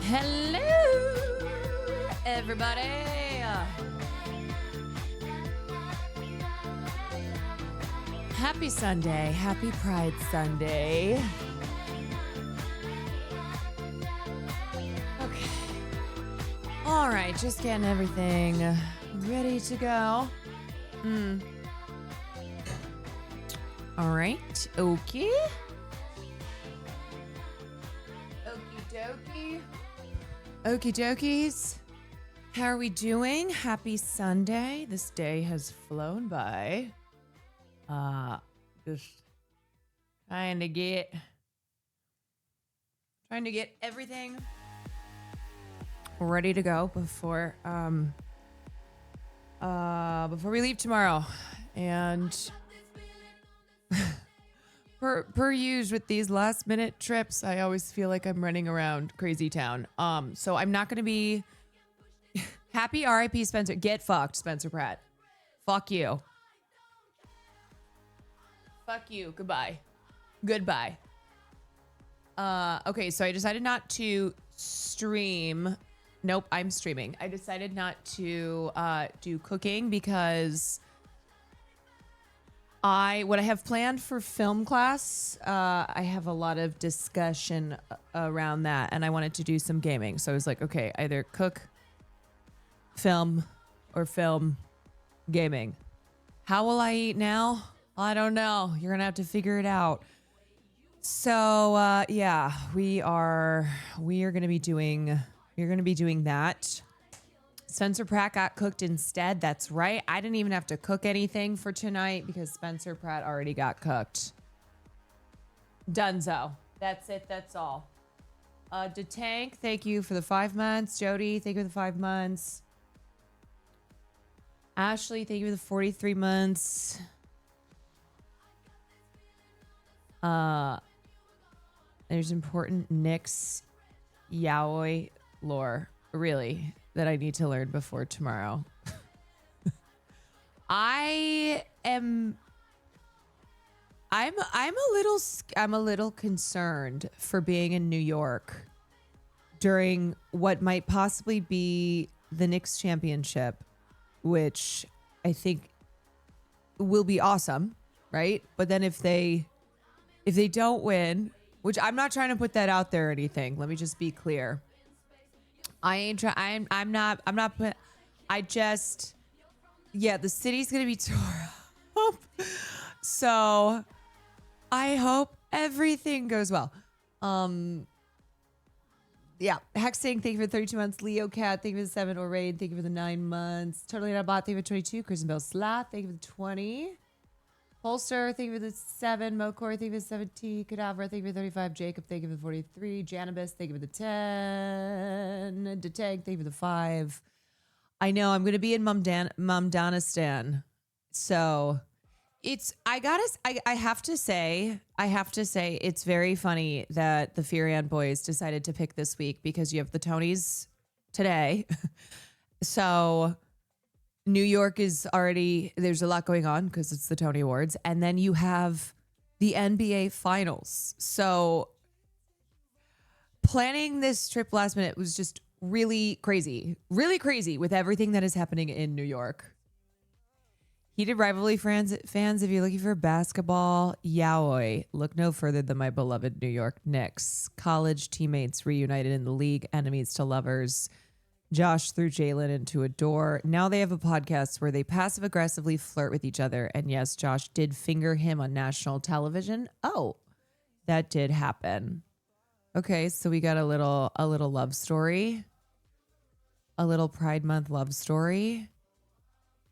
Hello, everybody. Happy Sunday. Happy Pride Sunday. Okay. All right, just getting everything ready to go. All right. Okay. Okie dokie. Okie dokies. How are we doing? Happy Sunday. This day has flown by. Just trying to get everything ready to go before we leave tomorrow. And per usual with these last minute trips, I always feel like I'm running around crazy town. So I'm not going to be happy. RIP Spencer. Get fucked, Spencer Pratt. Fuck you. Fuck you. Goodbye. Goodbye. Okay, so I decided not to stream. Nope, I'm streaming. I decided not to do cooking because what I have planned for film class, I have a lot of discussion around that, and I wanted to do some gaming. So I was like, okay, either cook, film, or film, gaming. How will I eat now? I don't know. You're gonna have to figure it out. So yeah, we are gonna be doing that. Spencer Pratt got cooked instead. That's right. I didn't even have to cook anything for tonight because Spencer Pratt already got cooked. Dunzo. That's it. That's all. Detank, thank you for the 5 months. Jody, thank you for the 5 months. Ashley, thank you for the 43 months. There's important Nyx yaoi lore, really, that I need to learn before tomorrow. I'm a little concerned for being in New York during what might possibly be the Knicks championship, which I think will be awesome, right? But then if they don't win, which I'm not trying to put that out there or anything. Let me just be clear. The city's going to be tore up. So I hope everything goes well. Yeah. Hexing, thank you for the 32 months. Leo Cat, thank you for the 7. Oraid, thank you for the 9 months. Totally Not Bot, thank you for 22. Kristen Bell Slath, thank you for the 20. Holster, thank you for the 7. Mokor, thank you for the 17. Cadavra, thank you for the 35. Jacob, thank you for the 43. Janibus, thank you for the 10. Detag, thank you for the 5. I know I'm going to be in Mumdanistan. So I have to say it's very funny that the Furion boys decided to pick this week because you have the Tonys today. So New York is already, there's a lot going on because it's the Tony Awards. And then you have the NBA Finals. So planning this trip last minute was just really crazy with everything that is happening in New York. Heated rivalry fans, if you're looking for basketball yaoi, look no further than my beloved New York Knicks. College teammates reunited in the league, enemies to lovers. Josh threw Jalen into a door. Now they have a podcast where they passive aggressively flirt with each other. And yes, Josh did finger him on national television. Oh, that did happen. Okay, so we got a little love story. A little Pride Month love story.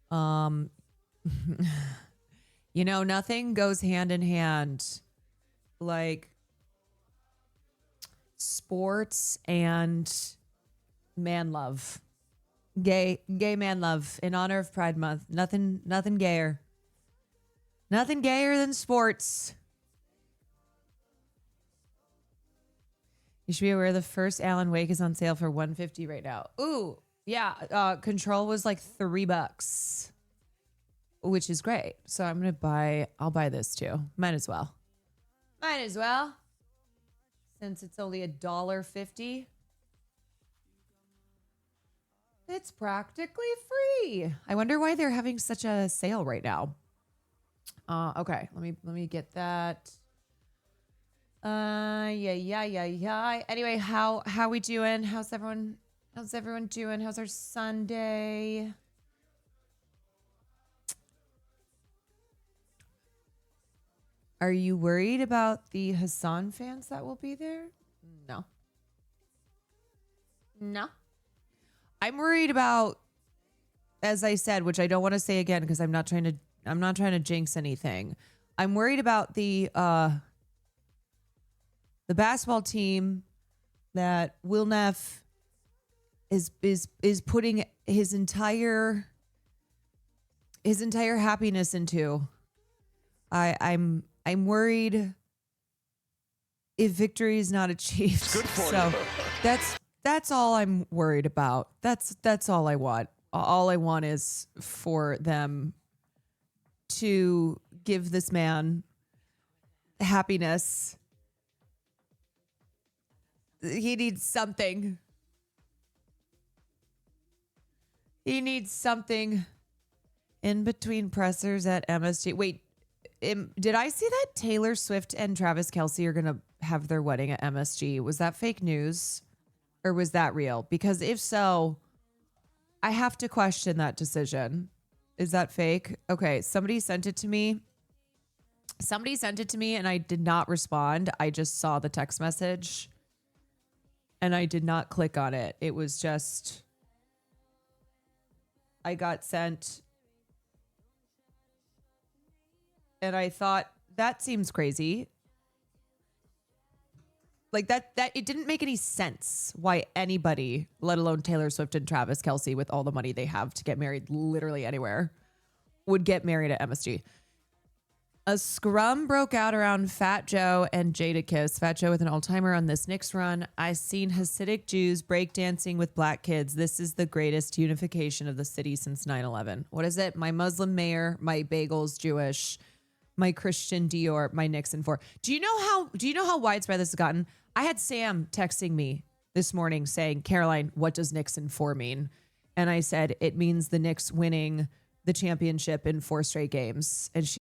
Nothing goes hand in hand like sports and man love, gay man love in honor of Pride Month. Nothing gayer than sports. You should be aware the first Alan Wake is on sale for $150 right now. Ooh, yeah. Control was like $3, which is great. So I'll buy this too. Might as well. Since it's only $1.50. It's practically free. I wonder why they're having such a sale right now. Okay, let me get that. Yeah. Anyway, how we doing? How's everyone doing? How's our Sunday? Are you worried about the Hassan fans that will be there? No. No. I'm worried about, as I said, which I don't want to say again because I'm not trying to jinx anything. I'm worried about the basketball team that Will Neff is putting his entire happiness into. I'm worried if victory is not achieved. Good for so you. That's all I'm worried about. That's all I want. All I want is for them to give this man happiness. He needs something. He needs something in between pressers at MSG. Wait, did I see that Taylor Swift and Travis Kelce are going to have their wedding at MSG? Was that fake news or was that real? Because if so, I have to question that decision. Is that fake? Okay, somebody sent it to me. And I did not respond. I just saw the text message and I did not click on it. It was just, I got sent and I thought that seems crazy. Like that it didn't make any sense why anybody, let alone Taylor Swift and Travis Kelce, with all the money they have to get married literally anywhere, would get married at MSG. A scrum broke out around Fat Joe and Jadakiss. Fat Joe with an all-timer on this Knicks run. I seen Hasidic Jews breakdancing with black kids. This is the greatest unification of the city since 9/11. What is it? My Muslim mayor, my bagels Jewish, my Christian Dior, my Nixon for. Do you know how widespread this has gotten? I had Sam texting me this morning saying, Caroline, what does Nixon for mean? And I said, it means the Knicks winning the championship in 4 straight games. And she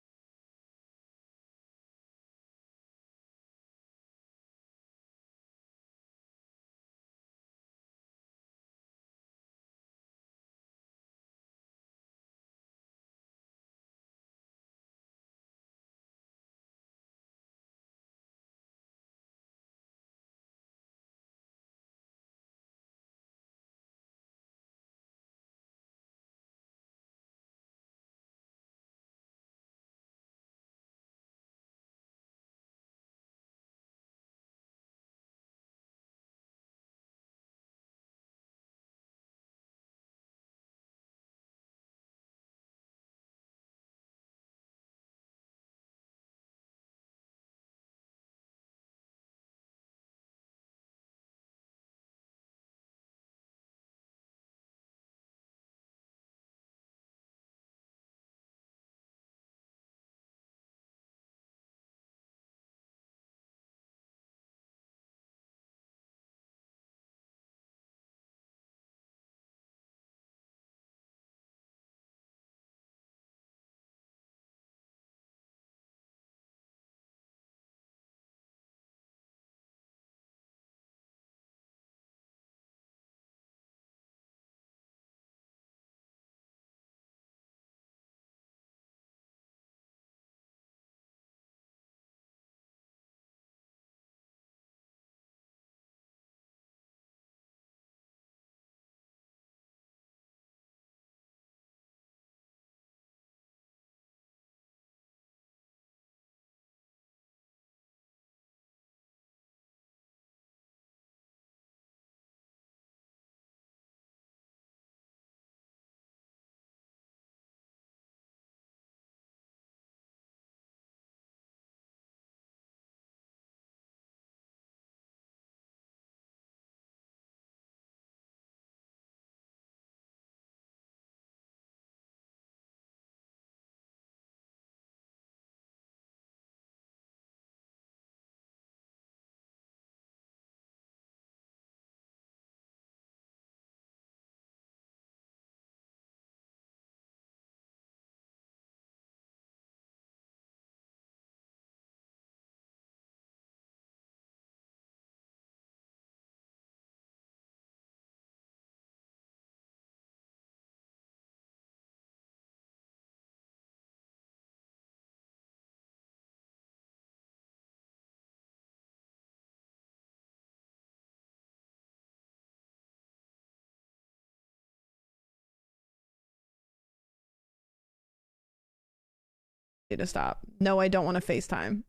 Need to stop. No, I don't want to FaceTime.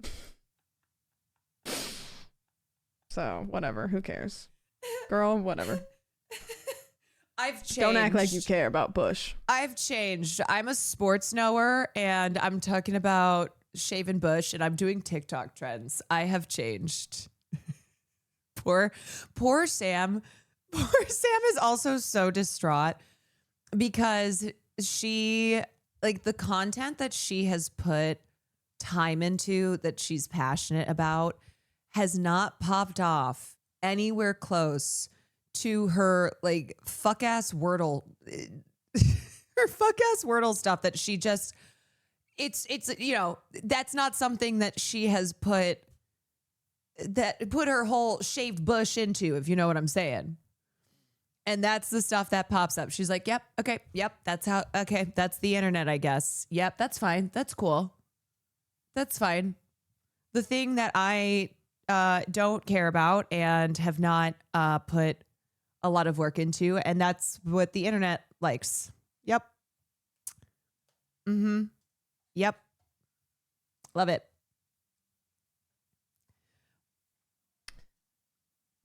So, whatever. Who cares? Girl, whatever. I've changed. Don't act like you care about Bush. I've changed. I'm a sports knower, and I'm talking about shaven bush, and I'm doing TikTok trends. I have changed. Poor Sam. Poor Sam is also so distraught because she, like, the content that she has put time into, that she's passionate about, has not popped off anywhere close to her, like, fuck ass Wordle, her fuck ass Wordle stuff that she just, it's, you know, that's not something that she has put her whole shaved bush into, if you know what I'm saying. And that's the stuff that pops up. She's like, yep, okay, yep, that's the internet, I guess. Yep, that's fine. That's cool. That's fine. The thing that I don't care about and have not put a lot of work into, and that's what the internet likes. Yep. Mm-hmm. Yep. Love it.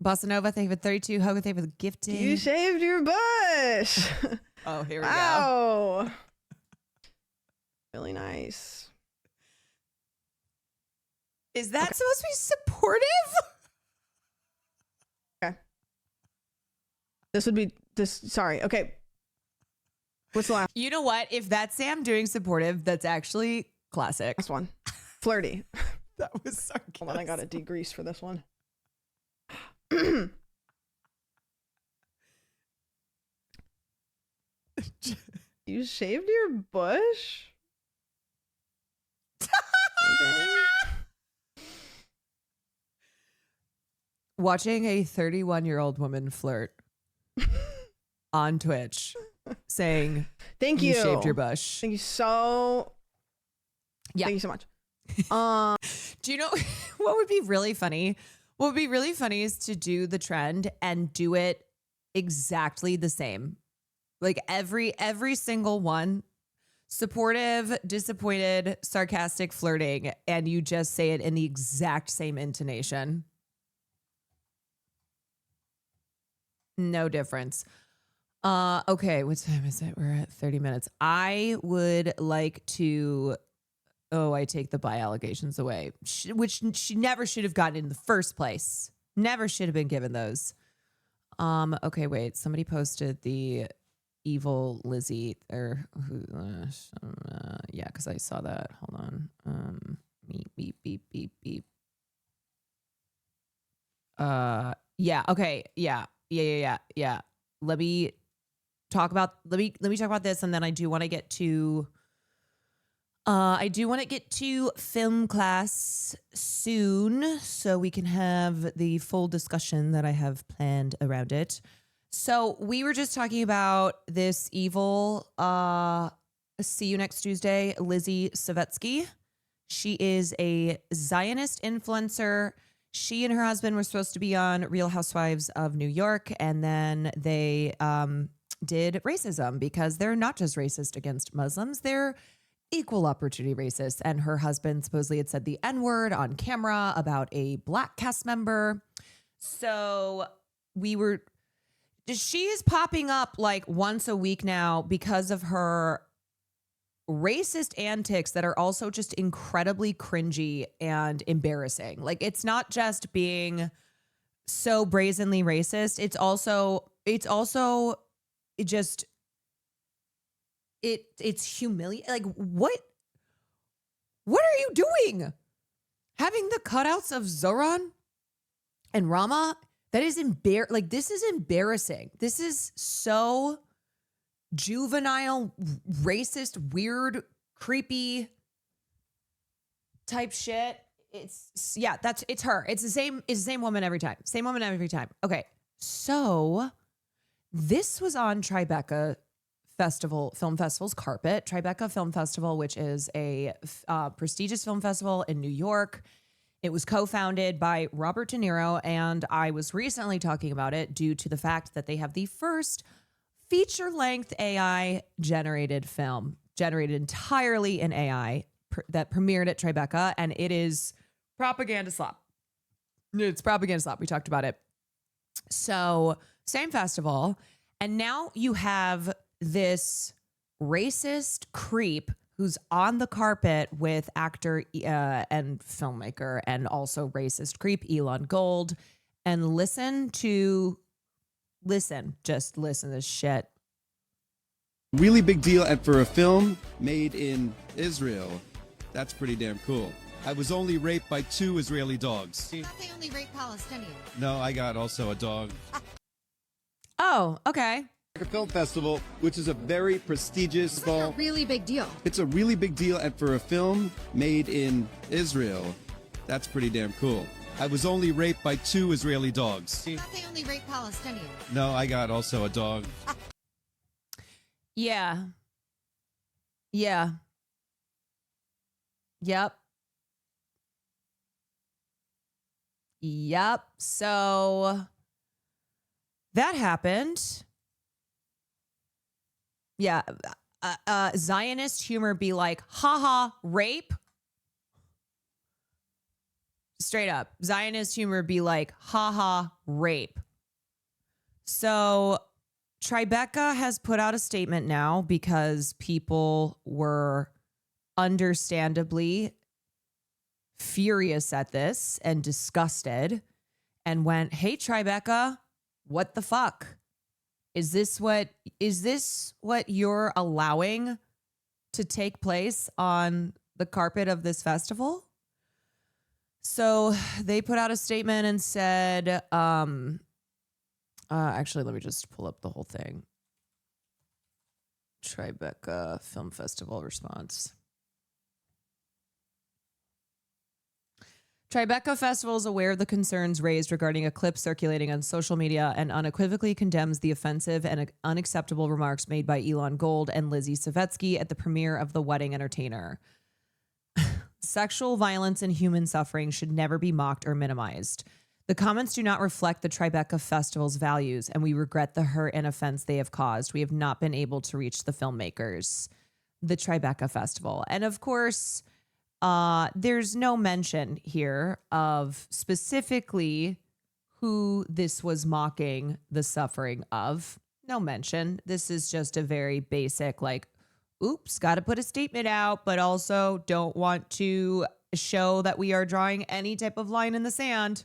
Bossa Nova, thank you for 32. Hogan, thank you for the gifting. You shaved your bush. Oh, here we go. Wow. Really nice. Is that supposed to be supportive? Okay. Sorry. Okay. What's the last? You know what? If that's Sam doing supportive, that's actually classic. Last one. Flirty. That was sarcastic. Hold on, I got to degrease for this one. You shaved your bush? Okay. Watching a 31-year-old woman flirt on Twitch saying, Thank you. You shaved your bush. Thank you so. Yeah. Thank you so much. Do you know what would be really funny? What would be really funny is to do the trend and do it exactly the same. Like every single one, supportive, disappointed, sarcastic, flirting, and you just say it in the exact same intonation. No difference. Okay, what time is it? We're at 30 minutes. I would like to, I take the bi allegations away, which she never should have gotten in the first place. Never should have been given those. Okay, wait. Somebody posted the evil Lizzie or who? Yeah, because I saw that. Hold on. Beep beep beep beep. Yeah. Okay. Yeah. Let me talk about this, and then I do want to get to film class soon, so we can have the full discussion that I have planned around it. So we were just talking about this evil, see you next Tuesday, Lizzie Savetsky. She is a Zionist influencer. She and her husband were supposed to be on Real Housewives of New York, and then they did racism, because they're not just racist against Muslims, they're equal opportunity racist. And her husband supposedly had said the N-word on camera about a black cast member. So she is popping up like once a week now because of her racist antics that are also just incredibly cringy and embarrassing. Like, it's not just being so brazenly racist. It's humiliating. Like, what are you doing? Having the cutouts of Zoran and Rama, this is embarrassing. This is so juvenile, racist, weird, creepy type shit. It's her. It's the same woman every time. Same woman every time. Okay. So this was on Tribeca Film Festival's carpet. Tribeca Film Festival, which is a prestigious film festival in New York. It was co-founded by Robert De Niro, and I was recently talking about it due to the fact that they have the first feature-length AI-generated film, generated entirely in AI, that premiered at Tribeca, and it is propaganda slop. It's propaganda slop. We talked about it. So same festival, and now you have this racist creep who's on the carpet with actor and filmmaker and also racist creep Elon Gold. And just listen to this shit. Really big deal, and for a film made in Israel, that's pretty damn cool. I was only raped by 2 Israeli dogs. I thought they only rape Palestinians. No, I got also a dog. Oh, okay. Film Festival, which is a very prestigious It's like a really big deal. It's a really big deal, and for a film made in Israel, that's pretty damn cool. I was only raped by 2 Israeli dogs. I thought they only rape Palestinians. No, I got also a dog. Yeah. Yeah. Yep. Yep. So that happened. Yeah. Zionist humor be like, haha, rape. Straight up. Zionist humor be like, haha, rape. So Tribeca has put out a statement now because people were understandably furious at this and disgusted and went, hey, Tribeca, what the fuck? Is this what you're allowing to take place on the carpet of this festival? So they put out a statement and said, actually, let me just pull up the whole thing. Tribeca Film Festival response. Tribeca Festival is aware of the concerns raised regarding a clip circulating on social media and unequivocally condemns the offensive and unacceptable remarks made by Elon Gold and Lizzie Savetsky at the premiere of The Wedding Entertainer. Sexual violence and human suffering should never be mocked or minimized. The comments do not reflect the Tribeca Festival's values, and we regret the hurt and offense they have caused. We have not been able to reach the filmmakers. The Tribeca Festival. And of course, there's no mention here of specifically who this was mocking the suffering of. No mention. This is just a very basic, like, oops, got to put a statement out, but also don't want to show that we are drawing any type of line in the sand.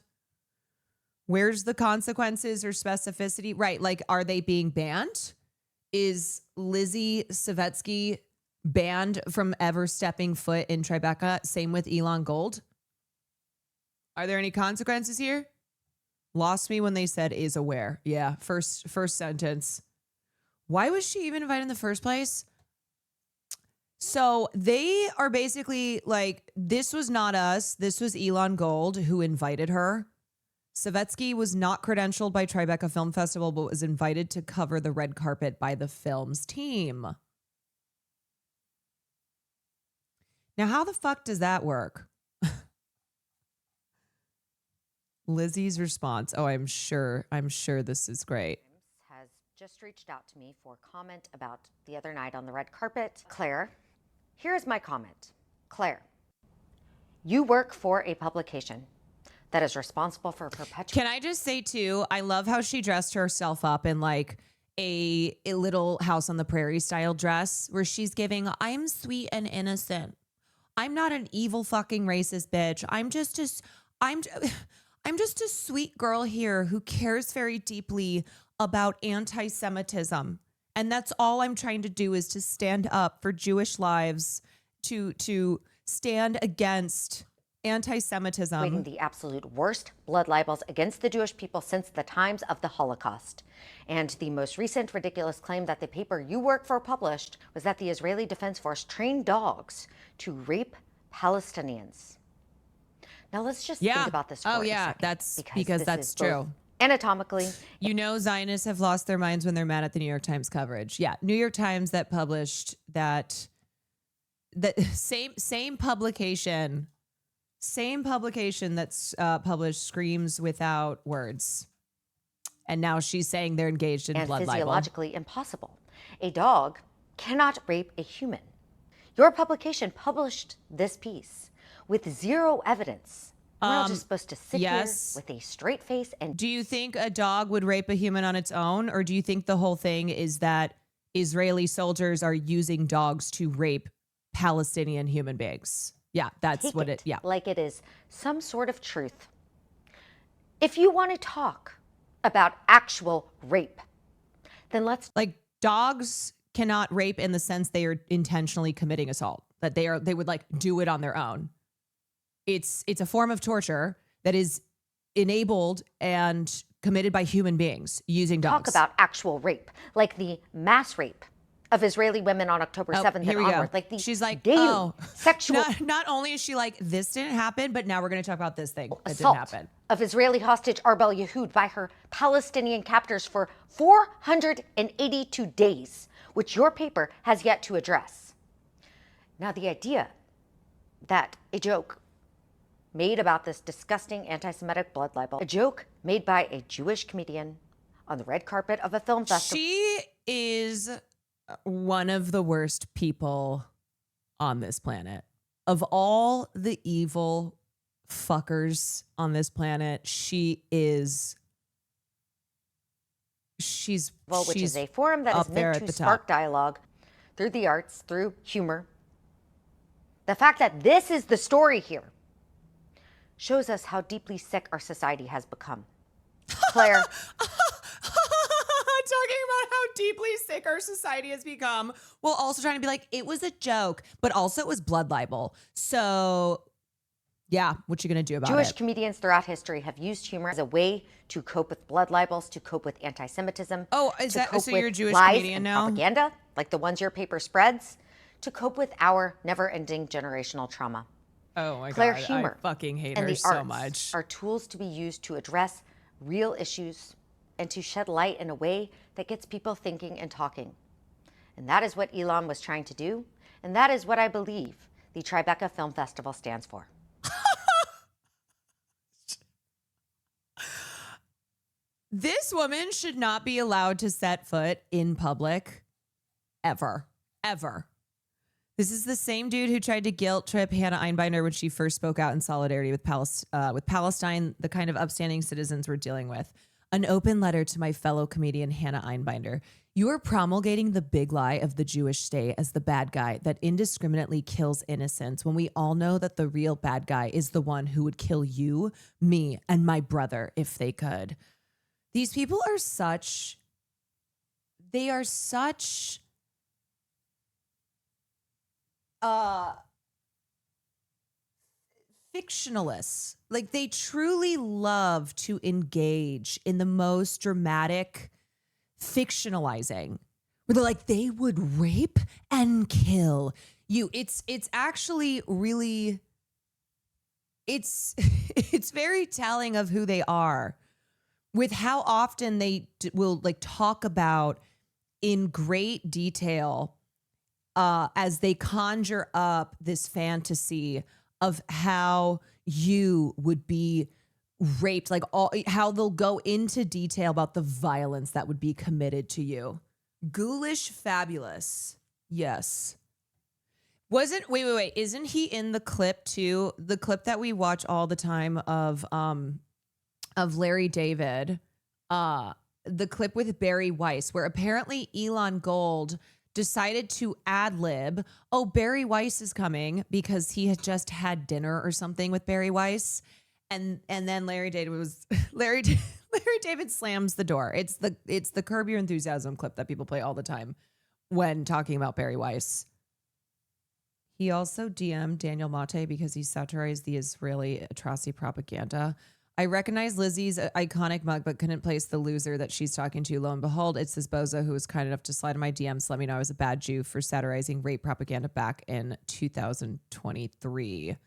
Where's the consequences or specificity? Right. Like, are they being banned? Is Lizzie Savetsky banned from ever stepping foot in Tribeca? Same with Elon Gold. Are there any consequences here? Lost me when they said is aware. Yeah. First sentence. Why was she even invited in the first place? So they are basically like, this was not us. This was Elon Gold who invited her. Savetsky was not credentialed by Tribeca Film Festival, but was invited to cover the red carpet by the film's team. Now, how the fuck does that work? Lizzie's response. Oh, I'm sure this is great. Has just reached out to me for comment about the other night on the red carpet. Claire, here's my comment. Claire, you work for a publication that is responsible for perpetuating. Can I just say too, I love how she dressed herself up in like a little House on the Prairie style dress where she's giving, I'm sweet and innocent. I'm not an evil fucking racist bitch. I'm just a sweet girl here who cares very deeply about anti-Semitism. And that's all I'm trying to do is to stand up for Jewish lives, to stand against anti-Semitism. Waging the absolute worst blood libels against the Jewish people since the times of the Holocaust. And the most recent ridiculous claim that the paper you work for published was that the Israeli Defense Force trained dogs to rape Palestinians. Now let's just think about this for a second, that's because that's true. Anatomically, you know, Zionists have lost their minds when they're mad at the New York Times coverage. Yeah, New York Times that published that same publication that's published Screams Without Words. And now she's saying they're engaged in blood libel. Physiologically impossible. A dog cannot rape a human. Your publication published this piece with zero evidence. We're all just supposed to sit yes. here with a straight face and Do you think a dog would rape a human on its own? Or do you think the whole thing is that Israeli soldiers are using dogs to rape Palestinian human beings? Yeah, that's take what it, yeah. like it is some sort of truth. If you want to talk about actual rape, then let's Like dogs cannot rape in the sense they are intentionally committing assault, that they would like do it on their own. It's a form of torture that is enabled and committed by human beings using dogs. talk about actual rape, like the mass rape of Israeli women on October 7th here and we go. onward. Like the She's like, daily oh, sexual not only is she like, this didn't happen, but now we're going to talk about this thing that assault didn't happen. of Israeli hostage Arbel Yehud by her Palestinian captors for 482 days, which your paper has yet to address. Now, the idea that a joke made about this disgusting anti-Semitic blood libel, a joke made by a Jewish comedian on the red carpet of a film festival. She is one of the worst people on this planet. Of all the evil fuckers on this planet, she's Which is a forum that up is there meant at to the spark top. dialogue through the arts, through humor. The fact that this is the story here shows us how deeply sick our society has become. Claire, Talking about how deeply sick our society has become, while also trying to be like, it was a joke, but also it was blood libel. So, yeah, what you gonna do about Jewish it? comedians throughout history have used humor as a way to cope with blood libels, to cope with anti-Semitism. Oh, is to that cope so? You're a with Jewish lies comedian and now? propaganda, like the ones your paper spreads, to cope with our never-ending generational trauma. Oh my Claire, god, humor I fucking hate and her the so arts much. are tools to be used to address real issues and to shed light in a way that gets people thinking and talking. And that is what Elon was trying to do, and that is what I believe the Tribeca Film Festival stands for. This woman should not be allowed to set foot in public ever. Ever. This is the same dude who tried to guilt trip Hannah Einbinder when she first spoke out in solidarity with Palestine, the kind of upstanding citizens we're dealing with. An open letter to my fellow comedian Hannah Einbinder. You are promulgating the big lie of the Jewish state as the bad guy that indiscriminately kills innocents when we all know that the real bad guy is the one who would kill you, me, and my brother if they could. These people are such fictionalists. Like they truly love to engage in the most dramatic fictionalizing where they're like, they would rape and kill you. It's actually really, it's very telling of who they are with how often they will like talk about in great detail as they conjure up this fantasy of how you would be raped, like how they'll go into detail about the violence that would be committed to you. Ghoulish fabulous. Yes. Wait. Isn't he in the clip too? The clip that we watch all the time of Larry David, the clip with Barry Weiss, where apparently Elon Gold decided to ad lib, oh, Barry Weiss is coming because he had just had dinner or something with Barry Weiss. And then Larry David slams the door. It's the Curb Your Enthusiasm clip that people play all the time when talking about Barry Weiss. He also DM'd Daniel Mate because he satirized the Israeli atrocity propaganda. I recognize Lizzie's iconic mug, but couldn't place the loser that she's talking to. Lo and behold, it's this bozo who was kind enough to slide in my DMs to let me know I was a bad Jew for satirizing rape propaganda back in 2023.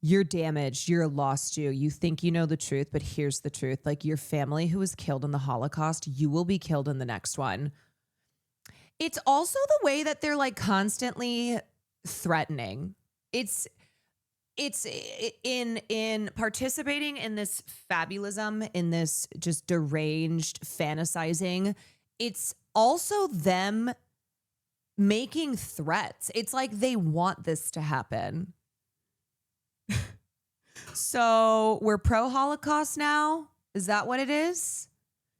You're damaged. You're a lost Jew. You think you know the truth, but here's the truth. Like your family who was killed in the Holocaust, you will be killed in the next one. It's also the way that they're like constantly threatening. It's in participating in this fabulism, in this just deranged fantasizing. It's also them making threats. It's like they want this to happen. So we're pro-Holocaust now? Is that what it is?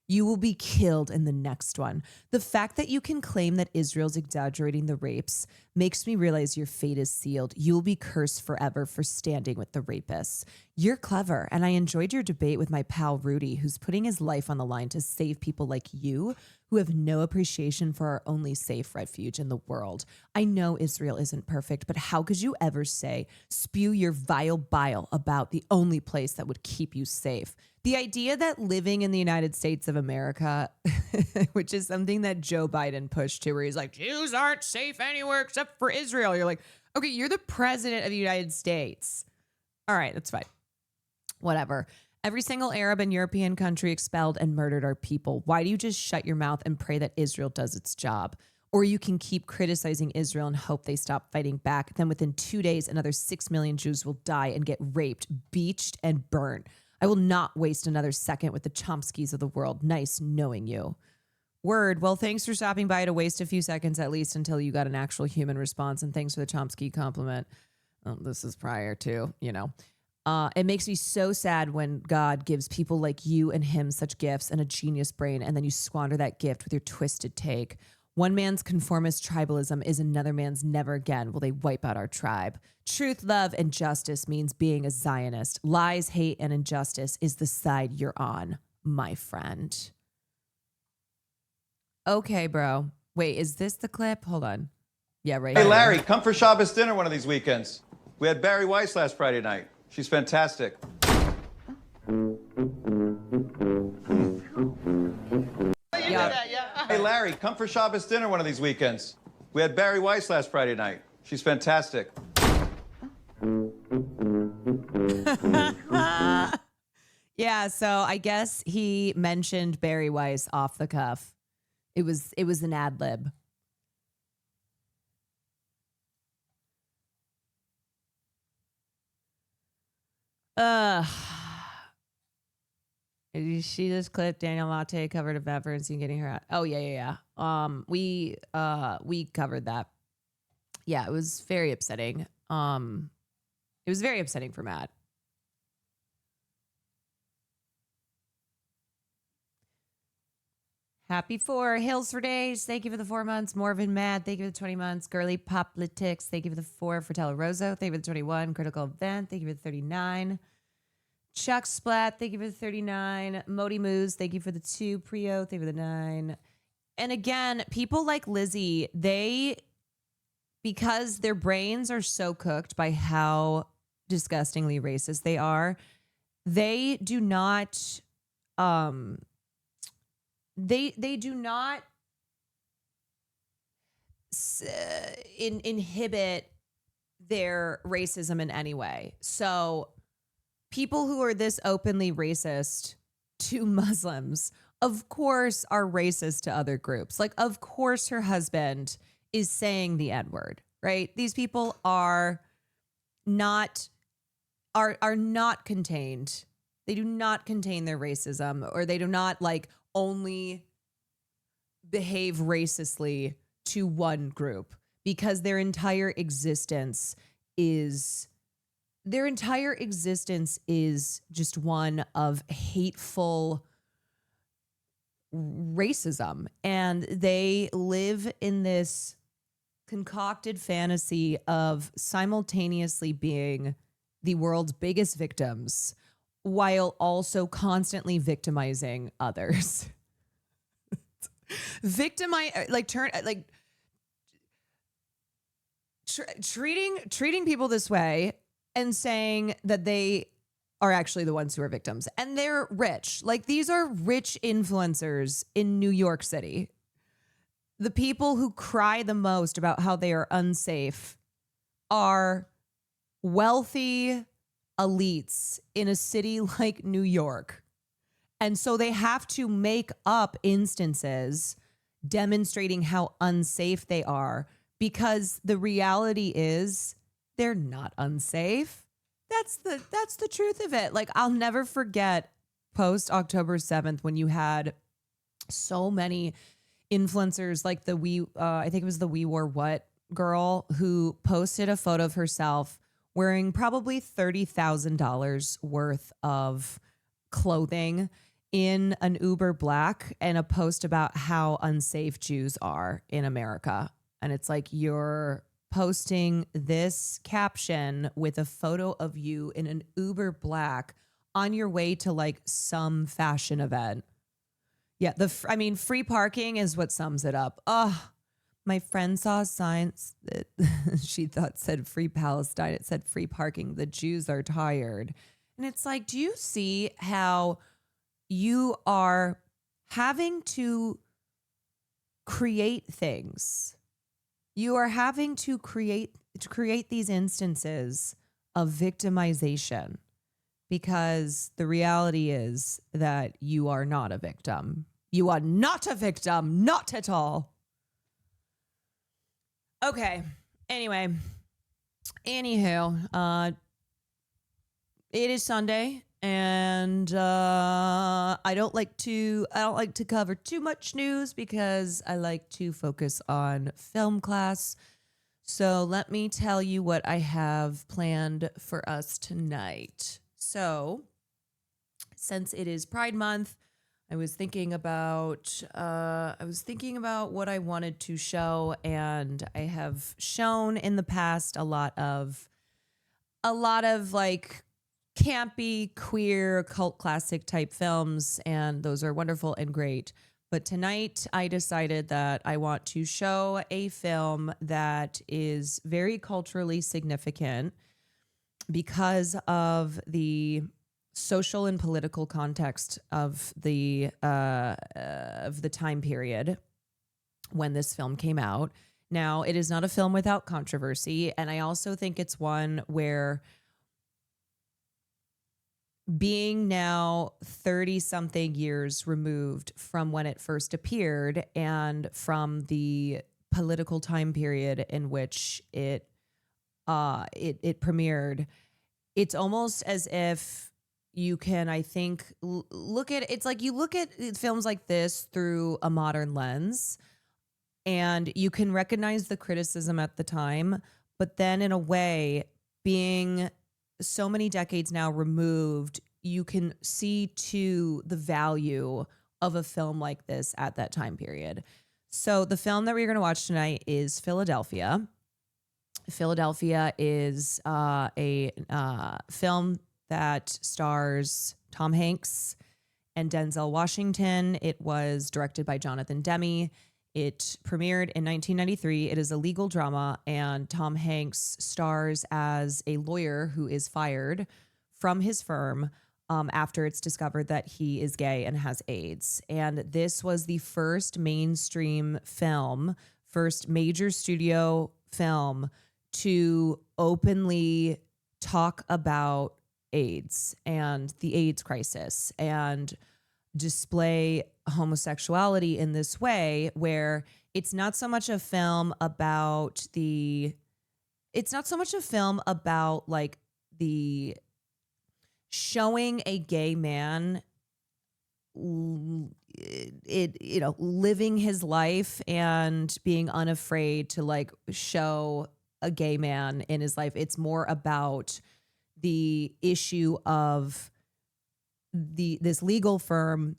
You will be killed in the next one. The fact that you can claim that Israel's exaggerating the rapes makes me realize your fate is sealed. You'll be cursed forever for standing with the rapists. You're clever, and I enjoyed your debate with my pal Rudy, who's putting his life on the line to save people like you who have no appreciation for our only safe refuge in the world. I know Israel isn't perfect, but how could you ever spew your vile bile about the only place that would keep you safe? The idea that living in the United States of America, which is something that Joe Biden pushed to, where he's like, Jews aren't safe anywhere except for Israel. You're like, okay, you're the president of the United States. All right, that's fine. Whatever. Every single Arab and European country expelled and murdered our people. Why do you just shut your mouth and pray that Israel does its job? Or you can keep criticizing Israel and hope they stop fighting back. Then within 2 days, another 6 million Jews will die and get raped, beached, and burnt. I will not waste another second with the Chomskys of the world. Nice knowing you. Word. Well, thanks for stopping by to waste a few seconds at least until you got an actual human response. And thanks for the Chomsky compliment. This is prior to, it makes me so sad when God gives people like you and him such gifts and a genius brain, and then you squander that gift with your twisted take. One man's conformist tribalism is another man's never again will they wipe out our tribe. Truth, love, and justice means being a Zionist. Lies, hate, and injustice is the side you're on, my friend. Okay, bro. Wait, is this the clip? Hold on. Yeah, right Hey, here. Larry, come for Shabbos dinner one of these weekends. We had Barry Weiss last Friday night. She's fantastic. Hey, Larry, come for Shabbos dinner one of these weekends. We had Barry Weiss last Friday night. She's fantastic. Yeah, so I guess he mentioned Barry Weiss off the cuff. It was an ad lib. Did you see this clip? Daniel Latte covered a veterans and getting her out. Oh yeah. We covered that. Yeah, it was very upsetting. It was very upsetting for Matt. Happy 4. Hills for Days. Thank you for the 4 months. Morvan Mad. Thank you for the 20 months. Girly Poplitics. Thank you for the 4. Fratello Rosso. Thank you for the 21. Critical Event. Thank you for the 39. Chuck Splat. Thank you for the 39. Modi Moose. Thank you for the 2. Prio. Thank you for the 9. And again, people like Lizzie, because their brains are so cooked by how disgustingly racist they are, they do not they do not inhibit their racism in any way. So people who are this openly racist to Muslims, of course, are racist to other groups. Like, of course, her husband is saying the N-word, right? These people are not contained. They do not contain their racism, or they do not only behave racistly to one group, because their entire existence is just one of hateful racism. And they live in this concocted fantasy of simultaneously being the world's biggest victims while also constantly victimizing others. Treating people this way and saying that they are actually the ones who are victims, and they're rich. Like, these are rich influencers in New York City. The people who cry the most about how they are unsafe are wealthy elites in a city like New York. And so they have to make up instances demonstrating how unsafe they are, because the reality is they're not unsafe. That's the truth of it. Like, I'll never forget post October 7th when you had so many influencers like I think it was the We Wore What girl who posted a photo of herself wearing probably $30,000 worth of clothing in an Uber Black and a post about how unsafe Jews are in America. And it's like, you're posting this caption with a photo of you in an Uber Black on your way to like some fashion event. Yeah, free parking is what sums it up. Oh, my friend saw signs that she thought said free Palestine. It said free parking. The Jews are tired. And it's like, do you see how you are having to create things? You are having to create these instances of victimization, because the reality is that you are not a victim. You are not a victim, not at all. Okay. Anyway, anywho, it is Sunday, and I don't like to cover too much news because I like to focus on film class. So let me tell you what I have planned for us tonight. So, since it is Pride Month, I was thinking about what I wanted to show, and I have shown in the past a lot of like campy, queer, cult classic type films, and those are wonderful and great. But tonight I decided that I want to show a film that is very culturally significant because of the social and political context of the time period when this film came out. Now, it is not a film without controversy, and I also think it's one where, being now 30-something years removed from when it first appeared and from the political time period in which it premiered, it's almost as if you can, I think, look at it's like you look at films like this through a modern lens, and you can recognize the criticism at the time, but then in a way, being so many decades now removed, you can see to the value of a film like this at that time period. So the film that we're going to watch tonight is Philadelphia. Philadelphia is a film that stars Tom Hanks and Denzel Washington. It was directed by Jonathan Demme. It premiered in 1993. It is a legal drama, and Tom Hanks stars as a lawyer who is fired from his firm after it's discovered that he is gay and has AIDS. And this was the first mainstream film, first major studio film to openly talk about AIDS and the AIDS crisis and display homosexuality in this way, where it's not so much a film about like the showing a gay man living his life and being unafraid to like show a gay man in his life. It's more about the issue of this legal firm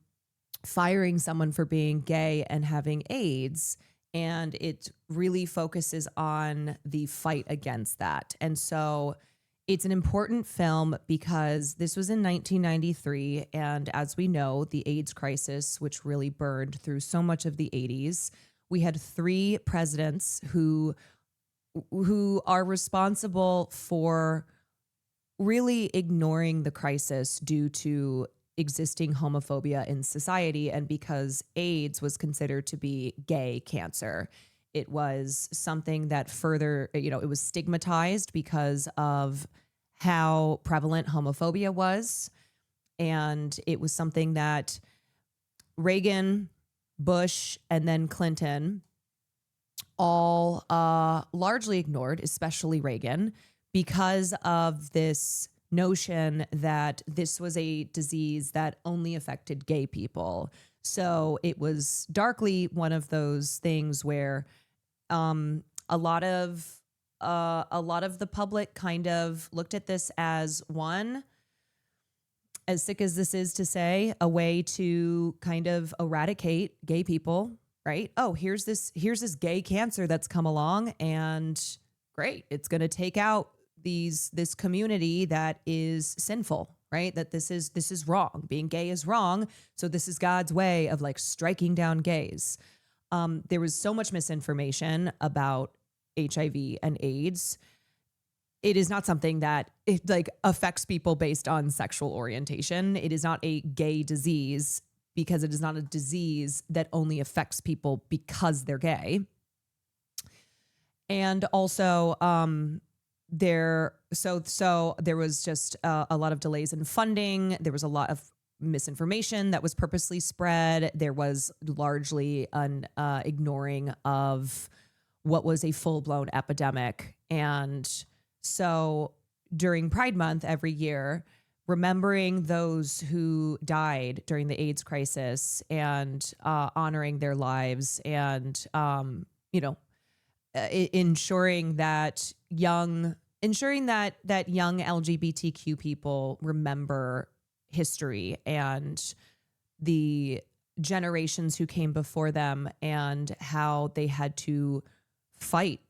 firing someone for being gay and having AIDS, and it really focuses on the fight against that. And so it's an important film because this was in 1993, and as we know, the AIDS crisis, which really burned through so much of the 80s, we had 3 presidents who are responsible for really ignoring the crisis due to existing homophobia in society, and because AIDS was considered to be gay cancer. It was something that further, it was stigmatized because of how prevalent homophobia was. And it was something that Reagan, Bush, and then Clinton all largely ignored, especially Reagan, because of this notion that this was a disease that only affected gay people. So it was darkly one of those things where a lot of the public kind of looked at this as one, as sick as this is to say, a way to kind of eradicate gay people, right? Oh, here's this gay cancer that's come along, and great, it's going to take out this community that is sinful, right? That this is wrong. Being gay is wrong. So this is God's way of like striking down gays. There was so much misinformation about HIV and AIDS. It is not something that it like affects people based on sexual orientation. It is not a gay disease because it is not a disease that only affects people because they're gay. And also, there was just a lot of delays in funding. There was a lot of misinformation that was purposely spread. There was largely an ignoring of what was a full-blown epidemic. And so during Pride Month every year, remembering those who died during the AIDS crisis and honoring their lives and, ensuring that young LGBTQ people remember history and the generations who came before them and how they had to fight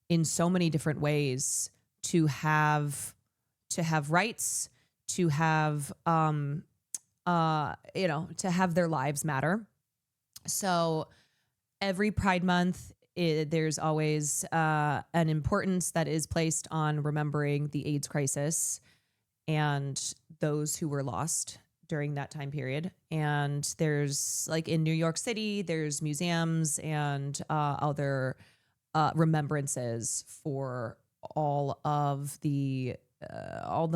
in so many different ways to have rights, to have to have their lives matter. So every Pride Month, there's always an importance that is placed on remembering the AIDS crisis and those who were lost during that time period. And there's like in New York City, there's museums and other remembrances for all the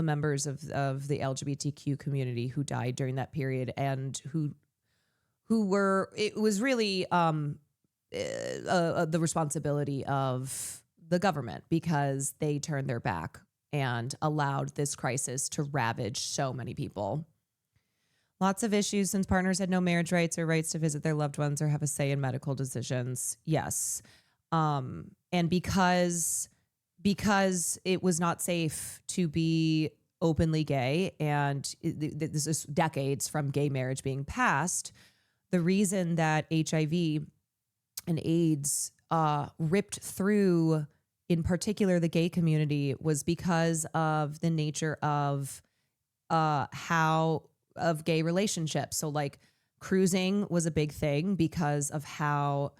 members of the LGBTQ community who died during that period and who were, it was really the responsibility of the government because they turned their back and allowed this crisis to ravage so many people. Lots of issues since partners had no marriage rights or rights to visit their loved ones or have a say in medical decisions. Yes. And because it was not safe to be openly gay, and this is decades from gay marriage being passed, the reason that HIV and AIDS ripped through, in particular, the gay community was because of the nature of gay relationships. So like cruising was a big thing because of how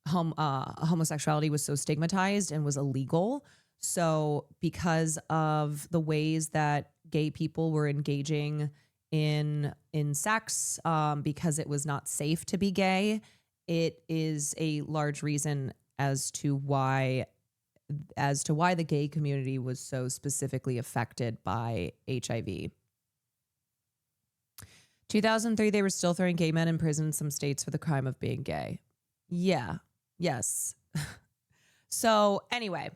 homosexuality was so stigmatized and was illegal. So because of the ways that gay people were engaging in sex, because it was not safe to be gay, it is a large reason as to why the gay community was so specifically affected by HIV. 2003, they were still throwing gay men in prison in some states for the crime of being gay. Yeah. Yes. So anyway,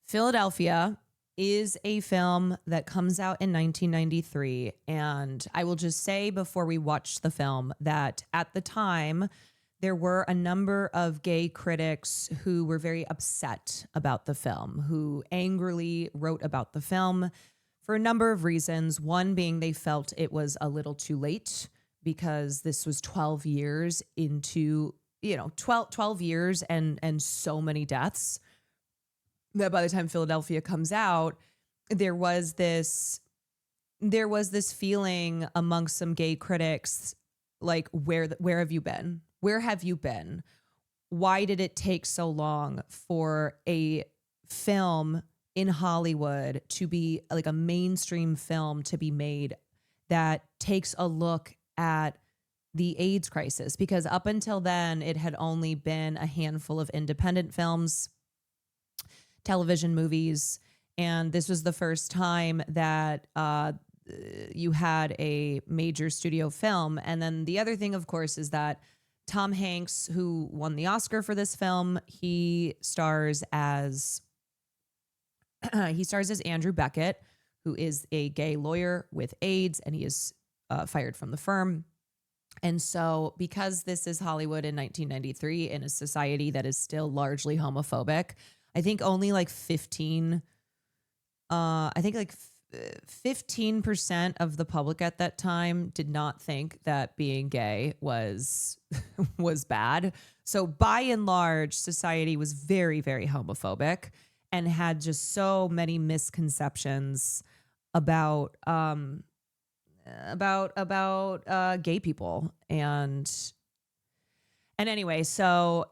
Philadelphia is a film that comes out in 1993. And I will just say before we watch the film that at the time, there were a number of gay critics who were very upset about the film, who angrily wrote about the film for a number of reasons. One being they felt it was a little too late because this was 12 years into, 12 years and so many deaths that by the time Philadelphia comes out, there was this feeling amongst some gay critics, like, where have you been? Where have you been? Why did it take so long for a film in Hollywood to be like a mainstream film to be made that takes a look at the AIDS crisis? Because up until then, it had only been a handful of independent films, television movies, and this was the first time that you had a major studio film. And then the other thing, of course, is that Tom Hanks, who won the Oscar for this film, he stars as Andrew Beckett, who is a gay lawyer with AIDS, and he is fired from the firm. And so, because this is Hollywood in 1993 in a society that is still largely homophobic, I think only like 15% of the public at that time did not think that being gay was was bad. So by and large, society was very, very homophobic and had just so many misconceptions about gay people. And anyway, so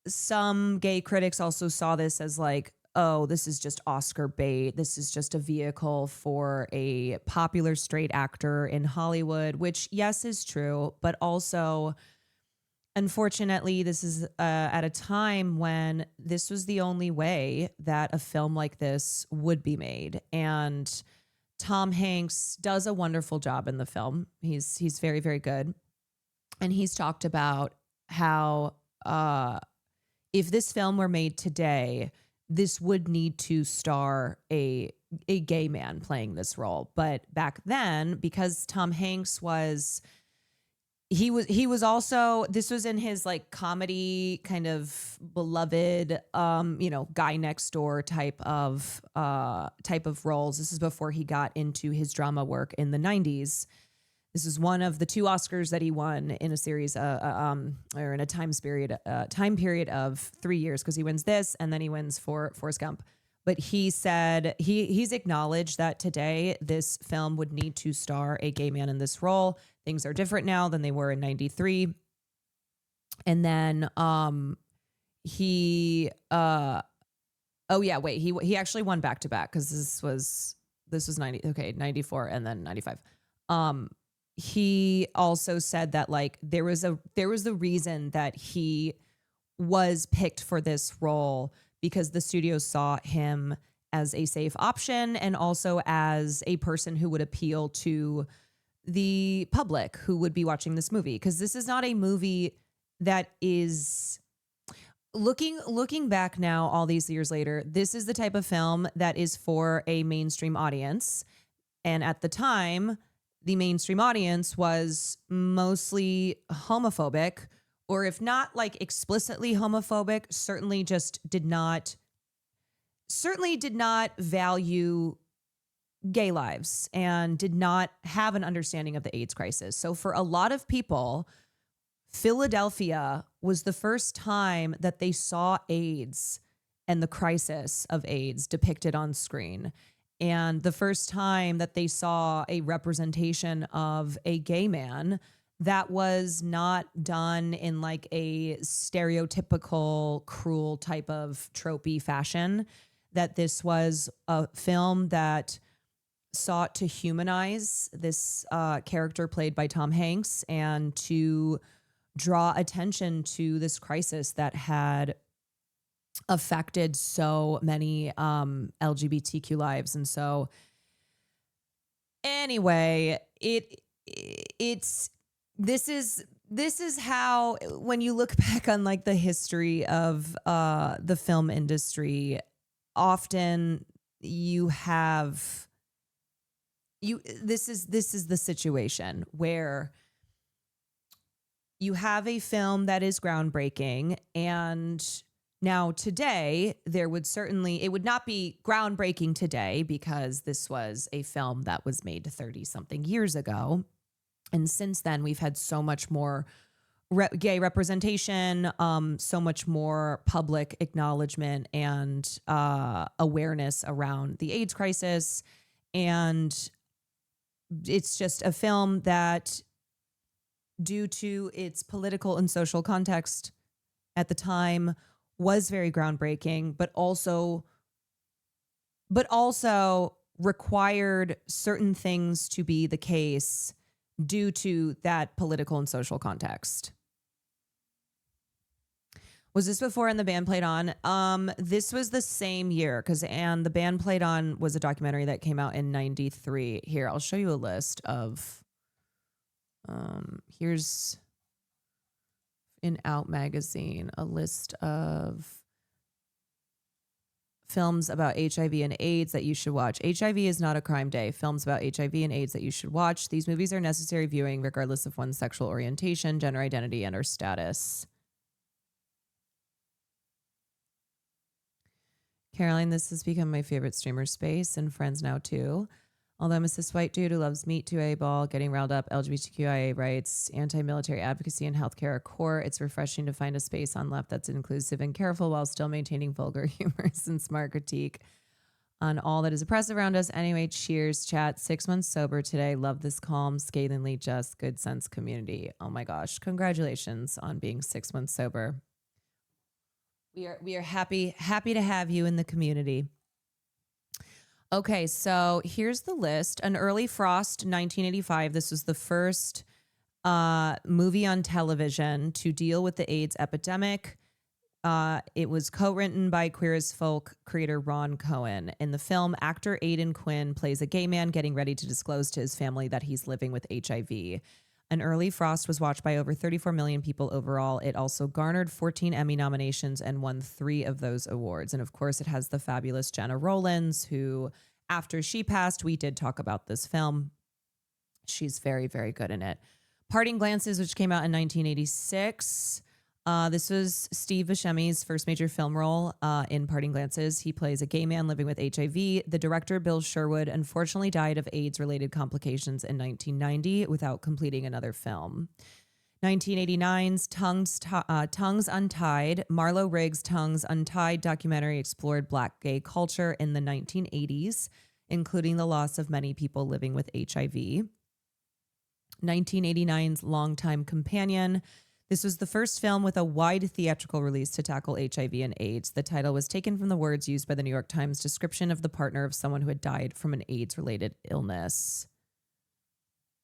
some gay critics also saw this as like, oh, this is just Oscar bait. This is just a vehicle for a popular straight actor in Hollywood, which, yes, is true. But also, unfortunately, this is at a time when this was the only way that a film like this would be made. And Tom Hanks does a wonderful job in the film. He's very, very good. And he's talked about how if this film were made today, this would need to star a gay man playing this role. But back then, because Tom Hanks was also, this was in his like comedy kind of beloved, guy next door type of roles. This is before he got into his drama work in the 90s. This is one of the 2 Oscars that he won in a series, or in a time period of 3 years, because he wins this and then he wins for Forrest Gump. But he said he's acknowledged that today this film would need to star a gay man in this role. Things are different now than they were in 93. And then he actually won back to back, because this was 94 and then 95. He also said that like there was a reason that he was picked for this role, because the studio saw him as a safe option and also as a person who would appeal to the public who would be watching this movie. Because this is not a movie that is, looking back now all these years later, this is the type of film that is for a mainstream audience. And at the time, the mainstream audience was mostly homophobic, or if not like explicitly homophobic, certainly did not value gay lives and did not have an understanding of the AIDS crisis. So for a lot of people, Philadelphia was the first time that they saw AIDS and the crisis of AIDS depicted on screen. And the first time that they saw a representation of a gay man that was not done in like a stereotypical, cruel type of tropey fashion, that this was a film that sought to humanize this character played by Tom Hanks and to draw attention to this crisis that had affected so many LGBTQ lives. And so anyway, this is how, when you look back on like the history of the film industry, often this is the situation where you have a film that is groundbreaking, and now today it would not be groundbreaking today because this was a film that was made 30 something years ago. And since then, we've had so much more gay representation, so much more public acknowledgement and awareness around the AIDS crisis. And it's just a film that, due to its political and social context at the time, was very groundbreaking, but also required certain things to be the case due to that political and social context. Was this before And the Band Played On? This was the same year, because And the Band Played On was a documentary that came out in 93. Here, I'll show you a list of, here's in Out magazine, a list of films about HIV and AIDS that you should watch. HIV is not a crime day. Films about HIV and AIDS that you should watch. These movies are necessary viewing regardless of one's sexual orientation, gender identity, and or status. Caroline, this has become my favorite streamer space and friends now too. Although I'm a cis white dude who loves Meet 2A ball, getting riled up, LGBTQIA rights, anti-military advocacy, and healthcare are core. It's refreshing to find a space on left that's inclusive and careful while still maintaining vulgar, humorous, and smart critique on all that is oppressive around us. Anyway, cheers, chat. 6 months sober today. Love this calm, scathingly just, good sense community. Oh my gosh. Congratulations on being 6 months sober. We are happy to have you in the community. Okay, so here's the list. An Early Frost, 1985. This was the first movie on television to deal with the AIDS epidemic. It was co-written by Queer as Folk creator Ron Cohen. In the film, actor Aidan Quinn plays a gay man getting ready to disclose to his family that he's living with HIV. An Early Frost was watched by over 34 million people overall. It also garnered 14 Emmy nominations and won 3 of those awards. And of course, it has the fabulous Jenna Rollins, who, after she passed, we did talk about this film. She's very, very good in it. Parting Glances, which came out in 1986. This was Steve Buscemi's first major film role in Parting Glances. He plays a gay man living with HIV. The director, Bill Sherwood, unfortunately died of AIDS-related complications in 1990 without completing another film. 1989's Tongues Untied. Marlo Riggs' Tongues Untied documentary explored Black gay culture in the 1980s, including the loss of many people living with HIV. 1989's Longtime Companion. This was the first film with a wide theatrical release to tackle HIV and AIDS. The title was taken from the words used by the New York Times description of the partner of someone who had died from an AIDS-related illness.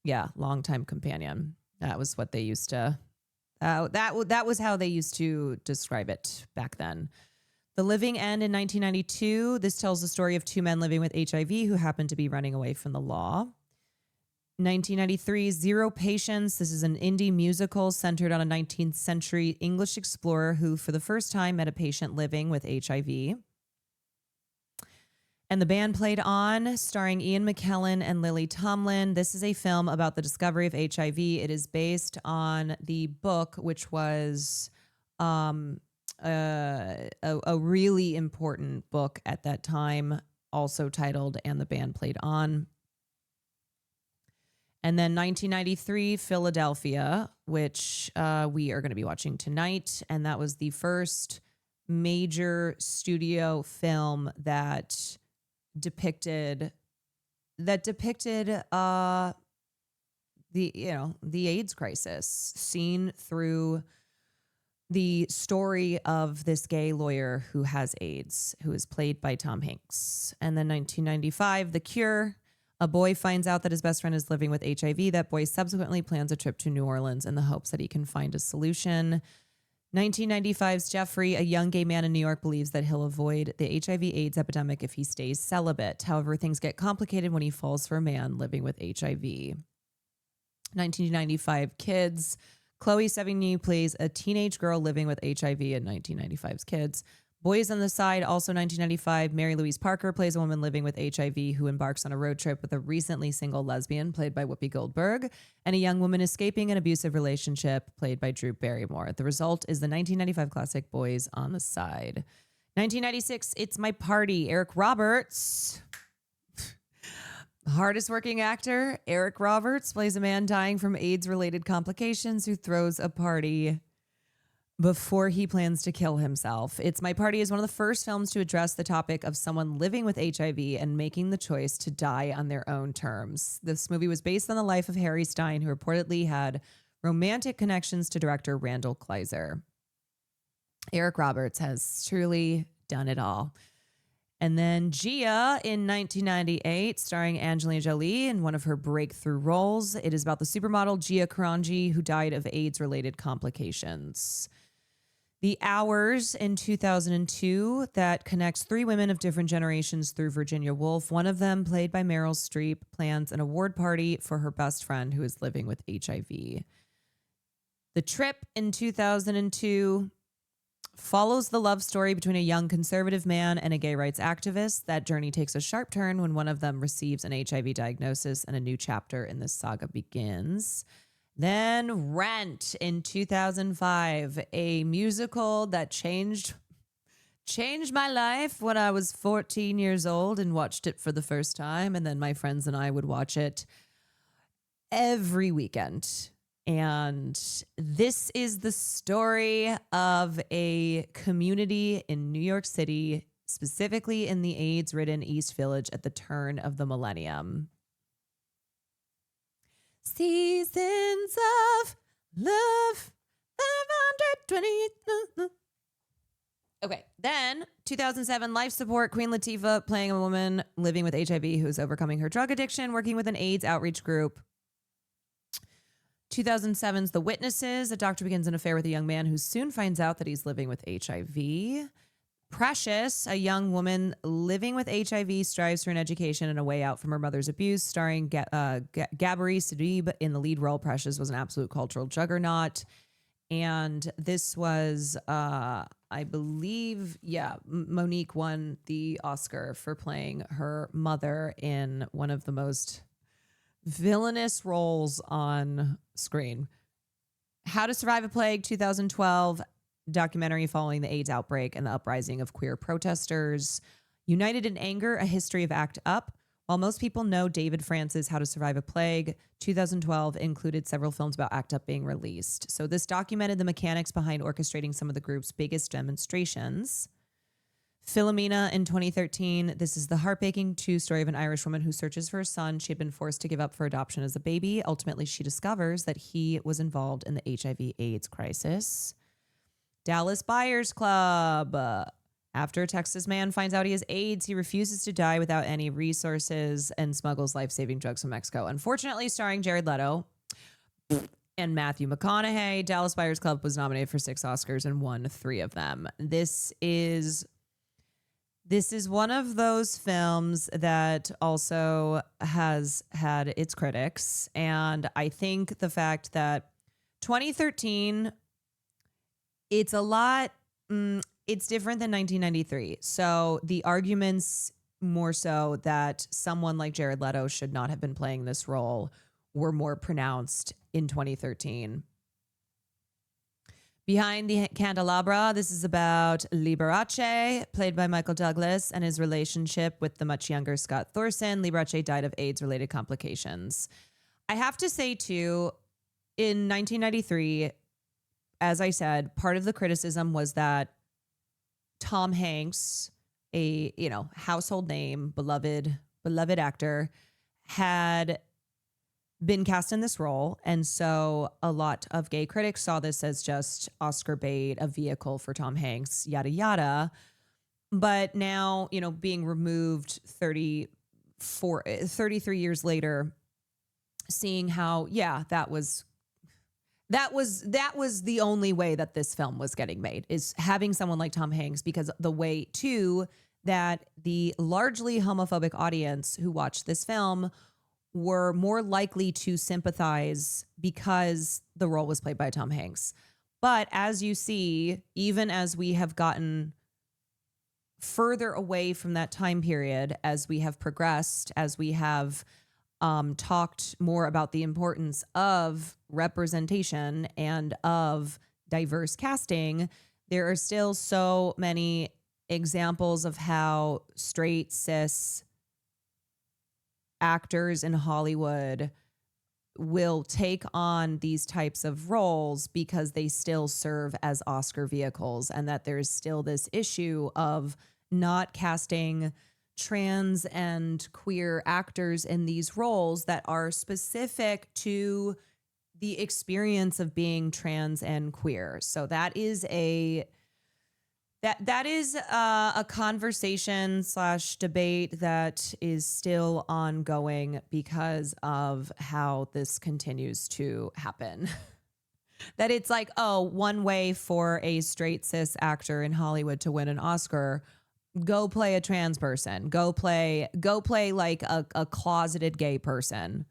Yeah, Longtime Companion. That was what they used to. That was how they used to describe it back then. The Living End in 1992. This tells the story of 2 men living with HIV who happened to be running away from the law. 1993, Zero Patience. This is an indie musical centered on a 19th century English explorer who, for the first time, met a patient living with HIV. And The Band Played On, starring Ian McKellen and Lily Tomlin. This is a film about the discovery of HIV. It is based on the book, which was a really important book at that time, also titled And the Band Played On. And then 1993, Philadelphia, which we are going to be watching tonight. And that was the first major studio film that depicted the AIDS crisis, seen through the story of this gay lawyer who has AIDS, who is played by Tom Hanks. And then 1995, The Cure. A boy finds out that his best friend is living with HIV. That boy subsequently plans a trip to New Orleans in the hopes that he can find a solution. 1995's Jeffrey, a young gay man in New York, believes that he'll avoid the HIV/AIDS epidemic if he stays celibate. However, things get complicated when he falls for a man living with HIV. 1995 Kids. Chloe Sevigny plays a teenage girl living with HIV in 1995's Kids. Boys on the Side, also 1995. Mary Louise Parker plays a woman living with HIV who embarks on a road trip with a recently single lesbian, played by Whoopi Goldberg, and a young woman escaping an abusive relationship, played by Drew Barrymore. The result is the 1995 classic Boys on the Side. 1996, It's My Party. Eric Roberts, hardest working actor. Eric Roberts plays a man dying from AIDS-related complications who throws a party before he plans to kill himself. It's My Party is one of the first films to address the topic of someone living with HIV and making the choice to die on their own terms. This movie was based on the life of Harry Stein, who reportedly had romantic connections to director Randall Kleiser. Eric Roberts has truly done it all. And then Gia in 1998, starring Angelina Jolie in one of her breakthrough roles. It is about the supermodel Gia Karanji, who died of AIDS-related complications. The Hours in 2002, that connects 3 women of different generations through Virginia Woolf. One of them, played by Meryl Streep, plans an award party for her best friend who is living with HIV. The Trip in 2002 follows the love story between a young conservative man and a gay rights activist. That journey takes a sharp turn when one of them receives an HIV diagnosis and a new chapter in this saga begins. Then Rent in 2005, a musical that changed my life when I was 14 years old and watched it for the first time. And then my friends and I would watch it every weekend. And this is the story of a community in New York City, specifically in the AIDS-ridden East Village at the turn of the millennium. Seasons of love, 520. Okay, then 2007, life support, Queen Latifah playing a woman living with HIV who's overcoming her drug addiction, working with an AIDS outreach group. 2007's The Witnesses, a doctor begins an affair with a young man who soon finds out that he's living with HIV. Precious, a young woman living with HIV, strives for an education and a way out from her mother's abuse, starring Gabri Sidibe in the lead role. Precious was an absolute cultural juggernaut. And this was, I believe, Monique won the Oscar for playing her mother in one of the most villainous roles on screen. How to Survive a Plague, 2012, documentary following the AIDS outbreak and the uprising of queer protesters. United in Anger, a history of ACT UP. While most people know David France's How to Survive a Plague, 2012 included several films about ACT UP being released. So this documented the mechanics behind orchestrating some of the group's biggest demonstrations. Philomena in 2013. This is the heartbreaking true story of an Irish woman who searches for a son she had been forced to give up for adoption as a baby. Ultimately, she discovers that he was involved in the HIV/AIDS crisis. Dallas Buyers Club. After a Texas man finds out he has AIDS, he refuses to die without any resources and smuggles life-saving drugs from Mexico. Unfortunately, starring Jared Leto and Matthew McConaughey, Dallas Buyers Club was nominated for 6 Oscars and won 3 of them. This is one of those films that also has had its critics. And I think the fact that 2013, it's a lot, it's different than 1993. So the arguments more so that someone like Jared Leto should not have been playing this role were more pronounced in 2013. Behind the Candelabra, this is about Liberace, played by Michael Douglas, and his relationship with the much younger Scott Thorson. Liberace died of AIDS-related complications. I have to say, too, in 1993, as I said, part of the criticism was that Tom Hanks, a household name, beloved actor, had been cast in this role. And so a lot of gay critics saw this as just Oscar bait, a vehicle for Tom Hanks, yada, yada. But now, being removed 33 years later, seeing how, that was the only way that this film was getting made, is having someone like Tom Hanks, because the way too that the largely homophobic audience who watched this film were more likely to sympathize because the role was played by Tom Hanks. But as you see, even as we have gotten further away from that time period, as we have progressed, as we have talked more about the importance of representation and of diverse casting, there are still so many examples of how straight, cis actors in Hollywood will take on these types of roles because they still serve as Oscar vehicles, and that there's still this issue of not casting trans and queer actors in these roles that are specific to the experience of being trans and queer. So that is a conversation / debate that is still ongoing because of how this continues to happen. That it's like, one way for a straight cis actor in Hollywood to win an Oscar, go play a trans person, go play like a closeted gay person.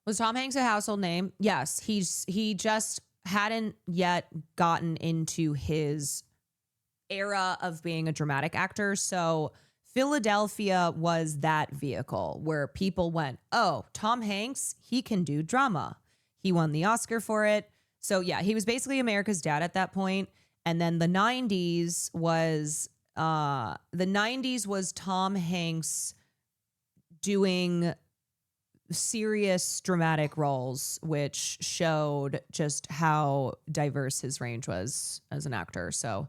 Was Tom Hanks a household name? Yes. He just hadn't yet gotten into his era of being a dramatic actor. So Philadelphia was that vehicle where people went, oh, Tom Hanks, he can do drama. He won the Oscar for it. So yeah, he was basically America's dad at that point. And then the 90s was Tom Hanks doing serious dramatic roles, which showed just how diverse his range was as an actor. So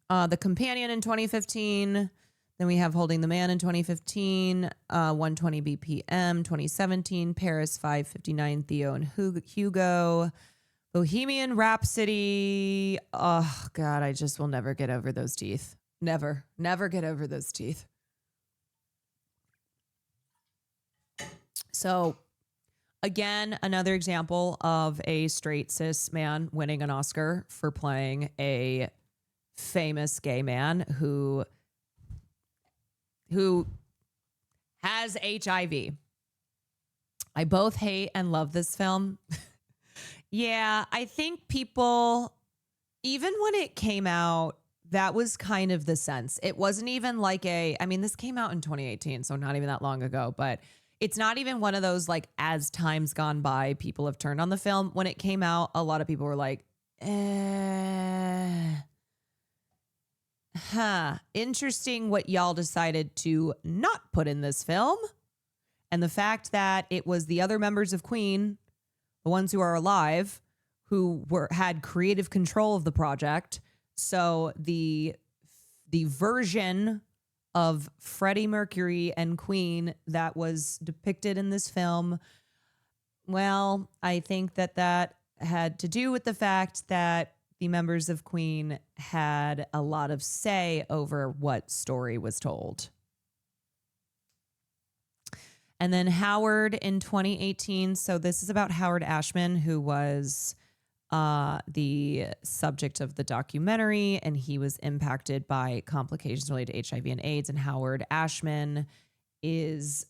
The Companion in 2015. Then we have Holding the Man in 2015, 120 BPM 2017, Paris 559, Theo and Hugo, Bohemian Rhapsody. Oh, God, I just will never get over those teeth. Never get over those teeth. So, again, another example of a straight cis man winning an Oscar for playing a famous gay man who has HIV. I both hate and love this film. Yeah, I think people, even when it came out, that was kind of the sense. It wasn't even like this came out in 2018, so not even that long ago, but it's not even one of those, like, as time's gone by, people have turned on the film. When it came out, a lot of people were like, interesting what y'all decided to not put in this film. And the fact that it was the other members of Queen, the ones who are alive, who had creative control of the project. So the version of Freddie Mercury and Queen that was depicted in this film, well, I think that had to do with the fact that the members of Queen had a lot of say over what story was told. And then Howard in 2018. So this is about Howard Ashman, who was the subject of the documentary, and he was impacted by complications related to HIV and AIDS. And Howard Ashman was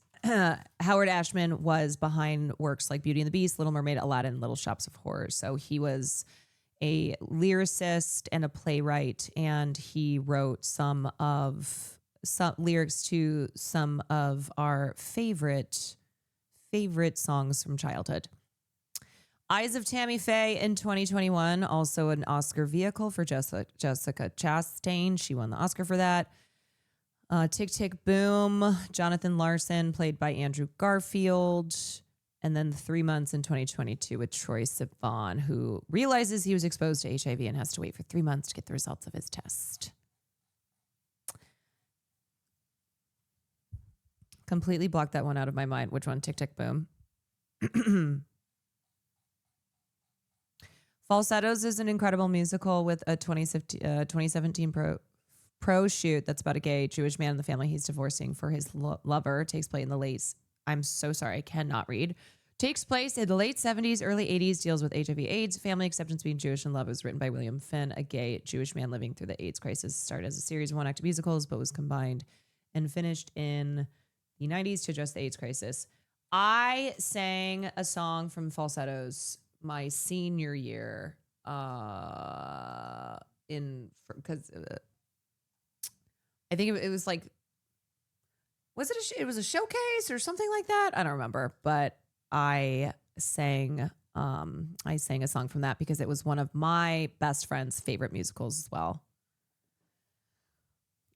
behind works like Beauty and the Beast, Little Mermaid, Aladdin, Little Shops of Horrors. So he was a lyricist and a playwright, and he wrote some lyrics to some of our favorite songs from childhood. Eyes of Tammy Faye in 2021, also an Oscar vehicle for Jessica Chastain. She won the Oscar for that. Tick, Tick, Boom, Jonathan Larson, played by Andrew Garfield. And then 3 months in 2022 with Troye Sivan, who realizes he was exposed to HIV and has to wait for 3 months to get the results of his test. Completely blocked that one out of my mind. Which one? Tick, Tick, Boom. Falsettos is an incredible musical with a 2017 pro shoot that's about a gay Jewish man in the family he's divorcing for his lover. Takes place in the late, I'm so sorry, I cannot read. Takes place in the late 70s, early 80s, deals with HIV AIDS, family acceptance, being Jewish, and love. It was written by William Finn, a gay Jewish man living through the AIDS crisis. Started as a series of one-act musicals, but was combined and finished in the 90s to address the AIDS crisis. I sang a song from Falsettos my senior year because I think it was like, was it it was a showcase or something like that? I don't remember, but I sang a song from that because it was one of my best friend's favorite musicals as well.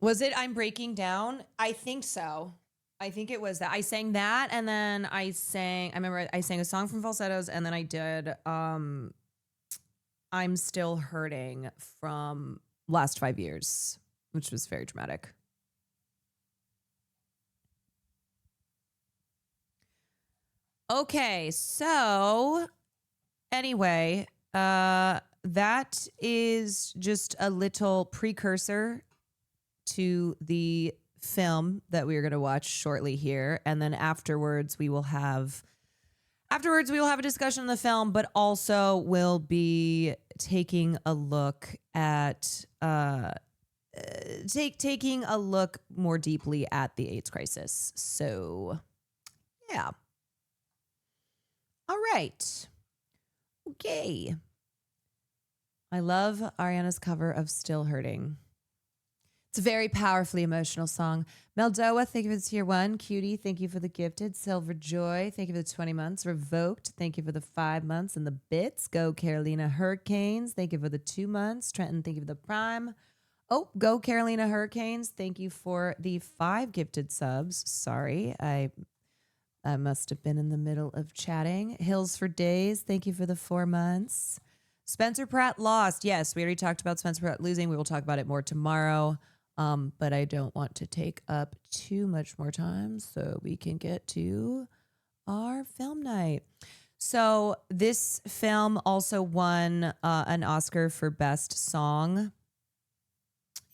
Was it I'm Breaking Down? I think so. I think it was that. I sang that, and then I remember I sang a song from Falsettos, and then I did I'm Still Hurting from Last 5 Years, which was very dramatic. Okay, so anyway, that is just a little precursor to the film that we are going to watch shortly here, and then afterwards we will have a discussion on the film, but also we'll be taking a look at taking a look more deeply at the AIDS crisis. So Yeah. All right. Okay. I love Ariana's cover of Still Hurting. It's a very powerfully emotional song. Meldoa, thank you for the tier 1. Cutie, thank you for the gifted. Silver Joy, thank you for the 20 months. Revoked, thank you for the 5 months and the bits. Go Carolina Hurricanes, thank you for the 2 months. Trenton, thank you for the prime. Oh, Go Carolina Hurricanes, thank you for the 5 gifted subs. Sorry, I must have been in the middle of chatting. Hills for Days, thank you for the 4 months. Spencer Pratt lost. Yes, we already talked about Spencer Pratt losing. We will talk about it more tomorrow. But I don't want to take up too much more time so we can get to our film night. So this film also won an Oscar for Best Song.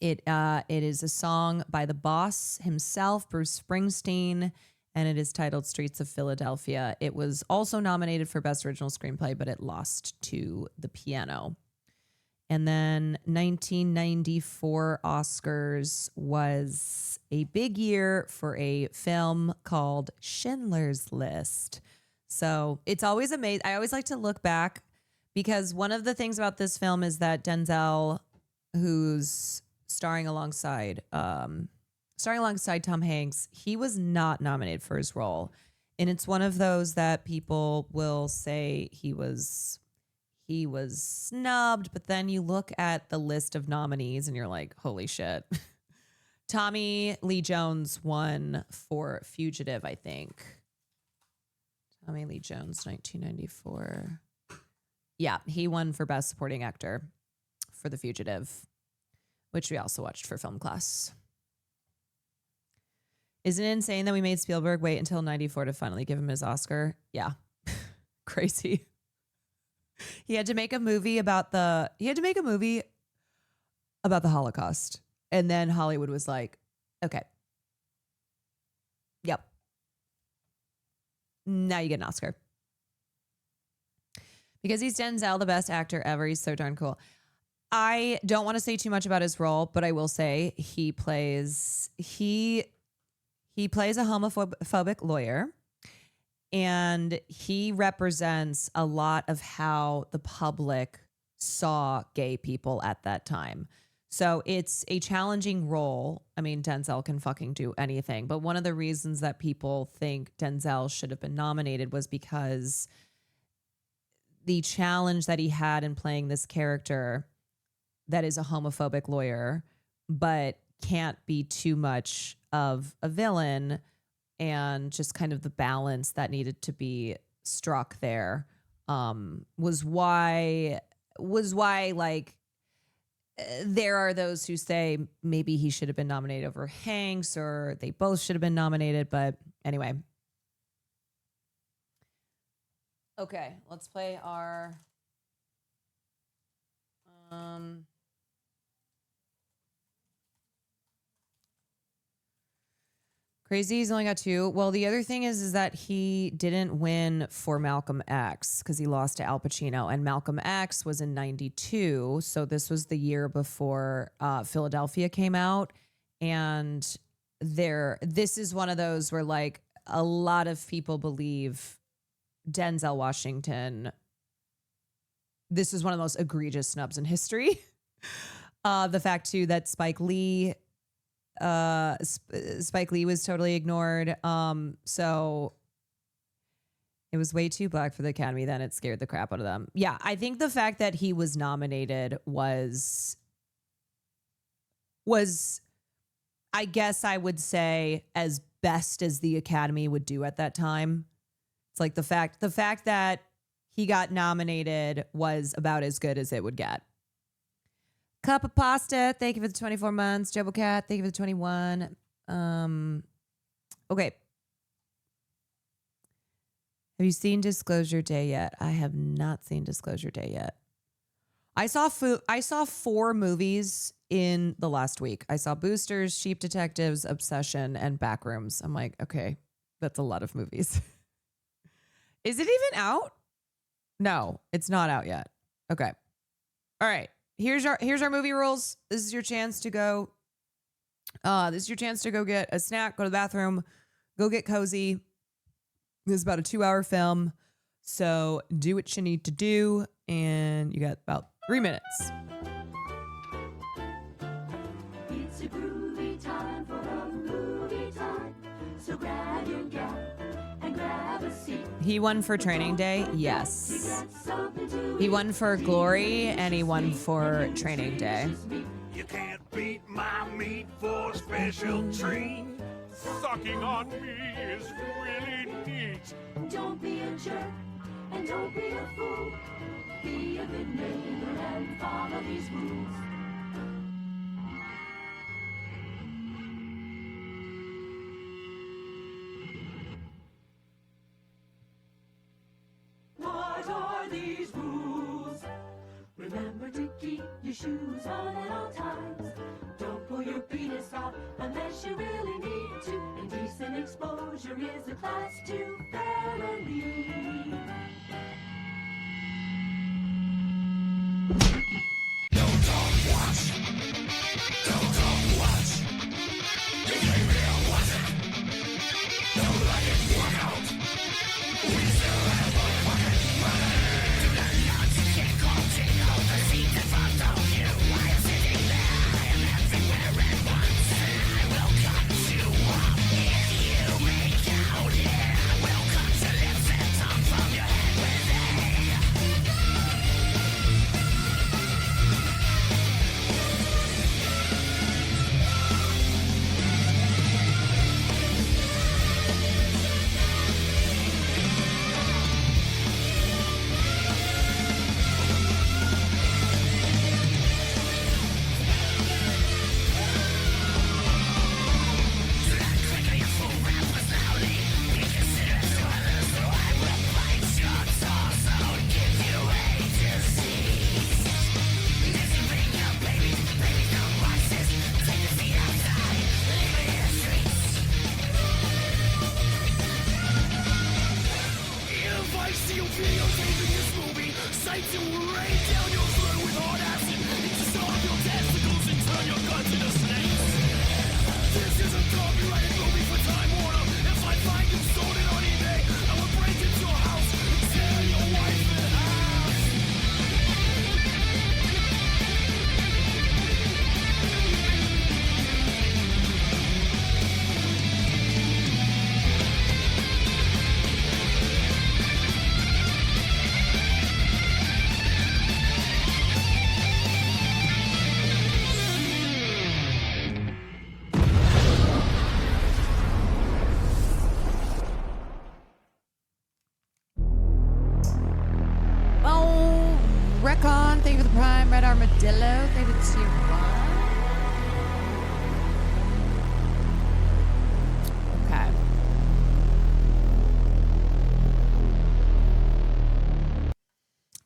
It is a song by the boss himself, Bruce Springsteen, and it is titled Streets of Philadelphia. It was also nominated for Best Original Screenplay, but it lost to The Piano. And then 1994 Oscars was a big year for a film called Schindler's List. So it's always amazing. I always like to look back because one of the things about this film is that Denzel, who's starring alongside Tom Hanks, he was not nominated for his role. And it's one of those that people will say he was snubbed, but then you look at the list of nominees and you're like, holy shit. Tommy Lee Jones won for Fugitive, I think. Tommy Lee Jones, 1994. Yeah, he won for Best Supporting Actor for The Fugitive, which we also watched for film class. Isn't it insane that we made Spielberg wait until 94 to finally give him his Oscar? Yeah. Crazy. He had to make a movie about the Holocaust. And then Hollywood was like, okay. Yep. Now you get an Oscar. Because he's Denzel, the best actor ever. He's so darn cool. I don't want to say too much about his role, but I will say he plays a homophobic lawyer. And he represents a lot of how the public saw gay people at that time. So it's a challenging role. I mean, Denzel can fucking do anything. But one of the reasons that people think Denzel should have been nominated was because the challenge that he had in playing this character that is a homophobic lawyer, but can't be too much of a villain, and just kind of the balance that needed to be struck there was why like there are those who say maybe he should have been nominated over Hanks, or they both should have been nominated. But anyway. Okay, let's play our Crazy, he's only got 2. Well, the other thing is that he didn't win for Malcolm X because he lost to Al Pacino, and Malcolm X was in 92. So this was the year before Philadelphia came out. And this is one of those where like a lot of people believe Denzel Washington, this is one of the most egregious snubs in history. The fact too that Spike Lee was totally ignored. So it was way too black for the Academy. Then it scared the crap out of them. Yeah, I think the fact that he was nominated was, I guess I would say, as best as the Academy would do at that time. It's like the fact that he got nominated was about as good as it would get. Cup of Pasta, thank you for the 24 months. Jobo Cat, thank you for the 21. Okay. Have you seen Disclosure Day yet? I have not seen Disclosure Day yet. I saw 4 movies in the last week. I saw Boosters, Sheep Detectives, Obsession, and Backrooms. I'm like, okay, that's a lot of movies. Is it even out? No, it's not out yet. Okay. All right. Here's our movie rules. This is your chance to go. This is your chance to go get a snack, go to the bathroom, go get cozy. This is about a 2-hour film. So do what you need to do. And you got about 3 minutes. It's a groovy time for a movie time. So grab your gap and grab a seat. He won for Training Day. Yes. He won for Glory and he won for Training Day. You can't beat my meat for a special treat. Sucking on me is really neat. Don't be a jerk and don't be a fool. Be a good neighbor and follow these rules. What are these rules? Remember to keep your shoes on at all times. Don't pull your penis out unless you really need to. Indecent exposure is a class 2 felony. Recon, thank you for the Prime. Red Armadillo, thank you for the Tier 1. Okay.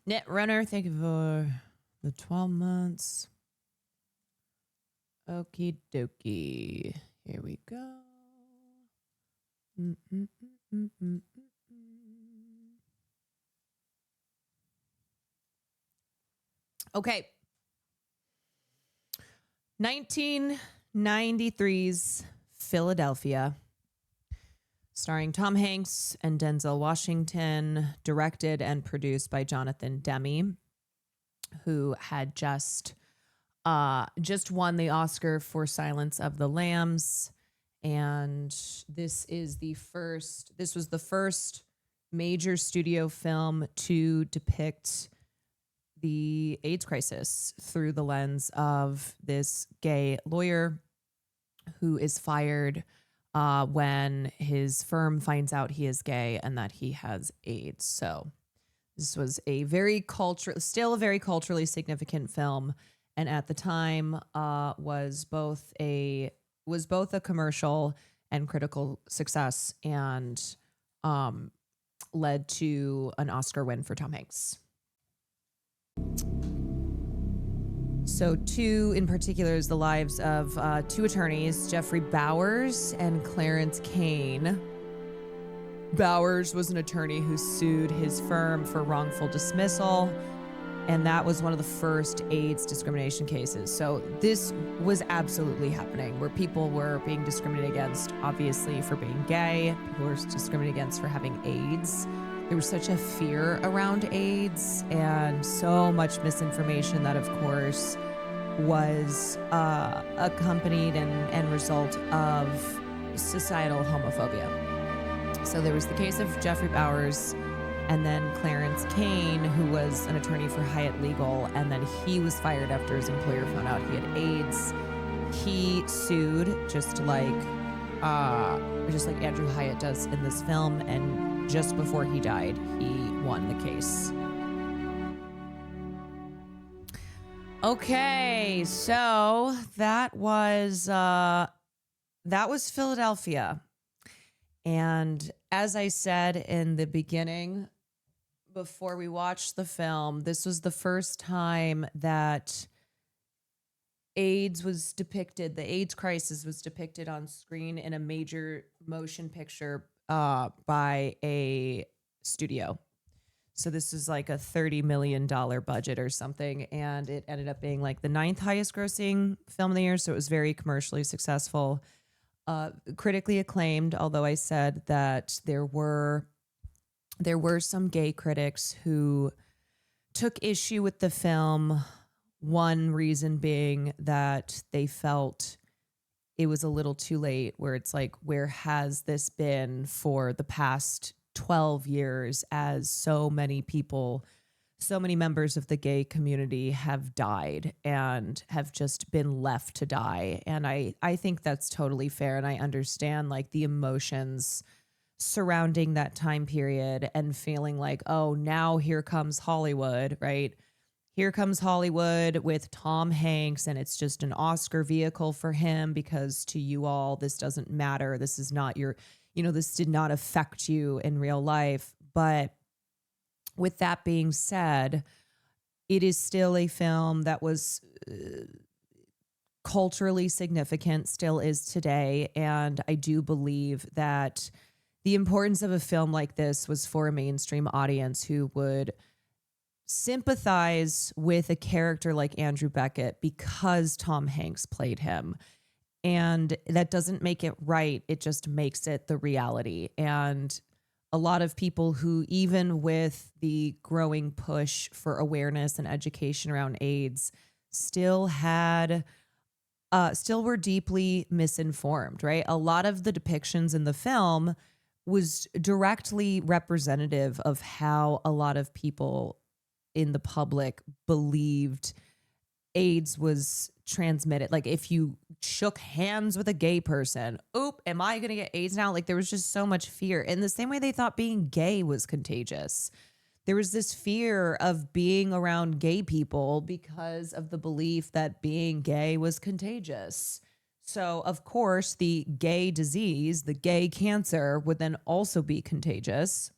Netrunner, thank you for the 12 months. Okie dokie. Here we go. Okay. 1993's Philadelphia, starring Tom Hanks and Denzel Washington, directed and produced by Jonathan Demme, who had just won the Oscar for Silence of the Lambs. And this was the first major studio film to depict the AIDS crisis through the lens of this gay lawyer who is fired when his firm finds out he is gay and that he has AIDS. So this was still a very culturally significant film, and at the time was both a commercial and critical success, and led to an Oscar win for Tom Hanks. So two in particular is the lives of two attorneys, Jeffrey Bowers and Clarence Kane. Bowers was an attorney who sued his firm for wrongful dismissal And that was one of the first AIDS discrimination cases. So this was absolutely happening, where people were being discriminated against, obviously, for being gay. People were discriminated against for having AIDS. There was such a fear around AIDS and so much misinformation that, of course, was accompanied and result of societal homophobia. So there was the case of Jeffrey Bowers, and then Clarence Kane, who was an attorney for Hyatt Legal, and then he was fired after his employer found out he had AIDS. He sued, just like Andrew Hyatt does in this film, and just before he died, he won the case. Okay, so that was Philadelphia. And as I said in the beginning, before we watched the film, this was the first time that AIDS was depicted, the AIDS crisis was depicted on screen in a major motion picture by a studio. So this was like a $30 million budget or something, and it ended up being like the 9th highest grossing film of the year, so it was very commercially successful. Critically acclaimed, although I said that there were some gay critics who took issue with the film. One reason being that they felt it was a little too late, where it's like, where has this been for the past 12 years, as so many people, so many members of the gay community have died and have just been left to die. And I think that's totally fair. And I understand like the emotions surrounding that time period and feeling like, oh, now here comes Hollywood, right? Here comes Hollywood with Tom Hanks, and it's just an Oscar vehicle for him, because to you all, this doesn't matter. This is not your, this did not affect you in real life. But with that being said, it is still a film that was culturally significant, still is today. And I do believe that the importance of a film like this was for a mainstream audience who would sympathize with a character like Andrew Beckett because Tom Hanks played him. And that doesn't make it right. It just makes it the reality. And a lot of people who, even with the growing push for awareness and education around AIDS, still were deeply misinformed, right? A lot of the depictions in the film was directly representative of how a lot of people in the public believed AIDS was transmitted. Like if you shook hands with a gay person, am I going to get AIDS now? Like there was just so much fear. In the same way they thought being gay was contagious. There was this fear of being around gay people because of the belief that being gay was contagious. So of course the gay disease, the gay cancer, would then also be contagious.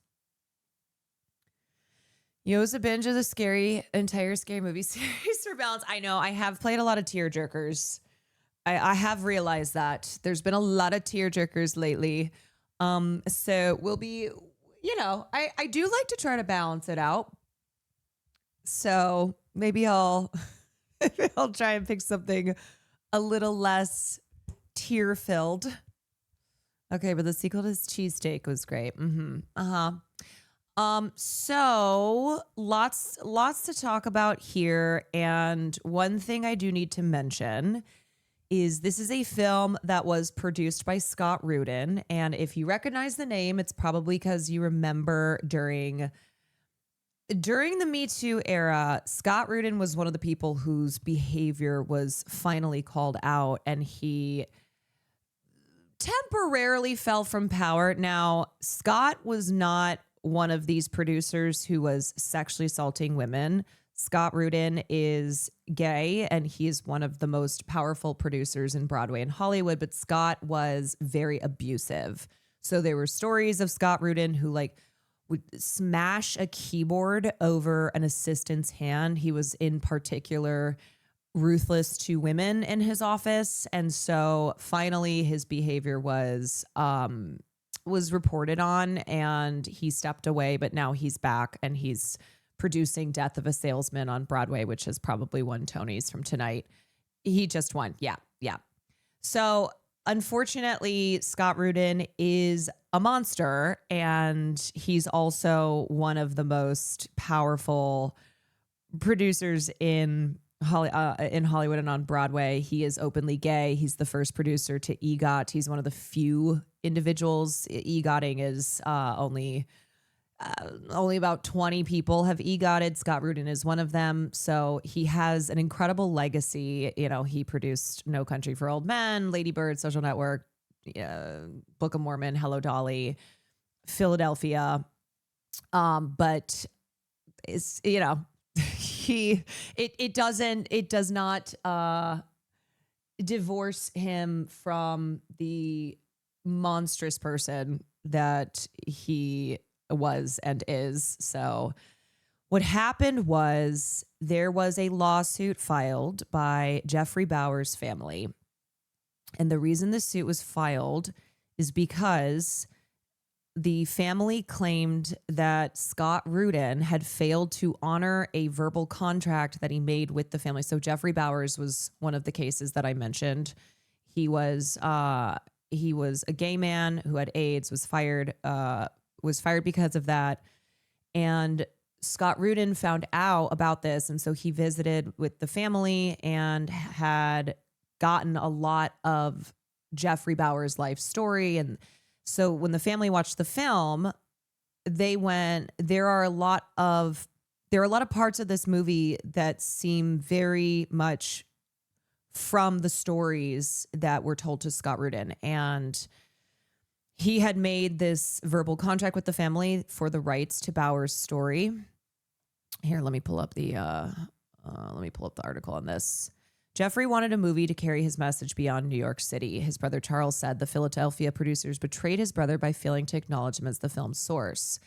It was a binge of the entire scary movie series for balance. I know I have played a lot of tearjerkers. I have realized that there's been a lot of tearjerkers lately. So we'll be, I do like to try to balance it out. So maybe I'll try and pick something a little less tear-filled. Okay, but the sequel to Cheesesteak was great. So lots to talk about here. And one thing I do need to mention is this is a film that was produced by Scott Rudin. And if you recognize the name, it's probably because you remember during the Me Too era, Scott Rudin was one of the people whose behavior was finally called out, and he temporarily fell from power. Now, Scott was not one of these producers who was sexually assaulting women. Scott Rudin is gay, and he is one of the most powerful producers in Broadway and Hollywood, but Scott was very abusive. So there were stories of Scott Rudin who would smash a keyboard over an assistant's hand. He was in particular ruthless to women in his office. And so finally his behavior was reported on, and he stepped away, but now he's back and he's producing Death of a Salesman on Broadway, which has probably won Tonys from tonight. He just won. Yeah. So unfortunately, Scott Rudin is a monster, and he's also one of the most powerful producers in Hollywood and on Broadway. He is openly gay. He's the first producer to EGOT. He's one of the few individuals. EGOTing is only about 20 people have EGOTed. Scott Rudin is one of them. So he has an incredible legacy. You know, he produced No Country for Old Men, Lady Bird, Social Network, Book of Mormon, Hello Dolly, Philadelphia. But it's, you know, it does not divorce him from the monstrous person that he was and is. So what happened was there was a lawsuit filed by Jeffrey Bower's family. And the reason the suit was filed is because the family claimed that Scott Rudin had failed to honor a verbal contract that he made with the family. So Jeffrey Bowers was one of the cases that I mentioned. He was a gay man who had AIDS, was fired because of that. And Scott Rudin found out about this. And so he visited with the family and had gotten a lot of Jeffrey Bower's life story. And so when the family watched the film, they went, there are a lot of parts of this movie that seem very much from the stories that were told to Scott Rudin. And he had made this verbal contract with the family for the rights to Bower's story. Here, let me pull up the article on this. Jeffrey wanted a movie to carry his message beyond New York City. His brother Charles said the Philadelphia producers betrayed his brother by failing to acknowledge him as the film's source.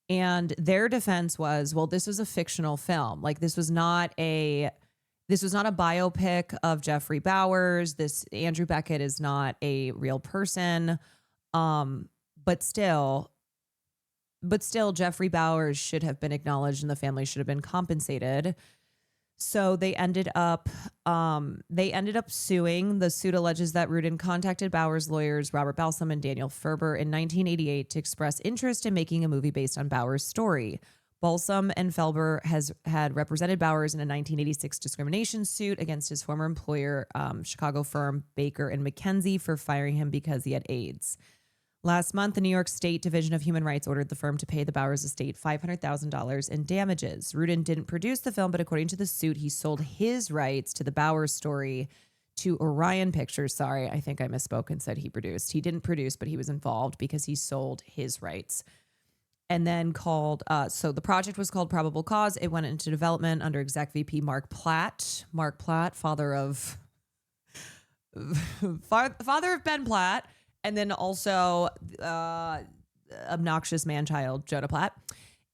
And their defense was, well, this was a fictional film. Like, this was not a biopic of Jeffrey Bowers. Andrew Beckett is not a real person. But still, Jeffrey Bowers should have been acknowledged and the family should have been compensated. So they ended up suing. The suit alleges that Rudin contacted Bowers' lawyers, Robert Balsam and Daniel Ferber, in 1988 to express interest in making a movie based on Bowers' story. Balsam and Felber had represented Bowers in a 1986 discrimination suit against his former employer, Chicago firm Baker and McKenzie, for firing him because he had AIDS. Last month, the New York State Division of Human Rights ordered the firm to pay the Bowers estate $500,000 in damages. Rudin didn't produce the film, but according to the suit, he sold his rights to the Bowers story to Orion Pictures. Sorry, I think I misspoke and said he produced. He didn't produce, but he was involved because he sold his rights. And then so the project was called Probable Cause. It went into development under exec VP Mark Platt. Mark Platt, father of Ben Platt. And then also obnoxious man-child Jonah Platt.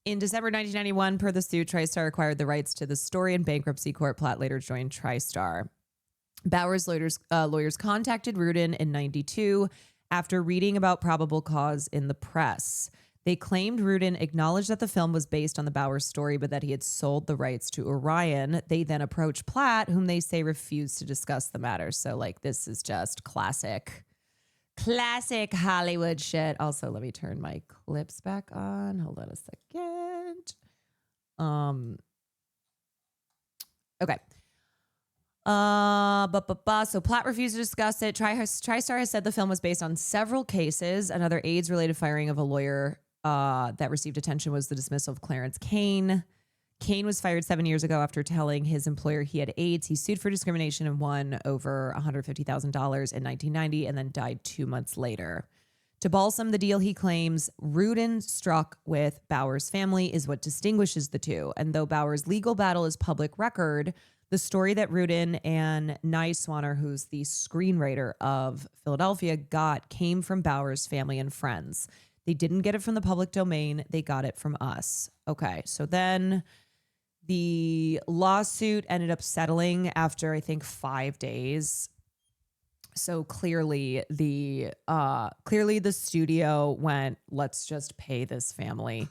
In December 1991, per the suit, TriStar acquired the rights to the story in bankruptcy court. Platt later joined TriStar. Bowers' lawyers contacted Rudin in 92 after reading about Probable Cause in the press. They claimed Rudin acknowledged that the film was based on the Bowers story, but that he had sold the rights to Orion. They then approached Platt, whom they say refused to discuss the matter. So, like, this is just classic Hollywood shit. Also, let me turn my clips back on. Hold on a second. Okay. So Platt refused to discuss it. TriStar has said the film was based on several cases. Another AIDS-related firing of a lawyer that received attention was the dismissal of Clarence Kane. Kane was fired 7 years ago after telling his employer he had AIDS. He sued for discrimination and won over $150,000 in 1990 and then died 2 months later. To Balsam, the deal he claims Rudin struck with Bowers' family is what distinguishes the two. And though Bowers' legal battle is public record, the story that Rudin and Nye Swanner, who's the screenwriter of Philadelphia, got came from Bowers' family and friends. They didn't get it from the public domain. They got it from us. Okay, so then the lawsuit ended up settling after, I think, 5 days. So clearly the studio went, let's just pay this family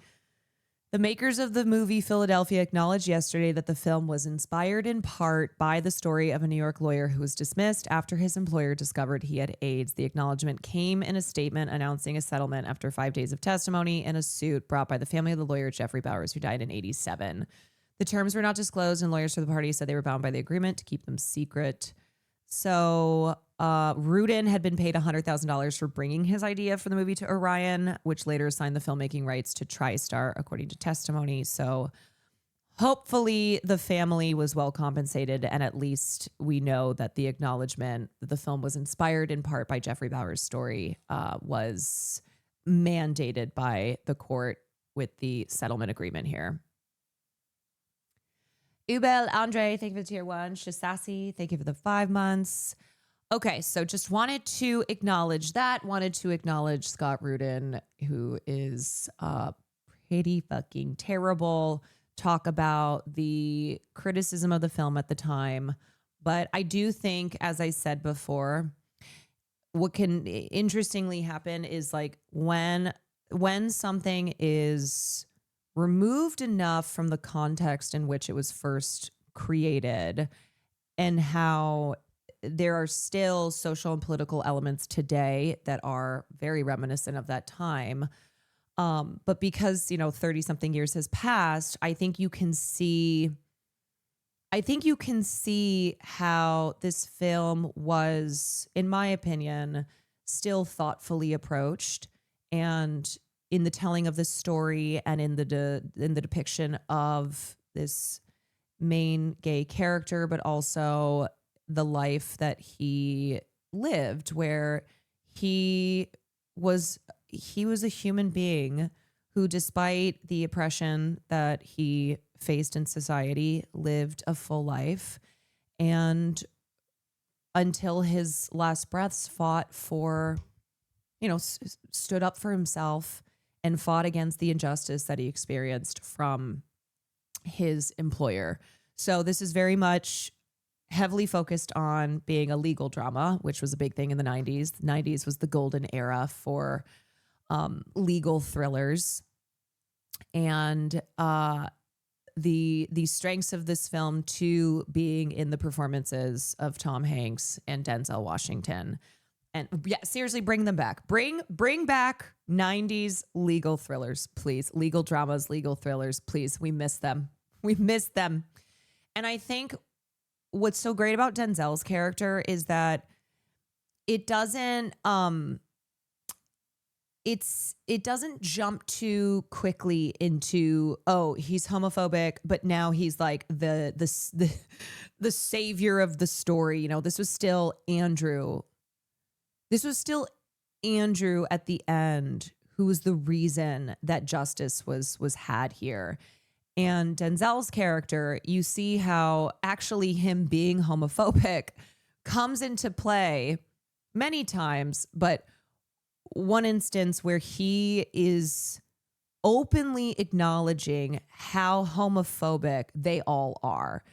The makers of the movie Philadelphia acknowledged yesterday that the film was inspired in part by the story of a New York lawyer who was dismissed after his employer discovered he had AIDS. The acknowledgement came in a statement announcing a settlement after 5 days of testimony in a suit brought by the family of the lawyer Jeffrey Bowers, who died in '87. The terms were not disclosed, and lawyers for the party said they were bound by the agreement to keep them secret. So Rudin had been paid $100,000 for bringing his idea for the movie to Orion, which later assigned the filmmaking rights to TriStar, according to testimony. So hopefully the family was well compensated, and at least we know that the acknowledgement that the film was inspired in part by Jeffrey Bowers' story was mandated by the court with the settlement agreement here. Ubel, Andre, thank you for the tier 1. Shisasi, thank you for the 5 months. Okay, so just wanted to acknowledge that. Wanted to acknowledge Scott Rudin, who is pretty fucking terrible. Talk about the criticism of the film at the time. But I do think, as I said before, what can interestingly happen is like when something is removed enough from the context in which it was first created, and how there are still social and political elements today that are very reminiscent of that time. But because, 30 something years has passed, I think you can see how this film was, in my opinion, still thoughtfully approached, and in the telling of this story and in the depiction of this main gay character, but also the life that he lived, where he was a human being who, despite the oppression that he faced in society, lived a full life, and until his last breaths fought for, stood up for himself and fought against the injustice that he experienced from his employer. So this is very much heavily focused on being a legal drama, which was a big thing in the 90s. The 90s was the golden era for legal thrillers. And the strengths of this film, too, being in the performances of Tom Hanks and Denzel Washington. And yeah, seriously, bring them back. Bring back 90s legal thrillers, please. Legal dramas, legal thrillers, please. We miss them. We miss them. And I think what's so great about Denzel's character is that it doesn't it doesn't jump too quickly into, oh, he's homophobic, but now he's like the savior of the story. This was still Andrew. This was still Andrew at the end, who was the reason that justice was had here. And Denzel's character, you see how actually him being homophobic comes into play many times, but one instance where he is openly acknowledging how homophobic they all are.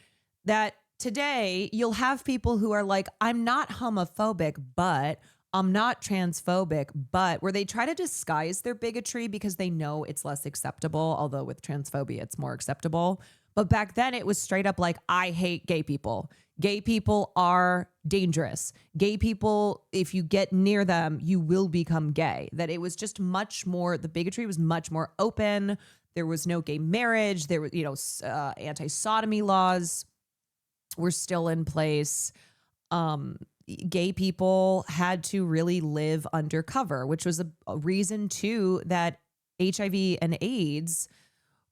That today you'll have people who are like, I'm not homophobic, but I'm not transphobic, but where they try to disguise their bigotry because they know it's less acceptable, although with transphobia, it's more acceptable. But back then it was straight up like, I hate gay people. Gay people are dangerous. Gay people, if you get near them, you will become gay. That it was just much more, the bigotry was much more open. There was no gay marriage. There was, anti-sodomy laws were still in place. Gay people had to really live undercover, which was a reason too that HIV and AIDS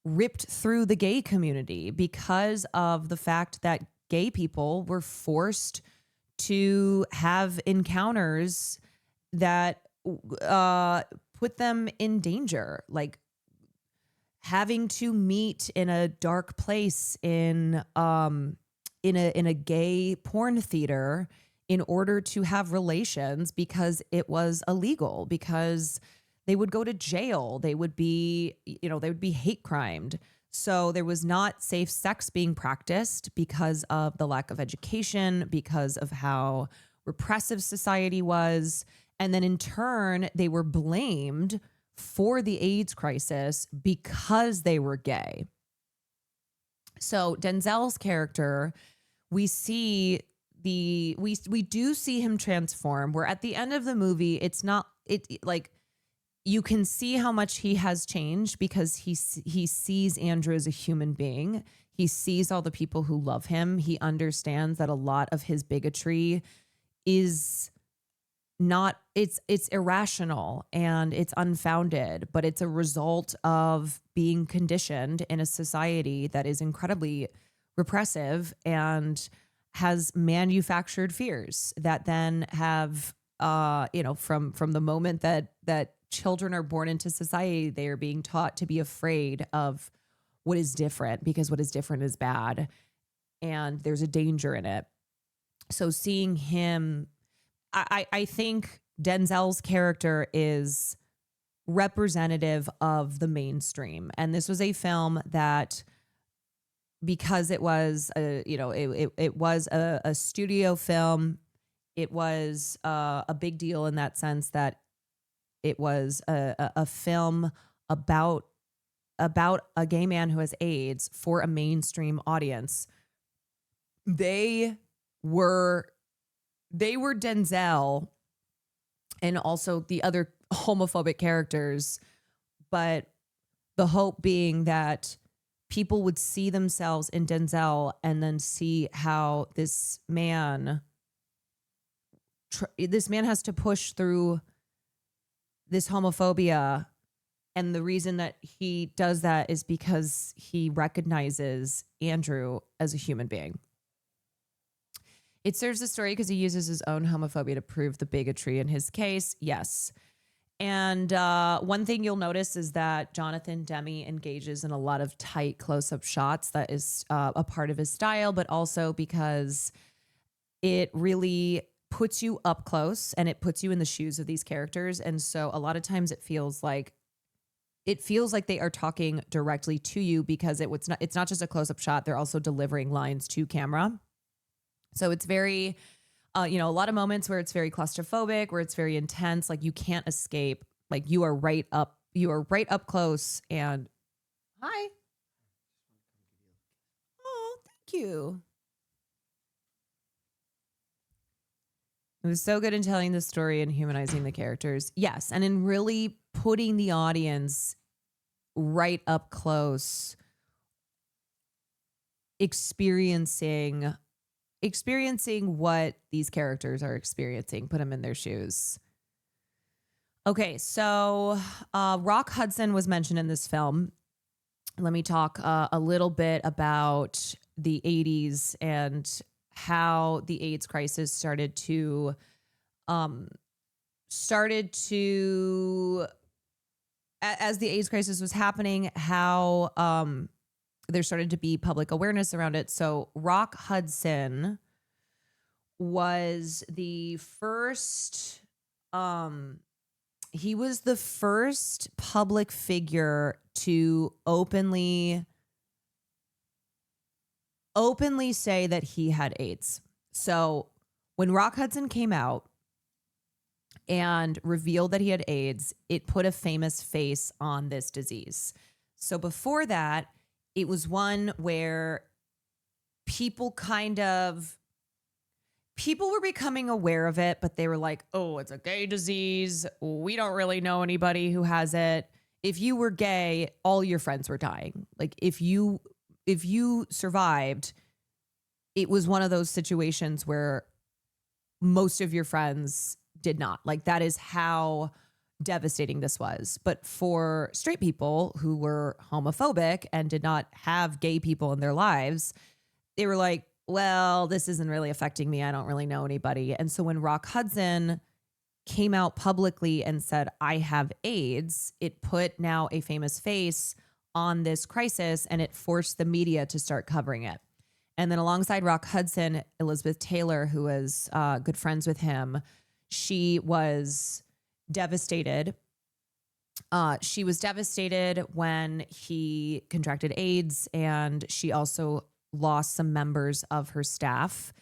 ripped through the gay community, because of the fact that gay people were forced to have encounters that put them in danger, like having to meet in a dark place in a gay porn theater in order to have relations, because it was illegal, because they would go to jail. They would be hate crimed. So there was not safe sex being practiced because of the lack of education, because of how repressive society was. And then in turn, they were blamed for the AIDS crisis because they were gay. So Denzel's character, we see we do see him transform, where at the end of the movie, it's not like you can see how much he has changed because he sees Andrew as a human being. He sees all the people who love him. He understands that a lot of his bigotry is not, it's irrational and it's unfounded, but it's a result of being conditioned in a society that is incredibly repressive and has manufactured fears that then have, from the moment that children are born into society, they are being taught to be afraid of what is different because what is different is bad and there's a danger in it. So seeing him, I think Denzel's character is representative of the mainstream. And this was a film that, because it was it was a studio film, it was a big deal in that sense that it was a film about a gay man who has AIDS for a mainstream audience. They were Denzel and also the other homophobic characters, but the hope being that people would see themselves in Denzel and then see how this man has to push through this homophobia. And the reason that he does that is because he recognizes Andrew as a human being. It serves the story because he uses his own homophobia to prove the bigotry in his case. Yes. And one thing you'll notice is that Jonathan Demme engages in a lot of tight close-up shots. That is a part of his style, but also because it really puts you up close and it puts you in the shoes of these characters. And so a lot of times it feels like they are talking directly to you because it's not just a close-up shot. They're also delivering lines to camera. So it's very, a lot of moments where it's very claustrophobic, where it's very intense. Like you can't escape. Like you are right up close. And hi. Oh, thank you. It was so good in telling the story and humanizing the characters. Yes. And in really putting the audience right up close, experiencing what these characters are experiencing, put them in their shoes. Okay, so Rock Hudson was mentioned in this film. Let me talk a little bit about the 80s and how the AIDS crisis started to as the AIDS crisis was happening, how there started to be public awareness around it. So Rock Hudson was the first, he was the first public figure to openly say that he had AIDS. So when Rock Hudson came out and revealed that he had AIDS, it put a famous face on this disease. So before that, it was one where people were becoming aware of it, but they were like, oh, it's a gay disease. We don't really know anybody who has it. If you were gay, all your friends were dying. Like if you survived, it was one of those situations where most of your friends did not. Like that is how devastating this was. But for straight people who were homophobic and did not have gay people in their lives, they were like, well, this isn't really affecting me. I don't really know anybody. And so when Rock Hudson came out publicly and said, I have AIDS, it put now a famous face on this crisis and it forced the media to start covering it. And then alongside Rock Hudson, Elizabeth Taylor, who was good friends with him, she was devastated. She was devastated when he contracted AIDS, and she also lost some members of her staff.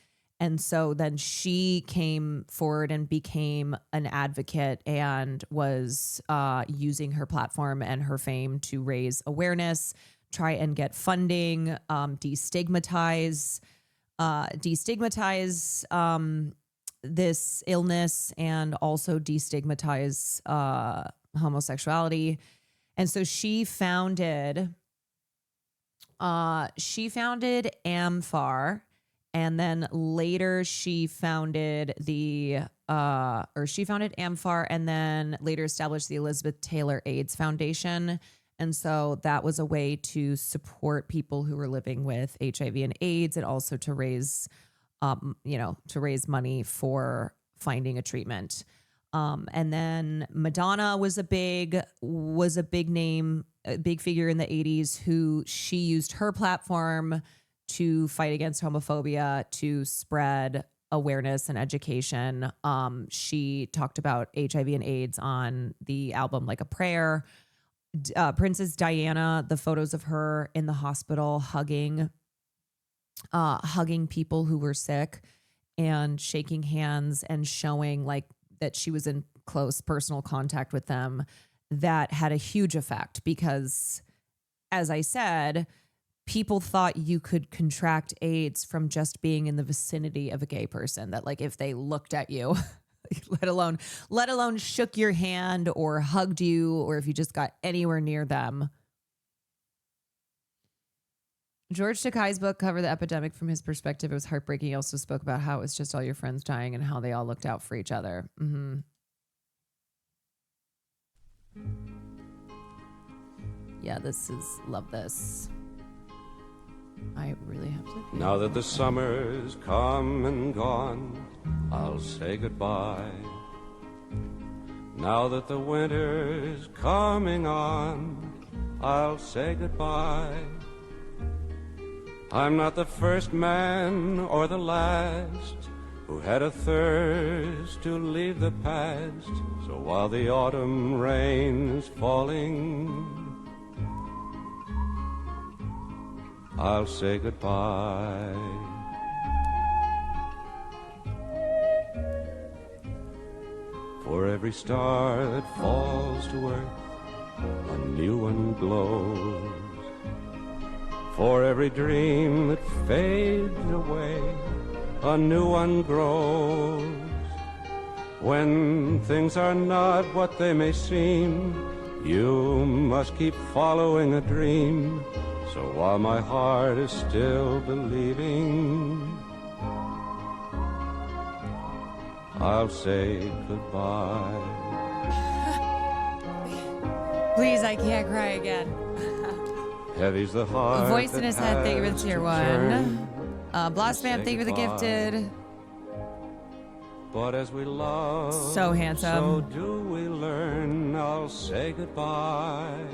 And so then she came forward and became an advocate and was using her platform and her fame to raise awareness, try and get funding, destigmatize this illness, and also destigmatize homosexuality. And so she founded AMFAR. And then later she founded AMFAR and then later established the Elizabeth Taylor AIDS Foundation. And so that was a way to support people who were living with HIV and AIDS, and also to raise, money for finding a treatment. And then Madonna was a big name, a big figure in the 80s who she used her platform to fight against homophobia, to spread awareness and education. She talked about HIV and AIDS on the album Like a Prayer. Princess Diana, the photos of her in the hospital hugging people who were sick and shaking hands and showing like that she was in close personal contact with them, that had a huge effect because, as I said, people thought you could contract AIDS from just being in the vicinity of a gay person, that like if they looked at you, let alone shook your hand or hugged you, or if you just got anywhere near them. George Takei's book covered the epidemic from his perspective. It was heartbreaking. He also spoke about how it was just all your friends dying and how they all looked out for each other. Mm-hmm. Yeah, love this. I really have to. Now that the summer's come and gone, I'll say goodbye. Now that the winter's coming on, I'll say goodbye. I'm not the first man or the last who had a thirst to leave the past. So while the autumn rain's falling, I'll say goodbye. For every star that falls to earth, a new one glows. For every dream that fades away, a new one grows. When things are not what they may seem, you must keep following a dream. So while my heart is still believing, I'll say goodbye. Please, I can't cry again. Heavy's the heart. A voice in his head, thank you for the tier 1. Blast Bam, thank you for the gifted. But as we love, so handsome. So do we learn. I'll say goodbye.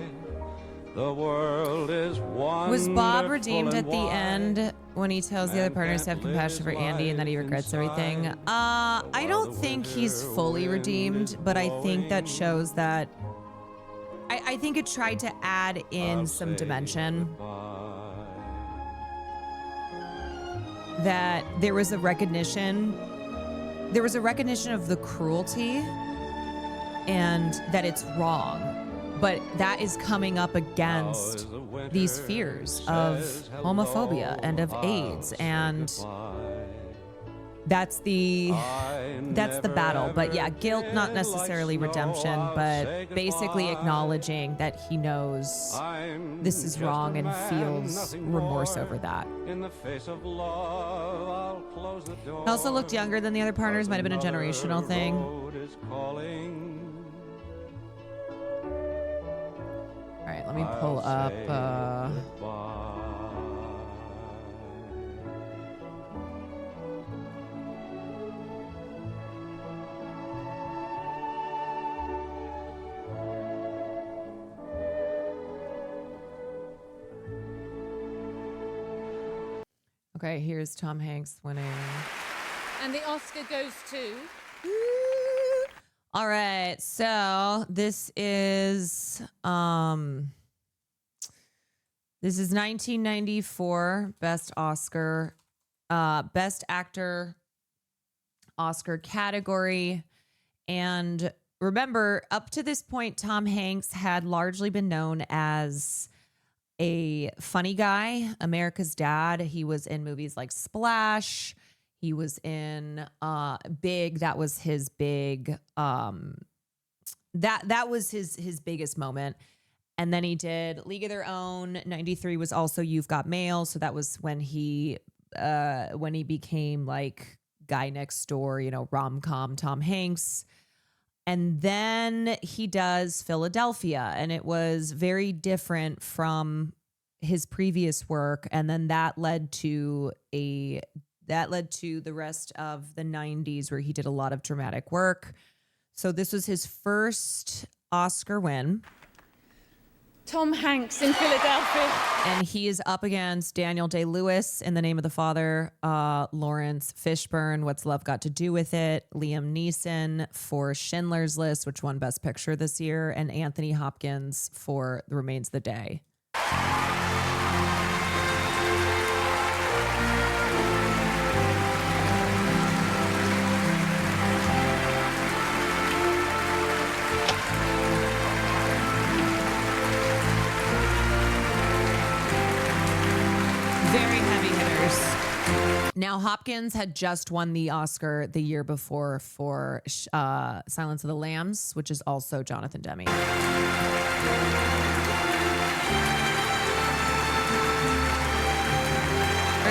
The world is wonderful. Was Bob redeemed at the end when he tells the other partners to have compassion for Andy and that he regrets everything? I don't think he's fully redeemed, but I think that shows that. I think it tried to add in some dimension. That there was a recognition. There was a recognition of the cruelty and that it's wrong. But that is coming up against these fears of homophobia and of AIDS, and that's the battle. But yeah, guilt, not necessarily redemption, but basically acknowledging that he knows this is wrong and feels remorse over that. He also looked younger than the other partners, might have been a generational thing. All right, let me pull up. Okay, here's Tom Hanks winning. And the Oscar goes to... All right, so this is 1994 Best Oscar Best Actor Oscar category. And remember, up to this point, Tom Hanks had largely been known as a funny guy, America's Dad. He was in movies like Splash. He was in Big. That was his big that was his biggest moment. And then he did League of Their Own. 93 was also You've Got Mail. So that was when he became like guy next door, rom-com Tom Hanks. And then he does Philadelphia, and it was very different from his previous work. And then that led to the rest of the 90s where he did a lot of dramatic work. So this was his first Oscar win. Tom Hanks in Philadelphia. And he is up against Daniel Day-Lewis in The Name of the Father, Lawrence Fishburne, What's Love Got to Do with It, Liam Neeson for Schindler's List, which won Best Picture this year, and Anthony Hopkins for The Remains of the Day. Now, Hopkins had just won the Oscar the year before for Silence of the Lambs, which is also Jonathan Demme. Or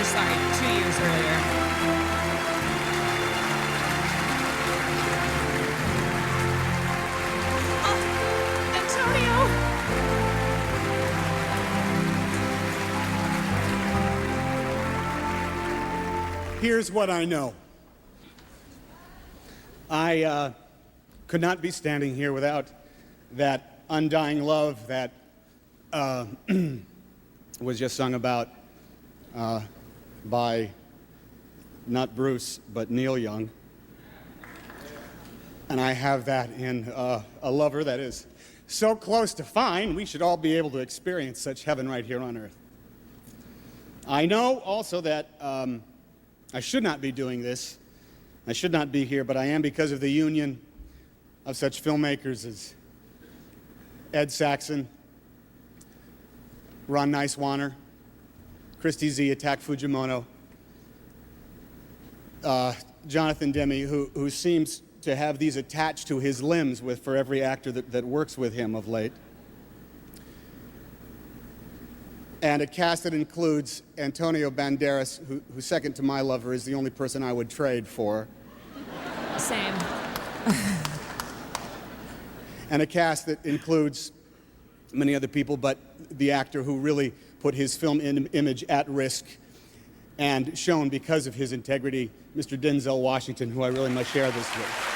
sorry, 2 years earlier. Oh, Antonio! Here's what I know. I could not be standing here without that undying love that was just sung about by not Bruce, but Neil Young. And I have that in a lover that is so close to fine, we should all be able to experience such heaven right here on earth. I know also that I should not be doing this. I should not be here, but I am because of the union of such filmmakers as Ed Saxon, Ron Nicewaner, Christy Z, Attack Fujimoto, Jonathan Demme, who seems to have these attached to his limbs for every actor that works with him of late. And a cast that includes Antonio Banderas, who second to my lover is the only person I would trade for. Same. And a cast that includes many other people, but the actor who really put his film image at risk and shown because of his integrity, Mr. Denzel Washington, who I really must share this with.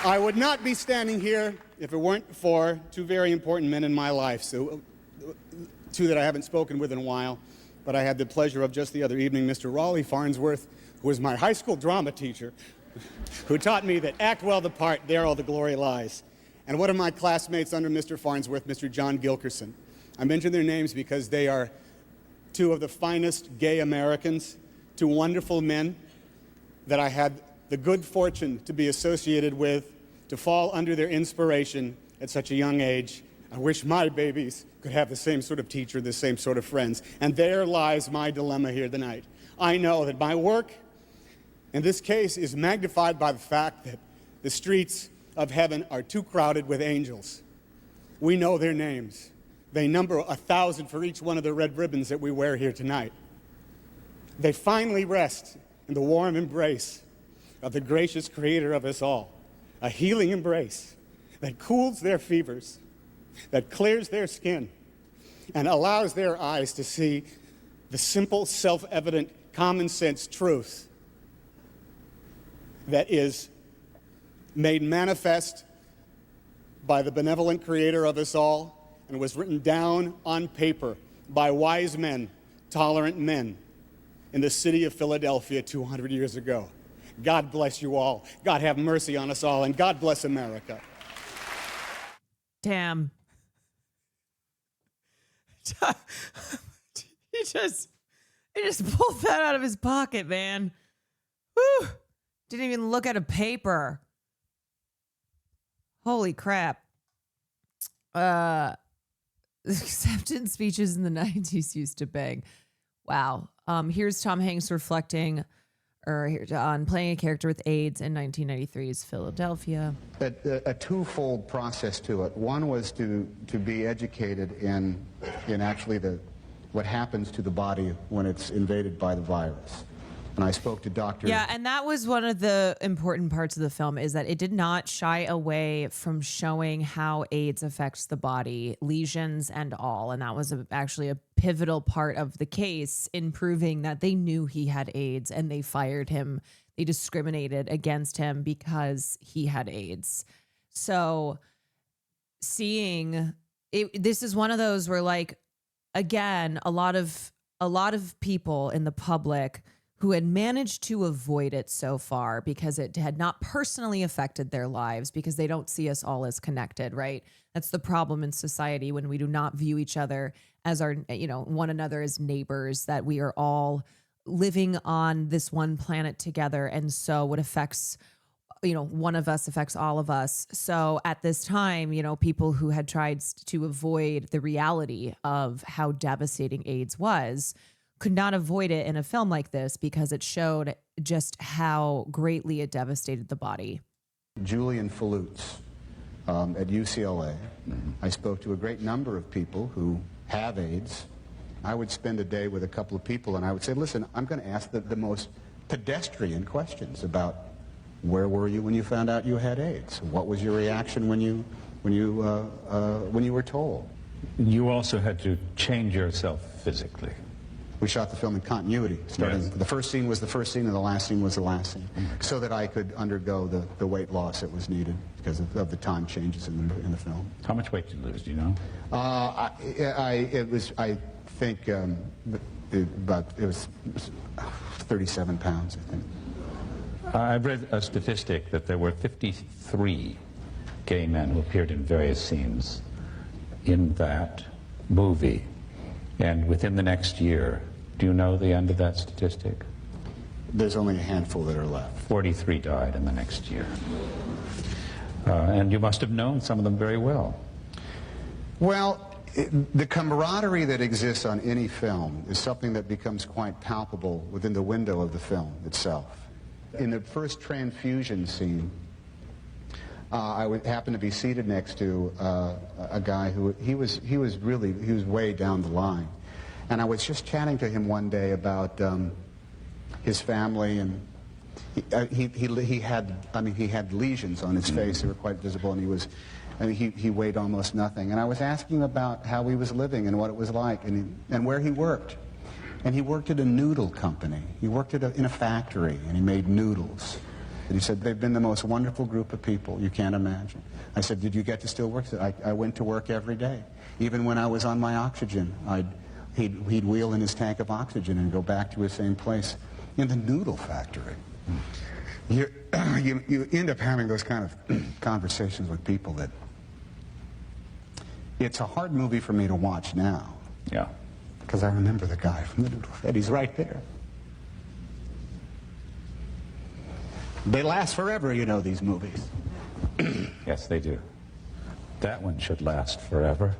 I would not be standing here if it weren't for two very important men in my life, so two that I haven't spoken with in a while, but I had the pleasure of just the other evening, Mr. Raleigh Farnsworth, who was my high school drama teacher, who taught me that act well the part, there all the glory lies. And one of my classmates under Mr. Farnsworth, Mr. John Gilkerson. I mention their names because they are two of the finest gay Americans, two wonderful men that I had the good fortune to be associated with, to fall under their inspiration at such a young age. I wish my babies could have the same sort of teacher, the same sort of friends. And there lies my dilemma here tonight. I know that my work in this case is magnified by the fact that the streets of heaven are too crowded with angels. We know their names. They number 1,000 for each one of the red ribbons that we wear here tonight. They finally rest in the warm embrace of the gracious creator of us all, a healing embrace that cools their fevers, that clears their skin, and allows their eyes to see the simple, self-evident, common sense truth that is made manifest by the benevolent creator of us all and was written down on paper by wise men, tolerant men in the city of Philadelphia 200 years ago. God bless you all. God have mercy on us all, and God bless America. Damn. He just pulled that out of his pocket, man. Whew. Didn't even look at a paper. Holy crap. Acceptance speeches in the 90s used to bang. Wow. Here's Tom Hanks reflecting on playing a character with AIDS in 1993's Philadelphia. A twofold process to it. One was to be educated in actually what happens to the body when it's invaded by the virus. And I spoke to Dr. Yeah, and that was one of the important parts of the film, is that it did not shy away from showing how AIDS affects the body, lesions and all. And that was actually a pivotal part of the case in proving that they knew he had AIDS and they fired him. They discriminated against him because he had AIDS. So seeing it, this is one of those where, like, again, a lot of people in the public who had managed to avoid it so far because it had not personally affected their lives, because they don't see us all as connected, right? That's the problem in society when we do not view each other as one another as neighbors, that we are all living on this one planet together. And so what affects, one of us affects all of us. So at this time, people who had tried to avoid the reality of how devastating AIDS was could not avoid it in a film like this, because it showed just how greatly it devastated the body. Julian Falutz at UCLA. I spoke to a great number of people who have AIDS. I would spend a day with a couple of people and I would say, listen, I'm going to ask the most pedestrian questions about where were you when you found out you had AIDS? What was your reaction when you were told? You also had to change yourself physically. We shot the film in continuity. Starting, the first scene was the first scene and the last scene was the last scene, so that I could undergo the weight loss that was needed because of the time changes in the film. How much weight did you lose, do you know? I think it was 37 pounds, I think. I've read a statistic that there were 53 gay men who appeared in various scenes in that movie. And within the next year, do you know the end of that statistic? There's only a handful that are left. 43 died in the next year. And you must have known some of them very well. Well, the camaraderie that exists on any film is something that becomes quite palpable within the window of the film itself. In the first transfusion scene, I happened to be seated next to a guy who he was way down the line, and I was just chatting to him one day about his family, and he had lesions on his face that were quite visible, and he weighed almost nothing, and I was asking him about how he was living and what it was like, and where he worked. And he worked at a noodle company. He worked in a factory, and he made noodles. And he said, they've been the most wonderful group of people you can't imagine. I said, did you get to still work? He said, I went to work every day. Even when I was on my oxygen, he'd wheel in his tank of oxygen and go back to his same place in the noodle factory. You end up having those kind of conversations with people that... It's a hard movie for me to watch now. Yeah. Because I remember the guy from the noodle factory. He's right there. They last forever, these movies. Yes, they do. That one should last forever.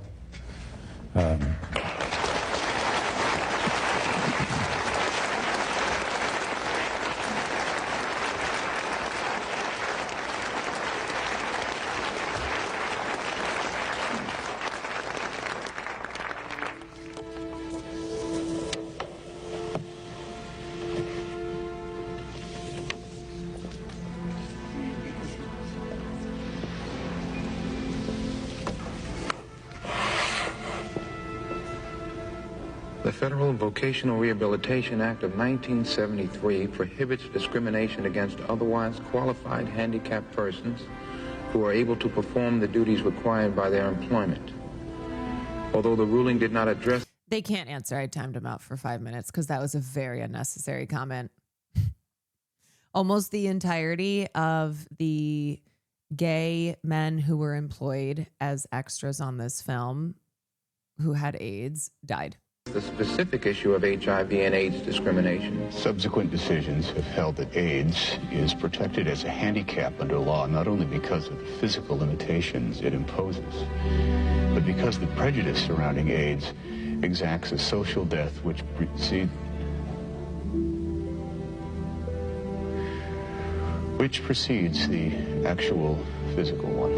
The Federal Vocational Rehabilitation Act of 1973 prohibits discrimination against otherwise qualified handicapped persons who are able to perform the duties required by their employment. Although the ruling did not address... They can't answer. I timed them out for 5 minutes because that was a very unnecessary comment. Almost the entirety of the gay men who were employed as extras on this film who had AIDS died. The specific issue of HIV and AIDS discrimination. Subsequent decisions have held that AIDS is protected as a handicap under law, not only because of the physical limitations it imposes, but because the prejudice surrounding AIDS exacts a social death which precedes the actual physical one.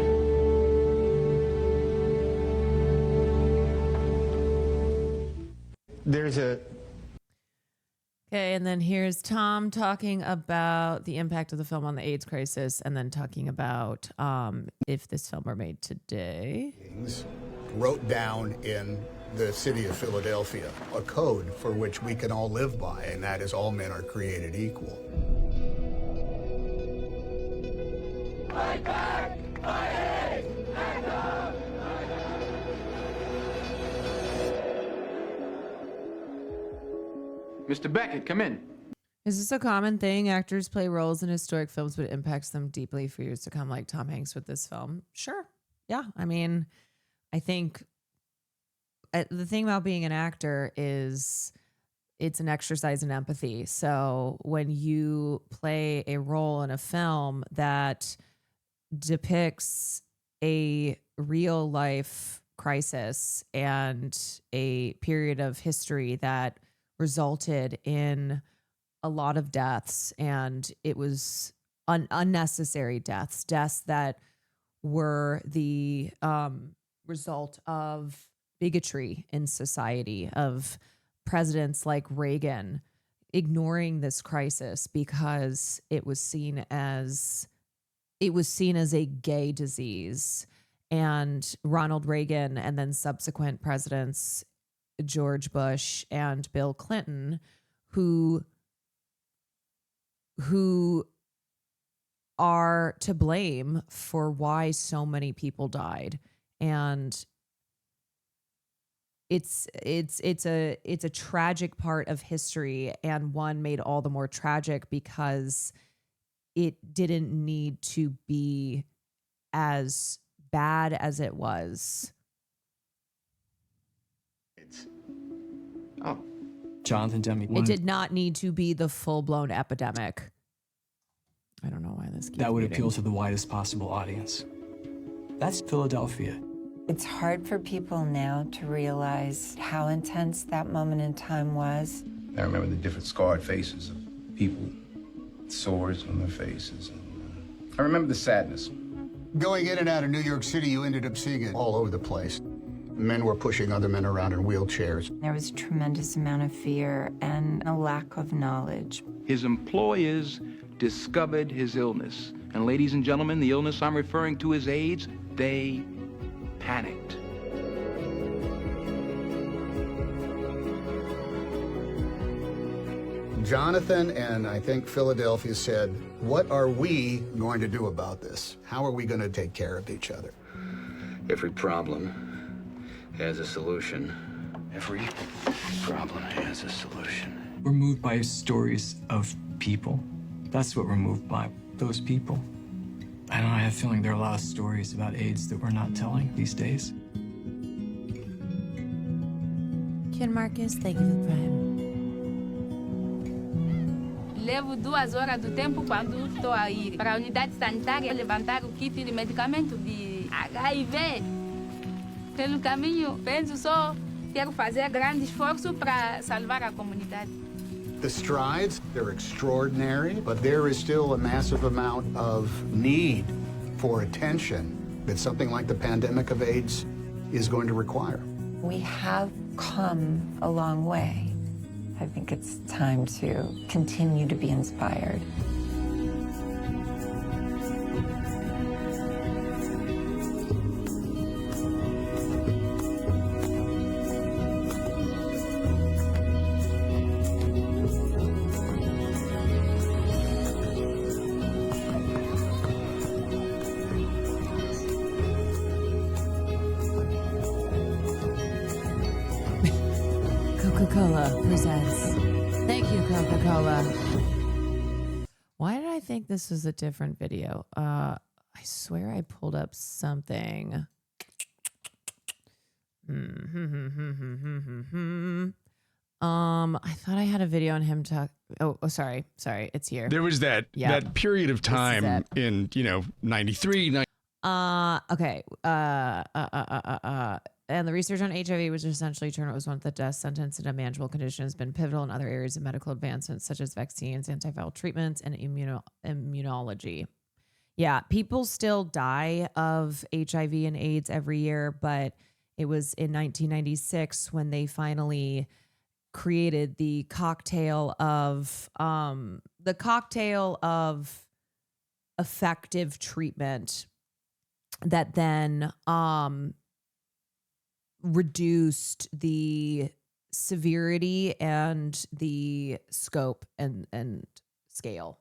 There's a Okay, and then here's Tom talking about the impact of the film on the AIDS crisis, and then talking about if this film were made today. Wrote down in the city of Philadelphia a code for which we can all live by, and that is all men are created equal. Fight back! Fight AIDS! Hands up! Mr. Beckett, come in. Is this a common thing? Actors play roles in historic films, but it impacts them deeply for years to come, like Tom Hanks with this film. Sure. Yeah. I mean, I think the thing about being an actor is it's an exercise in empathy. So when you play a role in a film that depicts a real life crisis and a period of history that resulted in a lot of deaths, and it was unnecessary deaths that were the result of bigotry in society, of presidents like Reagan ignoring this crisis because it was seen as a gay disease, and Ronald Reagan and then subsequent presidents George Bush and Bill Clinton, who are to blame for why so many people died. And it's a tragic part of history, and one made all the more tragic because it didn't need to be as bad as it was. Oh. Jonathan Demme. It did not need to be the full-blown epidemic. I don't know why this keeps That would reading. appeal to the widest possible audience. That's Philadelphia. It's hard for people now to realize how intense that moment in time was. I remember the different scarred faces of people, sores on their faces. And, I remember the sadness. Going in and out of New York City, you ended up seeing it all over the place. Men were pushing other men around in wheelchairs. There was a tremendous amount of fear and a lack of knowledge. His employers discovered his illness. And ladies and gentlemen, the illness I'm referring to is AIDS. They panicked. Jonathan and I think Philadelphia said, what are we going to do about this? How are we going to take care of each other? Every problem has a solution. Every problem has a solution. We're moved by stories of people. That's what we're moved by, those people. I don't know, I have a feeling there are a lot of stories about AIDS that we're not telling these days. Ken Marcus, thank you for the Prime. Levo 2 horas do tempo quando estou a ir para a unidade sanitária levantar o kit de medicamento de HIV. Pelo caminho, penso só, quero fazer grande esforço para salvar a comunidade. The strides, they're extraordinary, but there is still a massive amount of need for attention that something like the pandemic of AIDS is going to require. We have come a long way. I think it's time to continue to be inspired. Coca-Cola presents. Thank you, Coca-Cola. Why did I think this was a different video? I swear I pulled up something. I thought I had a video on him talk. Oh, sorry. It's here. There was that period of time in 93. Okay. And the research on HIV, which essentially turned out was one of the death sentence and a manageable condition, has been pivotal in other areas of medical advancements, such as vaccines, antiviral treatments, and immunology. Yeah, people still die of HIV and AIDS every year, but it was in 1996 when they finally created the cocktail of effective treatment that then reduced the severity and the scope and scale.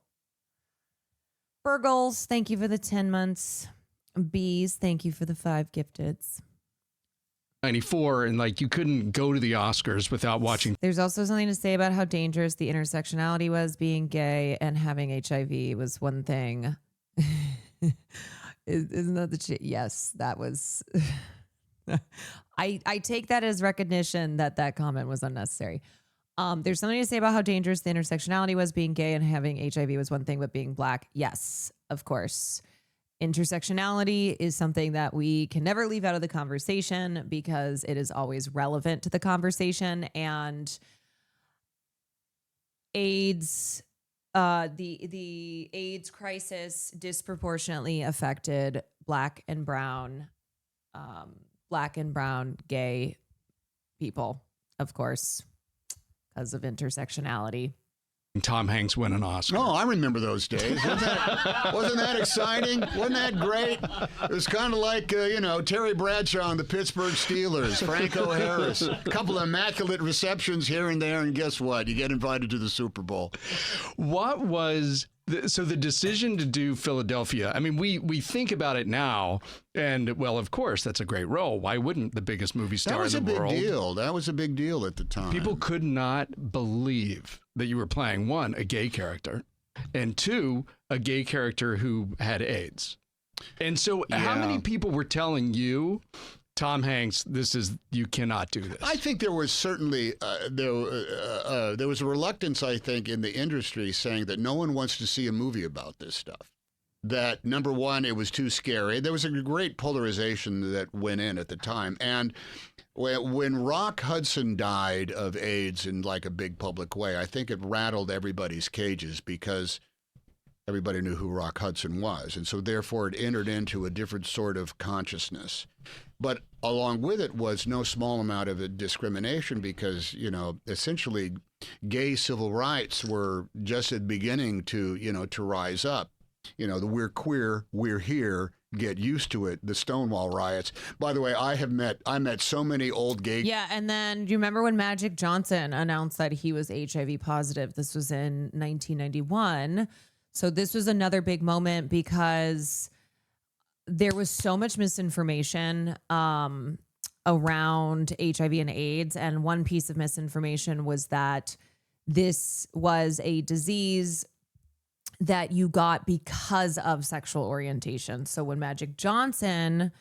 Burgles, thank you for the 10 months. Bees, thank you for the 5 gifteds. 94, and like you couldn't go to the Oscars without watching. There's also something to say about how dangerous the intersectionality was. Being gay and having HIV was one thing. Isn't that the shit? Yes, that was. I take that as recognition that comment was unnecessary. There's something to say about how dangerous the intersectionality was. Being gay and having HIV was one thing, but being black, yes, of course. Intersectionality is something that we can never leave out of the conversation because it is always relevant to the conversation. And AIDS, the AIDS crisis disproportionately affected black and brown gay people, of course, because of intersectionality. Tom Hanks win an Oscar. Oh, I remember those days. Wasn't that exciting? Wasn't that great? It was kind of like, Terry Bradshaw and the Pittsburgh Steelers, Franco Harris, a couple of immaculate receptions here and there, and guess what? You get invited to the Super Bowl. What was... So the decision to do Philadelphia, I mean, we think about it now, and, well, of course, that's a great role. Why wouldn't the biggest movie star in the world? That was a big deal. That was a big deal at the time. People could not believe that you were playing, 1, a gay character, and 2, a gay character who had AIDS. And so how many people were telling you, Tom Hanks, you cannot do this? I think there was certainly there was a reluctance, I think, in the industry saying that no one wants to see a movie about this stuff. That, number one, it was too scary. There was a great polarization that went in at the time. And when Rock Hudson died of AIDS in like a big public way, I think it rattled everybody's cages because everybody knew who Rock Hudson was. And so therefore it entered into a different sort of consciousness. But along with it was no small amount of discrimination because, essentially gay civil rights were just at beginning to rise up. The we're queer, we're here, get used to it, the Stonewall riots. By the way, I met so many old gay. Yeah, and then do you remember when Magic Johnson announced that he was HIV positive? This was in 1991. So this was another big moment because there was so much misinformation around HIV and AIDS. And one piece of misinformation was that this was a disease that you got because of sexual orientation. So when Magic Johnson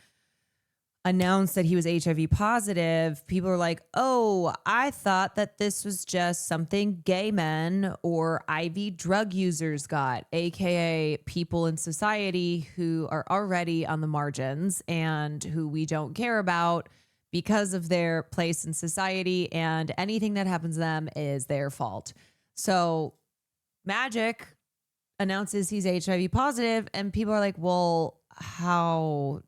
announced that he was HIV positive, people were like, oh, I thought that this was just something gay men or IV drug users got, AKA people in society who are already on the margins and who we don't care about because of their place in society, and anything that happens to them is their fault. So Magic announces he's HIV positive, and people are like, well, how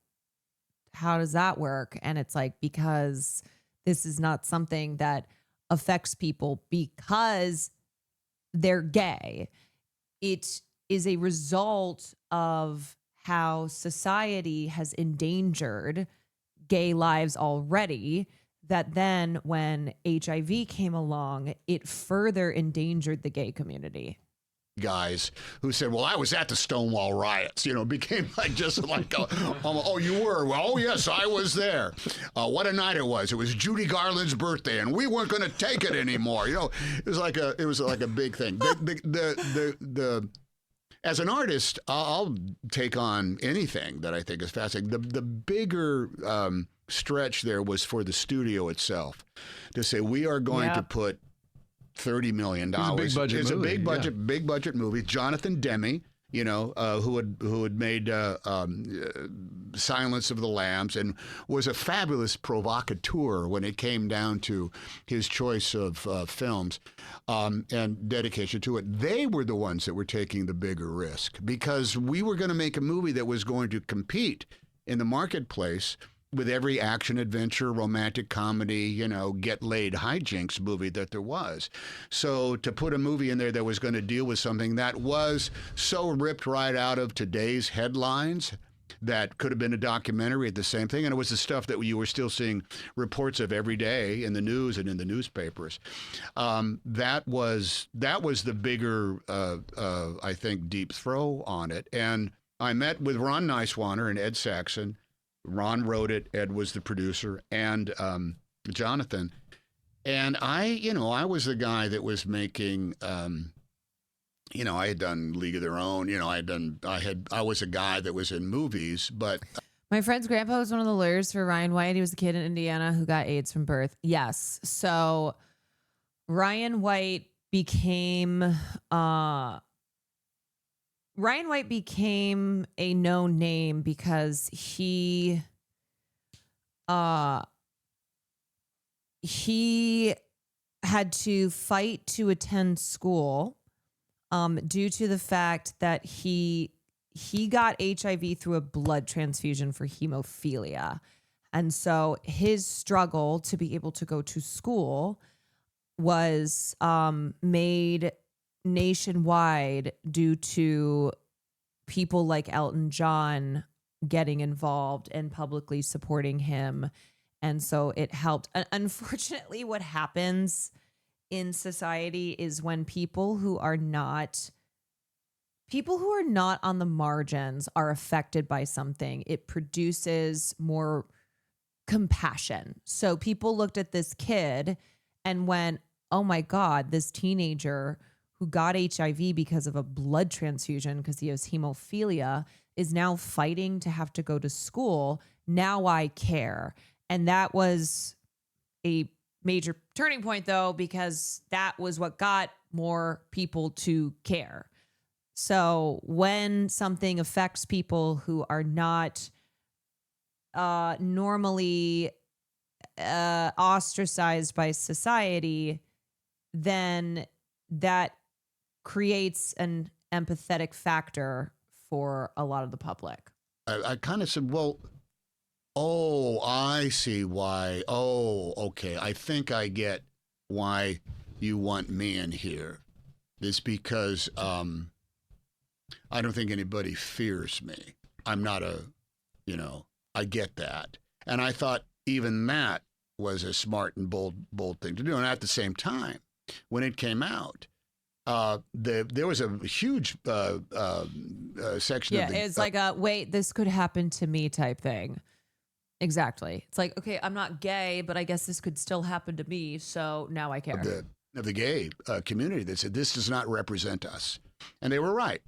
does that work? And it's like, because this is not something that affects people because they're gay. It is a result of how society has endangered gay lives already, that then when HIV came along, it further endangered the gay community. Guys who said, well, I was at the Stonewall riots, became oh, you were? Well, oh, yes, I was there. What a night it was. It was Judy Garland's birthday, and we weren't going to take it anymore. It was like a big thing. as an artist, I'll take on anything that I think is fascinating. The bigger stretch there was for the studio itself to say, we are going to put $30 million. It's a big budget it's movie. A big budget movie. Jonathan Demme, who had made Silence of the Lambs and was a fabulous provocateur when it came down to his choice of films and dedication to it. They were the ones that were taking the bigger risk because we were going to make a movie that was going to compete in the marketplace with every action adventure, romantic comedy, get laid hijinks movie that there was. So to put a movie in there that was going to deal with something that was so ripped right out of today's headlines that could have been a documentary at the same thing. And it was the stuff that you were still seeing reports of every day in the news and in the newspapers. That was the bigger, I think, deep throw on it. And I met with Ron Neiswaner and Ed Saxon. Ron wrote it, Ed was the producer, and Jonathan. And I was the guy that was making, I had done League of Their Own. I was a guy that was in movies, but. My friend's grandpa was one of the lawyers for Ryan White. He was a kid in Indiana who got AIDS from birth. Yes. So Ryan White became a known name because he had to fight to attend school due to the fact that he got HIV through a blood transfusion for hemophilia. And so his struggle to be able to go to school was made nationwide due to people like Elton John getting involved and publicly supporting him. And so it helped. Unfortunately, what happens in society is when people who are not on the margins are affected by something, it produces more compassion. So people looked at this kid and went, oh my God, this teenager who got HIV because of a blood transfusion because he has hemophilia is now fighting to have to go to school. Now I care. And that was a major turning point, though, because that was what got more people to care. So when something affects people who are not normally ostracized by society, then that creates an empathetic factor for a lot of the public. I kind of said, well, I see why. Oh, okay. I think I get why you want me in here. It's because I don't think anybody fears me. I'm not I get that. And I thought even that was a smart and bold thing to do. And at the same time, when it came out, there was a huge section of the... it's like a, wait, this could happen to me type thing. Exactly. It's like, okay, I'm not gay, but I guess this could still happen to me, so now I care. Of the gay community that said, this does not represent us. And they were right.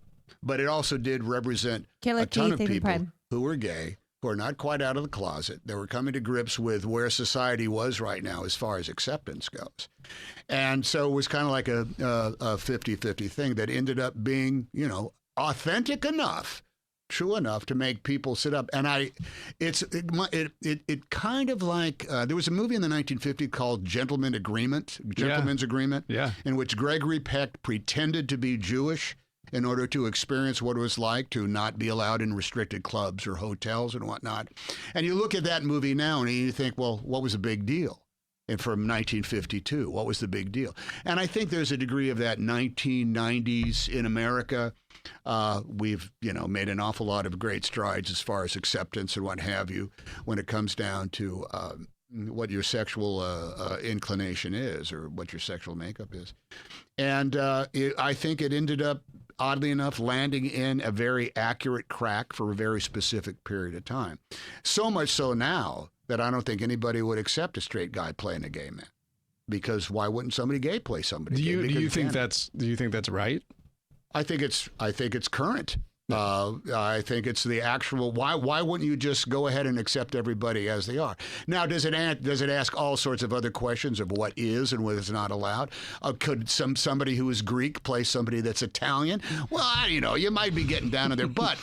But it also did represent a ton of people who were gay, who are not quite out of the closet. They were coming to grips with where society was right now as far as acceptance goes. And so it was kind of like a 50-50 thing that ended up being, authentic enough, true enough to make people sit up. And it kind of like, there was a movie in the 1950s called Gentleman's Agreement, in which Gregory Peck pretended to be Jewish in order to experience what it was like to not be allowed in restricted clubs or hotels and whatnot. And you look at that movie now and you think, well, what was the big deal? And from 1952, what was the big deal? And I think there's a degree of that 1990s in America. We've, made an awful lot of great strides as far as acceptance and what have you when it comes down to what your sexual inclination is or what your sexual makeup is. And I think it ended up, oddly enough, landing in a very accurate crack for a very specific period of time. So much so now that I don't think anybody would accept a straight guy playing a gay man. Because why wouldn't somebody gay play somebody gay? Do you think that's right? I think it's current. I think it's the actual. Why wouldn't you just go ahead and accept everybody as they are? Now, does it ask all sorts of other questions of what is and what is not allowed? Could somebody who is Greek play somebody that's Italian? Well, you might be getting down to there, but.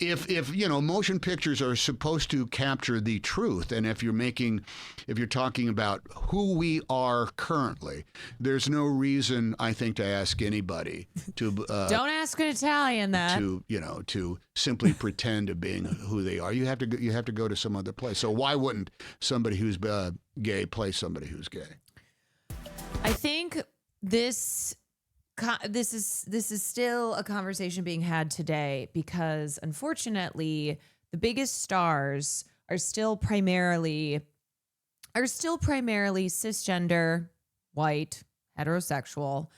If motion pictures are supposed to capture the truth, and if you're talking about who we are currently, there's no reason, I think, to ask anybody to don't ask an Italian that to simply pretend to being who they are. You have to go to some other place. So why wouldn't somebody who's gay play somebody who's gay? I think this is still a conversation being had today because unfortunately the biggest stars are still primarily cisgender, white, heterosexual.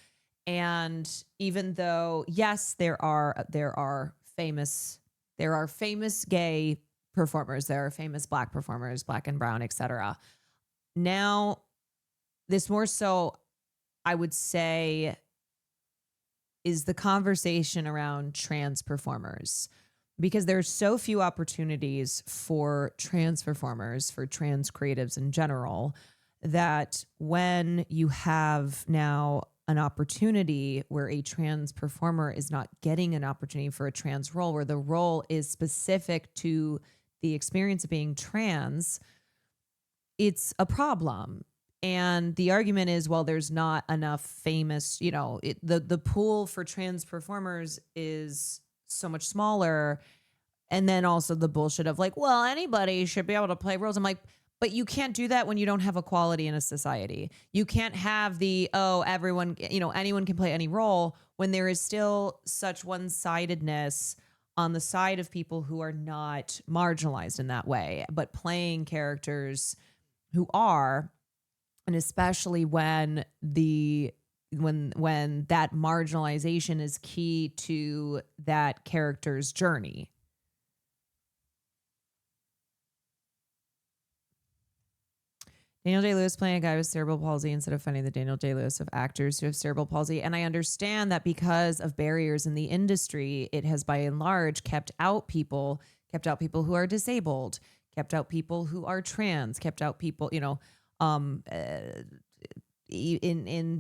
And even though, yes, there are famous gay performers, there are famous black performers, black and brown, etc. Now, this more so, I would say, is the conversation around trans performers, because there's so few opportunities for trans performers, for trans creatives in general, that when you have now an opportunity where a trans performer is not getting an opportunity for a trans role, where the role is specific to the experience of being trans, it's a problem. And the argument is, well, there's not enough famous, the pool for trans performers is so much smaller. And then also the bullshit of like, well, anybody should be able to play roles. I'm like, but you can't do that when you don't have equality in a society. You can't have everyone, anyone can play any role when there is still such one-sidedness on the side of people who are not marginalized in that way, but playing characters who are. And especially when when that marginalization is key to that character's journey. Daniel Day-Lewis playing a guy with cerebral palsy instead of finding the Daniel Day-Lewis of actors who have cerebral palsy. And I understand that because of barriers in the industry, it has by and large kept out people who are disabled, kept out people who are trans, kept out people, in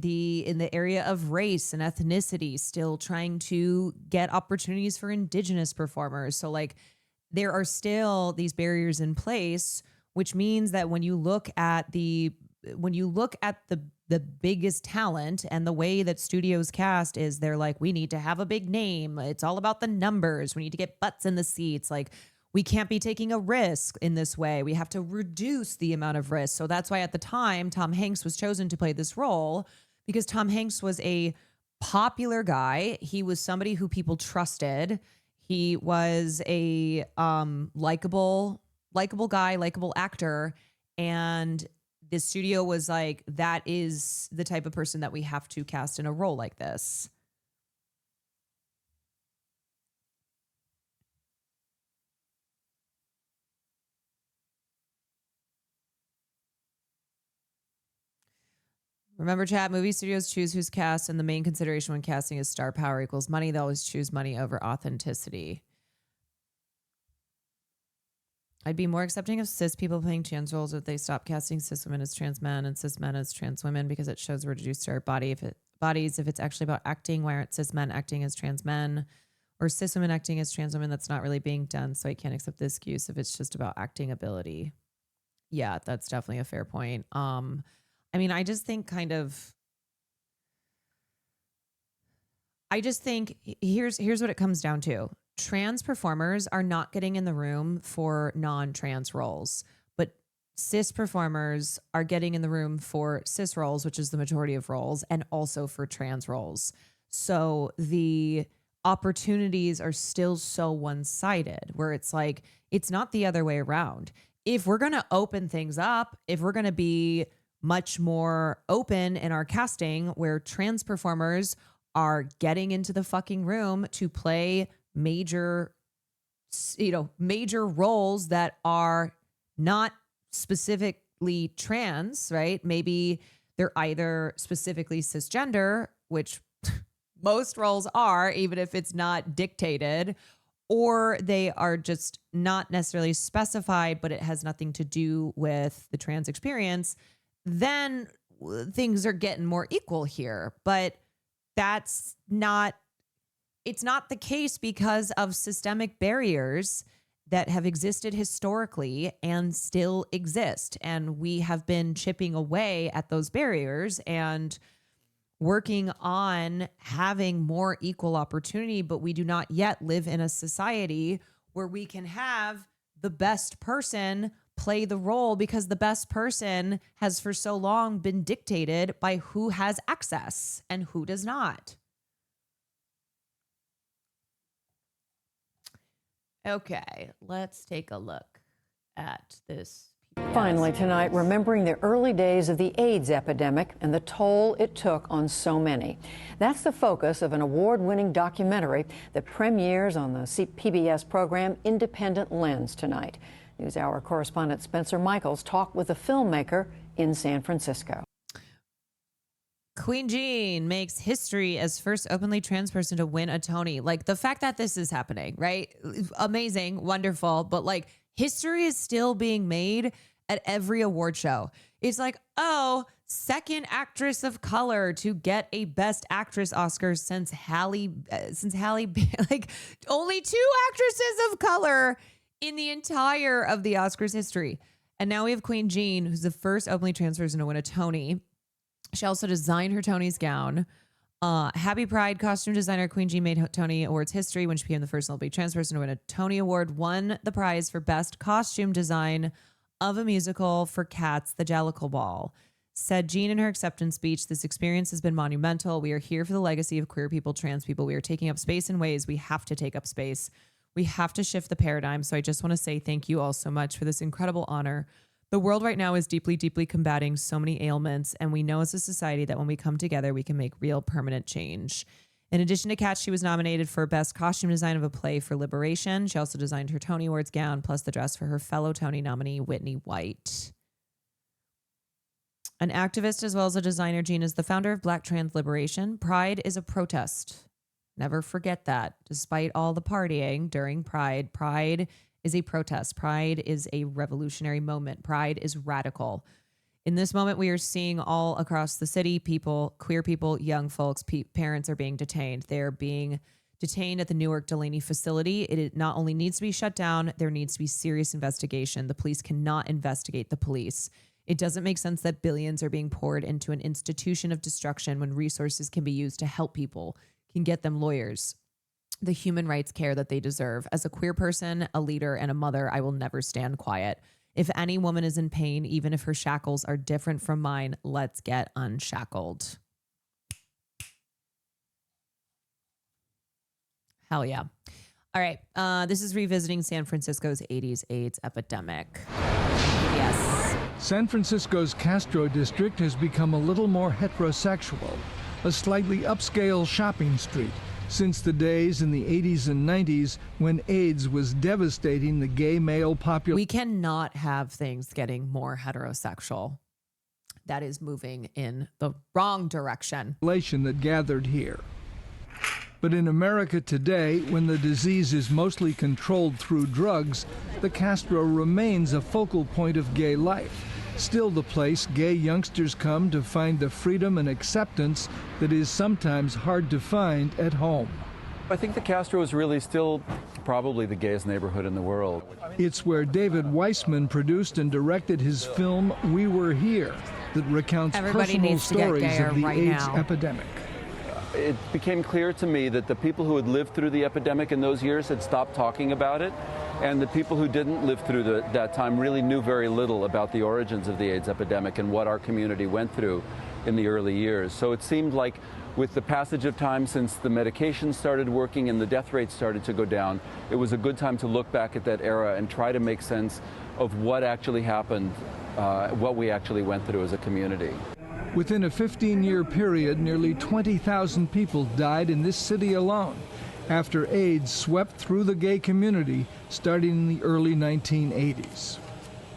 the area of race and ethnicity, still trying to get opportunities for indigenous performers. So like there are still these barriers in place, which means that when you look at the biggest talent and the way that studios cast is, they're like, we need to have a big name. It's all about the numbers. We need to get butts in the seats. Like, we can't be taking a risk in this way. We have to reduce the amount of risk. So that's why at the time, Tom Hanks was chosen to play this role, because Tom Hanks was a popular guy. He was somebody who people trusted. He was a likable guy, likable actor. And the studio was like, that is the type of person that we have to cast in a role like this. Remember, chat, movie studios choose who's cast, and the main consideration when casting is star power equals money. They always choose money over authenticity. I'd be more accepting of cis people playing trans roles if they stop casting cis women as trans men and cis men as trans women, because it shows we're reduced to our bodies. If it's actually about acting, why aren't cis men acting as trans men or cis women acting as trans women? That's not really being done, so I can't accept the excuse if it's just about acting ability. Yeah, that's definitely a fair point. I mean, I just think here's what it comes down to. Trans performers are not getting in the room for non-trans roles, but cis performers are getting in the room for cis roles, which is the majority of roles, and also for trans roles. So the opportunities are still so one-sided, where it's like, it's not the other way around. If we're going to open things up, if we're going to be much more open in our casting, where trans performers are getting into the fucking room to play major roles that are not specifically trans, right? Maybe they're either specifically cisgender, which, Most roles are, even if it's not dictated, or they are just not necessarily specified, but it has nothing to do with the trans experience, then things are getting more equal here. But it's not the case because of systemic barriers that have existed historically and still exist. And we have been chipping away at those barriers and working on having more equal opportunity, but we do not yet live in a society where we can have the best person play the role, because the best person has for so long been dictated by who has access and who does not. Okay, let's take a look at this. Finally tonight, remembering the early days of the AIDS epidemic and the toll it took on so many. That's the focus of an award-winning documentary that premieres on the PBS program Independent Lens tonight. NewsHour correspondent Spencer Michaels talked with a filmmaker in San Francisco. Queen Jean makes history as first openly trans person to win a Tony. Like, the fact that this is happening, right? Amazing, wonderful, but like, history is still being made at every award show. It's like, oh, second actress of color to get a Best Actress Oscar since Halle, like only 2 actresses of color in the entire of the Oscars history. And now we have Queen Jean, who's the first openly trans person to win a Tony. She also designed her Tony's gown. Happy Pride costume designer Queen Jean made Tony Awards history when she became the first openly trans person to win a Tony Award, won the prize for best costume design of a musical for Cats, The Jellicle Ball. Said Jean in her acceptance speech, "This experience has been monumental. We are here for the legacy of queer people, trans people. We are taking up space in ways we have to take up space. We have to shift the paradigm. So I just want to say thank you all so much for this incredible honor. The world right now is deeply, deeply combating so many ailments, and we know as a society that when we come together, we can make real permanent change." In addition to Cats, she was nominated for Best Costume Design of a Play for Liberation. She also designed her Tony Awards gown, plus the dress for her fellow Tony nominee, Whitney White. An activist as well as a designer, Jean is the founder of Black Trans Liberation. Pride is a protest. Never forget that. Despite all the partying during Pride, Pride is a protest. Pride is a revolutionary moment. Pride is radical. In this moment, we are seeing all across the city, people, queer people, young folks, parents are being detained. They're being detained at the Newark Delaney facility. It not only needs to be shut down, there needs to be serious investigation. The police cannot investigate the police. It doesn't make sense that billions are being poured into an institution of destruction when resources can be used to help people, can get them lawyers, the human rights care that they deserve. As a queer person, a leader, and a mother, I will never stand quiet. If any woman is in pain, even if her shackles are different from mine, let's get unshackled. Hell yeah. All right. This is revisiting San Francisco's 80s AIDS epidemic. Yes. San Francisco's Castro district has become a little more heterosexual, a slightly upscale shopping street, since the days in the 80s and 90s when AIDS was devastating the gay male population. We cannot have things getting more heterosexual. That is moving in the wrong direction. That gathered here. But in America today, when the disease is mostly controlled through drugs, the Castro remains a focal point of gay life. Still the place gay youngsters come to find the freedom and acceptance that is sometimes hard to find at home. I think the Castro is really still probably the gayest neighborhood in the world. It's where David Weissman produced and directed his film We Were Here, that recounts personal stories of the AIDS epidemic. It became clear to me that the people who had lived through the epidemic in those years had stopped talking about it, and the people who didn't live through that time really knew very little about the origins of the AIDS epidemic and what our community went through in the early years. So it seemed like with the passage of time since the medications started working and the death rates started to go down, it was a good time to look back at that era and try to make sense of what actually happened, what we actually went through as a community. Within a 15-year period, nearly 20,000 people died in this city alone after AIDS swept through the gay community starting in the early 1980s.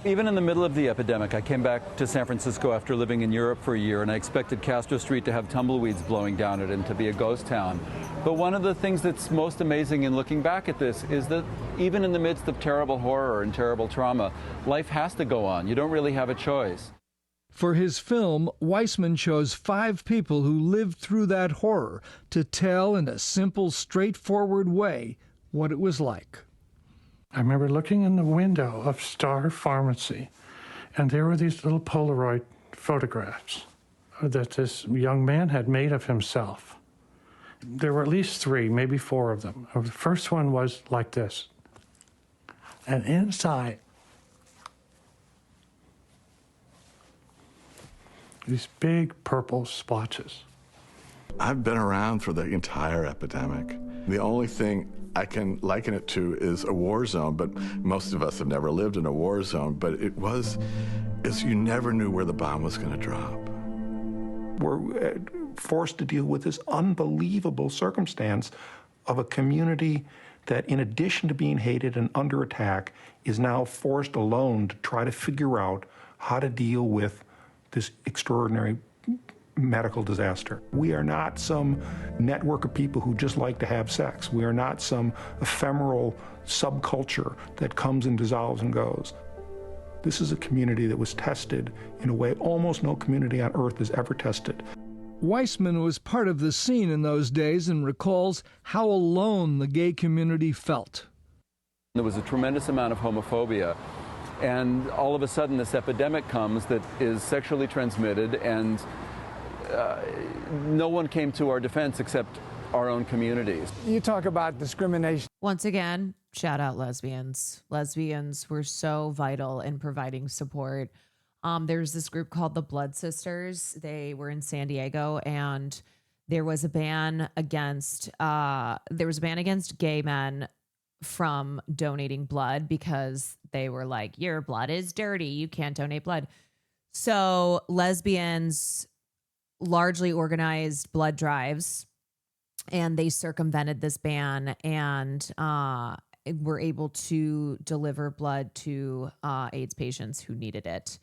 Even in the middle of the epidemic, I came back to San Francisco after living in Europe for a year, and I expected Castro Street to have tumbleweeds blowing down it and to be a ghost town. But one of the things that's most amazing in looking back at this is that even in the midst of terrible horror and terrible trauma, life has to go on. You don't really have a choice. For his film, Weissman chose 5 people who lived through that horror to tell in a simple, straightforward way what it was like. I remember looking in the window of Star Pharmacy, and there were these little Polaroid photographs that this young man had made of himself. There were at least 3, maybe 4 of them. The first one was like this. And inside, these big purple splotches. I've been around for the entire epidemic. The only thing I can liken it to is a war zone, but most of us have never lived in a war zone, but you never knew where the bomb was going to drop. We're forced to deal with this unbelievable circumstance of a community that, in addition to being hated and under attack, is now forced alone to try to figure out how to deal with this extraordinary medical disaster. We are not some network of people who just like to have sex. We are not some ephemeral subculture that comes and dissolves and goes. This is a community that was tested in a way almost no community on earth has ever tested. Weissman was part of the scene in those days and recalls how alone the gay community felt. There was a tremendous amount of homophobia, and all of a sudden this epidemic comes that is sexually transmitted, and no one came to our defense except our own communities. You talk about discrimination. Once again, shout out lesbians. Lesbians were so vital in providing support. There's this group called the Blood Sisters. They were in San Diego, and there was a ban against gay men from donating blood because they were like, your blood is dirty, you can't donate blood. So lesbians largely organized blood drives, and they circumvented this ban and were able to deliver blood to AIDS patients who needed it.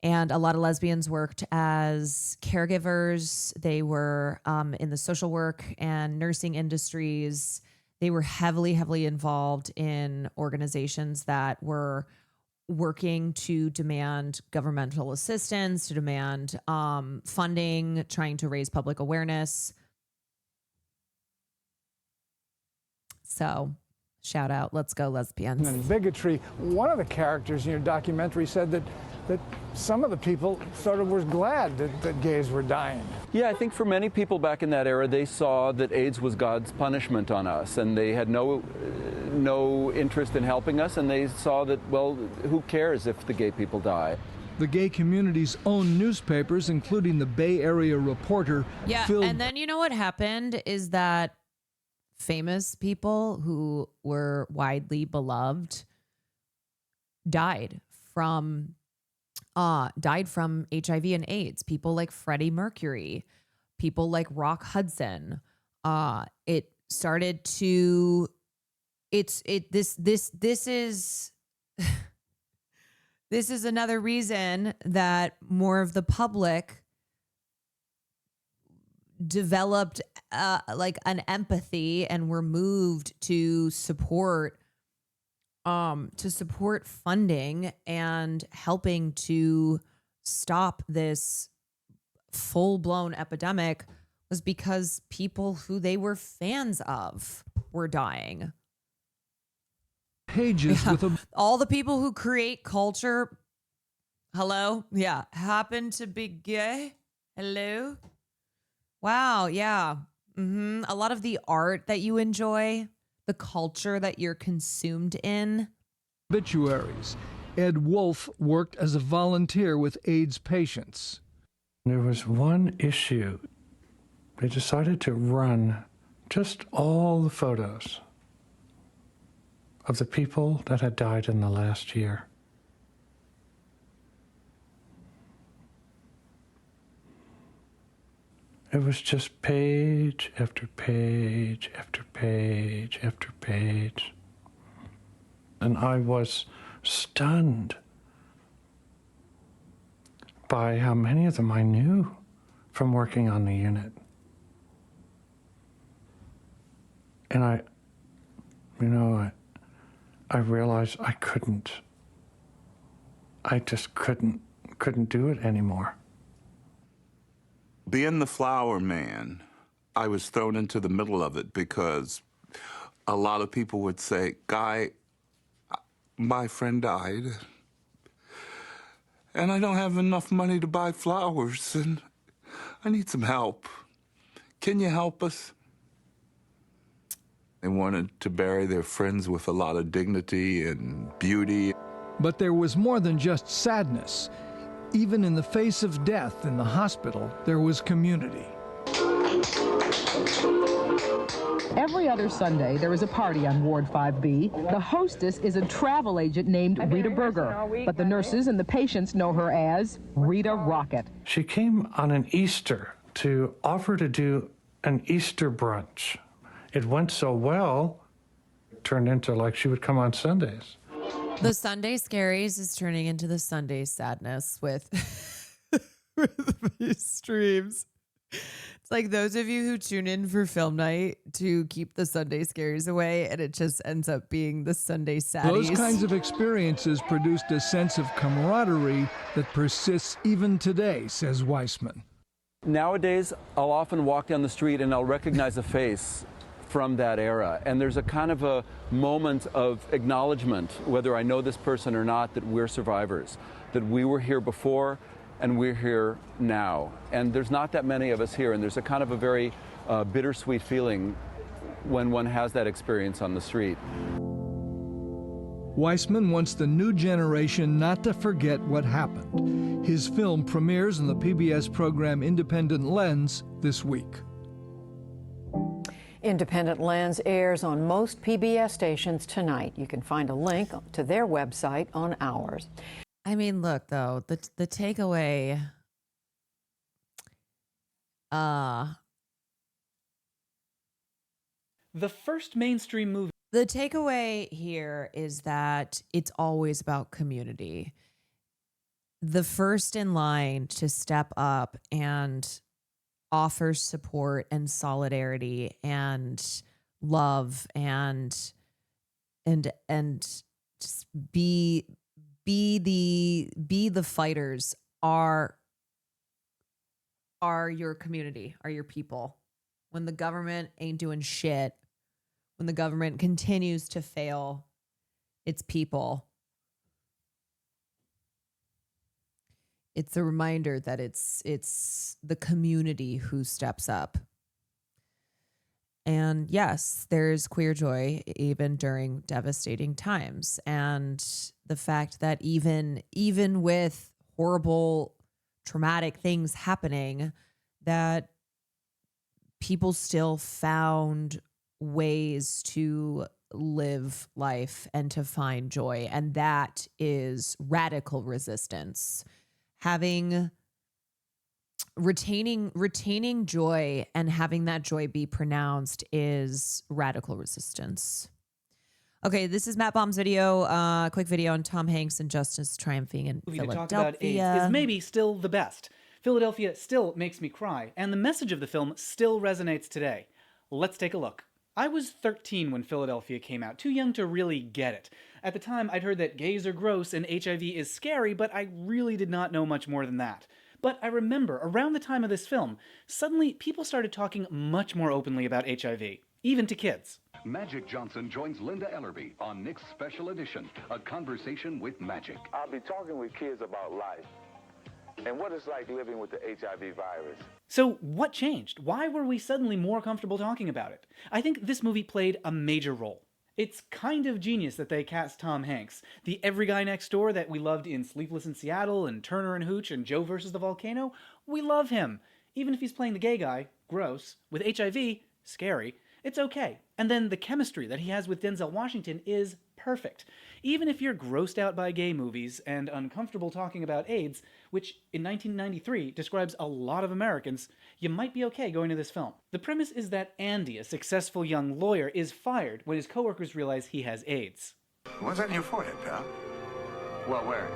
And a lot of lesbians worked as caregivers. They were in the social work and nursing industries. They were heavily, heavily involved in organizations that were working to demand governmental assistance, to demand funding, trying to raise public awareness. So, shout out, let's go lesbians. And bigotry. One of the characters in your documentary said that some of the people sort of were glad that gays were dying. Yeah, I think for many people back in that era, they saw that AIDS was God's punishment on us, and they had no interest in helping us, and they saw that, well, who cares if the gay people die? The gay community's own newspapers, including the Bay Area Reporter, and then you know what happened is that famous people who were widely beloved died from HIV and AIDS. People like Freddie Mercury, people like Rock Hudson. It started to. This is another reason that more of the public developed like an empathy and were moved to support funding and helping to stop this full-blown epidemic, was because people who they were fans of were dying. Pages with all the people who create culture, happen to be gay. Hello. Wow, yeah. A lot of the art that you enjoy, the culture that you're consumed in. Obituaries. Ed Wolf worked as a volunteer with AIDS patients. There was one issue. They decided to run just all the photos of the people that had died in the last year. It was just page after page after page after page. And I was stunned by how many of them I knew from working on the unit. And I realized I just couldn't do it anymore. Being the flower man, I was thrown into the middle of it because a lot of people would say, Guy, my friend died, and I don't have enough money to buy flowers, and I need some help. Can you help us? They wanted to bury their friends with a lot of dignity and beauty. But there was more than just sadness. Even in the face of death in the hospital, there was community. Every other Sunday, there is a party on Ward 5B. The hostess is a travel agent named Rita Berger, but the nurses and the patients know her as Rita Rocket. She came on an Easter to offer to do an Easter brunch. It went so well, it turned into like she would come on Sundays. The Sunday Scaries is turning into the Sunday Sadness with these streams. It's like those of you who tune in for film night to keep the Sunday Scaries away, and it just ends up being the Sunday Saddies. Those kinds of experiences produced a sense of camaraderie that persists even today, says Weissman. Nowadays, I'll often walk down the street and I'll recognize a face from that era. And there's a kind of a moment of acknowledgement, whether I know this person or not, that we're survivors, that we were here before and we're here now. And there's not that many of us here, and there's a kind of a very bittersweet feeling when one has that experience on the street. Weissman wants the new generation not to forget what happened. His film premieres on the PBS program Independent Lens this week. Independent Lens airs on most PBS stations tonight. You can find a link to their website on ours. I mean, look, though, the takeaway, the first mainstream movie. The takeaway here is that it's always about community. The first in line to step up and offer support and solidarity and love and just be the fighters are your community, are your people. When the government ain't doing shit, when the government continues to fail its people, it's a reminder that it's the community who steps up. And yes, there's queer joy even during devastating times. And the fact that even with horrible, traumatic things happening, that people still found ways to live life and to find joy. And that is radical resistance. Retaining joy and having that joy be pronounced is radical resistance. Okay, this is Matt Baum's video, quick video on Tom Hanks and justice triumphing in Philadelphia. To talk about AIDS is maybe still the best. Philadelphia still makes me cry, and the message of the film still resonates today. Let's take a look. I was 13 when Philadelphia came out, too young to really get it. At the time, I'd heard that gays are gross and HIV is scary, but I really did not know much more than that. But I remember, around the time of this film, suddenly people started talking much more openly about HIV, even to kids. Magic Johnson joins Linda Ellerby on Nick's Special Edition, A Conversation with Magic. I'll be talking with kids about life and what it's like living with the HIV virus. So what changed? Why were we suddenly more comfortable talking about it? I think this movie played a major role. It's kind of genius that they cast Tom Hanks, the every guy next door that we loved in Sleepless in Seattle and Turner and Hooch and Joe versus the Volcano. We love him. Even if he's playing the gay guy, gross, with HIV, scary, it's okay. And then the chemistry that he has with Denzel Washington is perfect. Even if you're grossed out by gay movies and uncomfortable talking about AIDS, which in 1993 describes a lot of Americans, you might be okay going to this film. The premise is that Andy, a successful young lawyer, is fired when his coworkers realize he has AIDS. What's that in your forehead, pal? Well, where?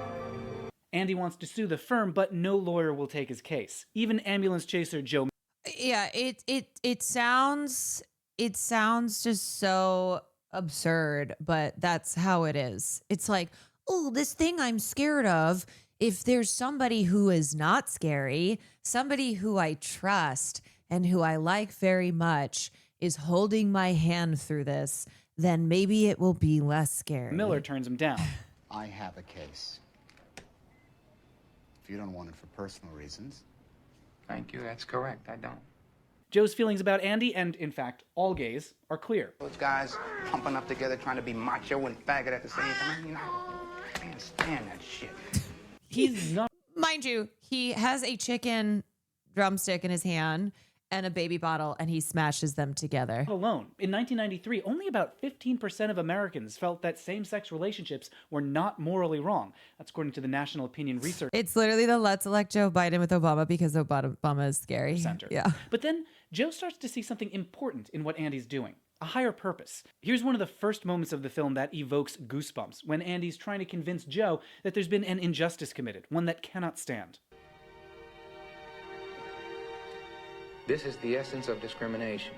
Andy wants to sue the firm, but no lawyer will take his case. Even ambulance chaser Joe. Yeah, it sounds just so absurd, but that's how it is. It's like, oh, this thing I'm scared of. If there's somebody who is not scary, somebody who I trust and who I like very much is holding my hand through this, then maybe it will be less scary. Miller turns him down. I have a case. If you don't want it for personal reasons. Thank you, that's correct, I don't. Joe's feelings about Andy, and in fact, all gays, are clear. Those guys pumping up together, trying to be macho and faggot at the same time, you know, I can't stand that shit. He's not. Mind you, he has a chicken drumstick in his hand and a baby bottle, and he smashes them together. Alone. In 1993, only about 15% of Americans felt that same-sex relationships were not morally wrong. That's according to the National Opinion Research It's literally the let's elect Joe Biden with Obama because Obama is scary. Center. Yeah. But then Joe starts to see something important in what Andy's doing. A higher purpose. Here's one of the first moments of the film that evokes goosebumps, when Andy's trying to convince Joe that there's been an injustice committed, one that cannot stand. This is the essence of discrimination.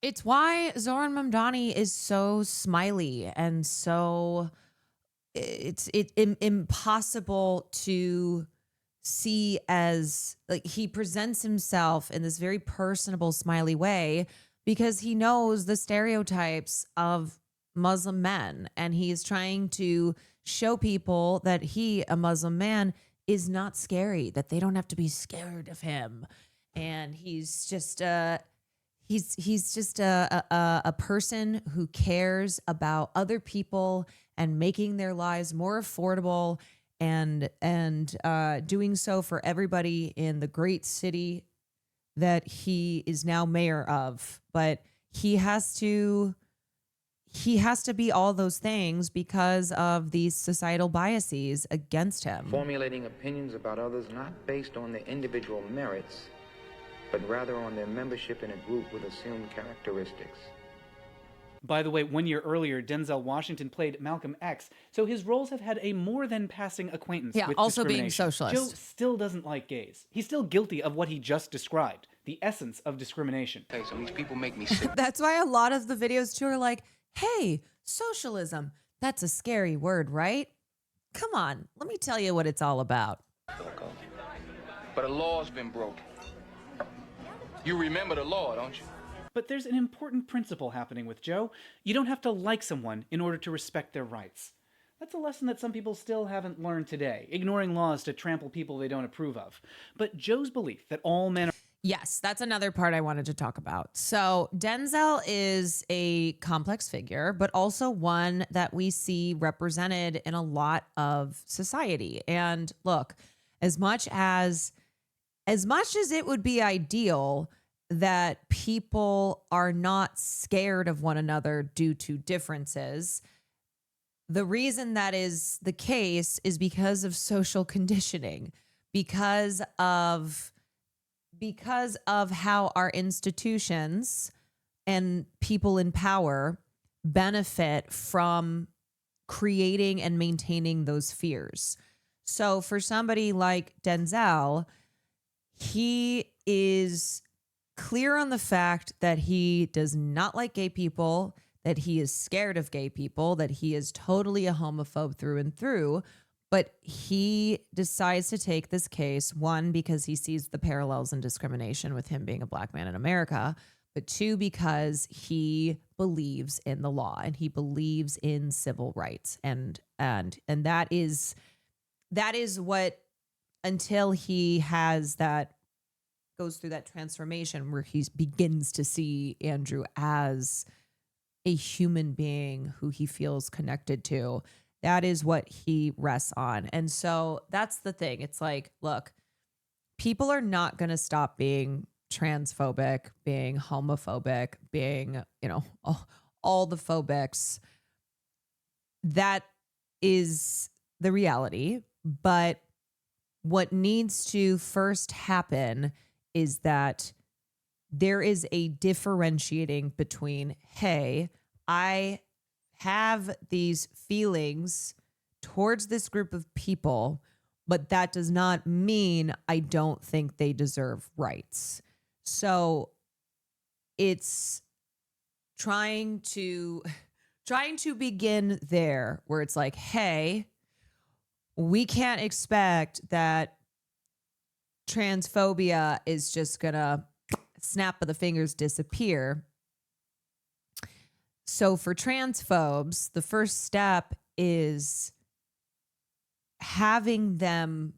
It's why Zoran Mamdani is so smiley and so it's impossible to see as, like, he presents himself in this very personable, smiley way because he knows the stereotypes of Muslim men, and he is trying to show people that he, a Muslim man, is not scary, that they don't have to be scared of him. And he's just he's just a person who cares about other people and making their lives more affordable and doing so for everybody in the great city that he is now mayor of. But he has to be all those things because of these societal biases against him. Formulating opinions about others not based on their individual merits, but rather on their membership in a group with assumed characteristics. By the way, 1 year earlier, Denzel Washington played Malcolm X, so his roles have had a more than passing acquaintance with also being discrimination. socialist. Joe still doesn't like gays. He's still guilty of what he just described, the essence of discrimination. Hey, so these people make me sick. That's why a lot of the videos too are like, hey, socialism, that's a scary word, right? Come on, let me tell you what it's all about. But a law's been broken. You remember the law, don't you? But there's an important principle happening with Joe. You don't have to like someone in order to respect their rights. That's a lesson that some people still haven't learned today, ignoring laws to trample people they don't approve of. But Joe's belief that all men are... Yes, that's another part I wanted to talk about. So Denzel is a complex figure, but also one that we see represented in a lot of society. And look, as much as it would be ideal that people are not scared of one another due to differences, the reason that is the case is because of social conditioning, because of how our institutions and people in power benefit from creating and maintaining those fears. So for somebody like Denzel, he is clear on the fact that he does not like gay people, that he is scared of gay people, that he is totally a homophobe through and through. But he decides to take this case, one, because he sees the parallels in discrimination with him being a black man in America, but two, because he believes in the law and he believes in civil rights. And that is what, until he has that, goes through that transformation where he begins to see Andrew as a human being who he feels connected to. That is what he rests on. And so that's the thing. It's like, look, people are not going to stop being transphobic, being homophobic, being, all the phobics. That is the reality. But what needs to first happen is that there is a differentiating between, hey, I have these feelings towards this group of people, but that does not mean I don't think they deserve rights. So it's trying to begin there, where it's like, hey, we can't expect that transphobia is just gonna snap of the fingers disappear. So for transphobes, the first step is having them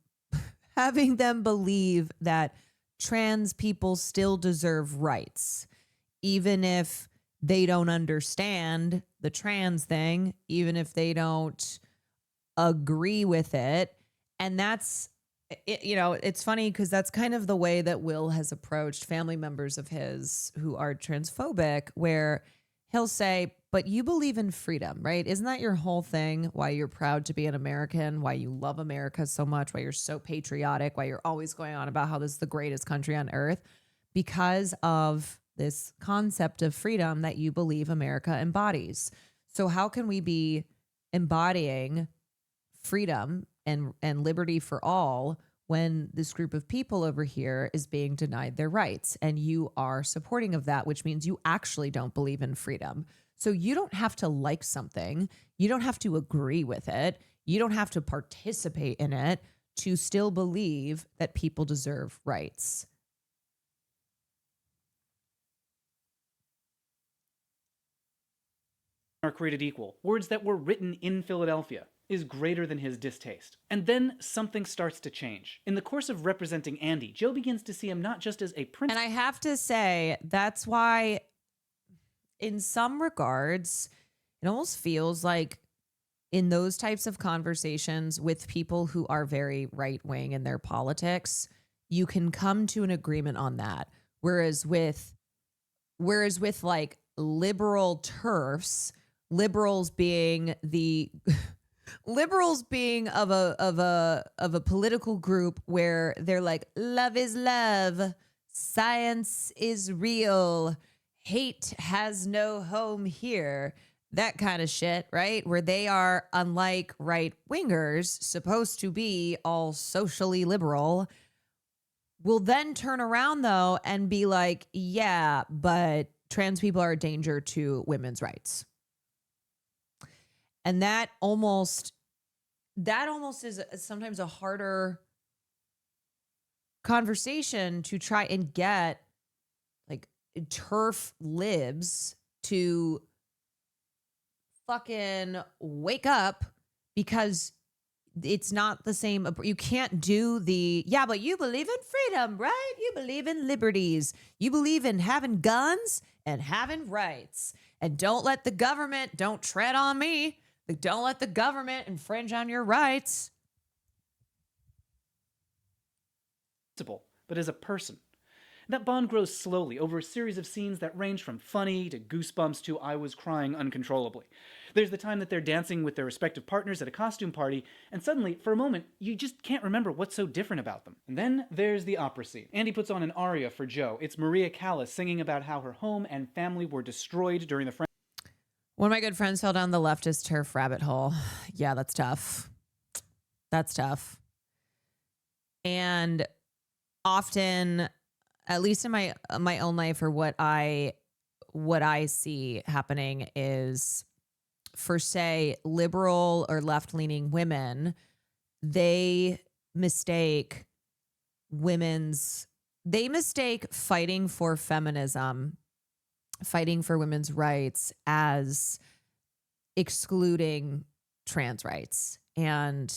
believe that trans people still deserve rights, even if they don't understand the trans thing, even if they don't agree with it. And that's, it's funny because that's kind of the way that Will has approached family members of his who are transphobic, where he'll say, but you believe in freedom, right? Isn't that your whole thing? Why you're proud to be an American, why you love America so much, why you're so patriotic, why you're always going on about how this is the greatest country on earth? Because of this concept of freedom that you believe America embodies. So how can we be embodying freedom and liberty for all when this group of people over here is being denied their rights, and you are supporting of that, which means you actually don't believe in freedom. So you don't have to like something. You don't have to agree with it. You don't have to participate in it to still believe that people deserve rights. Are created equal. Words that were written in Philadelphia is greater than his distaste. And then something starts to change. In the course of representing Andy, Joe begins to see him not just as a prince. And I have to say, that's why, in some regards, it almost feels like in those types of conversations with people who are very right-wing in their politics, you can come to an agreement on that. Whereas with like liberal TERFs, liberals being of a political group where they're like, love is love, science is real, hate has no home here, that kind of shit, right? Where they are, unlike right-wingers, supposed to be all socially liberal, will then turn around though and be like, yeah, but trans people are a danger to women's rights. And that almost is sometimes a harder conversation to try and get like TERF libs to fucking wake up, because it's not the same. You can't do yeah, but you believe in freedom, right? You believe in liberties. You believe in having guns and having rights. And don't tread on me. Don't let the government infringe on your rights. But as a person. That bond grows slowly over a series of scenes that range from funny to goosebumps to I was crying uncontrollably. There's the time that they're dancing with their respective partners at a costume party, and suddenly, for a moment, you just can't remember what's so different about them. And then there's the opera scene. Andy puts on an aria for Joe. It's Maria Callas singing about how her home and family were destroyed during the French. One of my good friends fell down the leftist TERF rabbit hole. Yeah, that's tough. That's tough. And often, at least in my own life, or what I see happening is, for say liberal or left-leaning women, they mistake fighting for feminism, fighting for women's rights, as excluding trans rights. And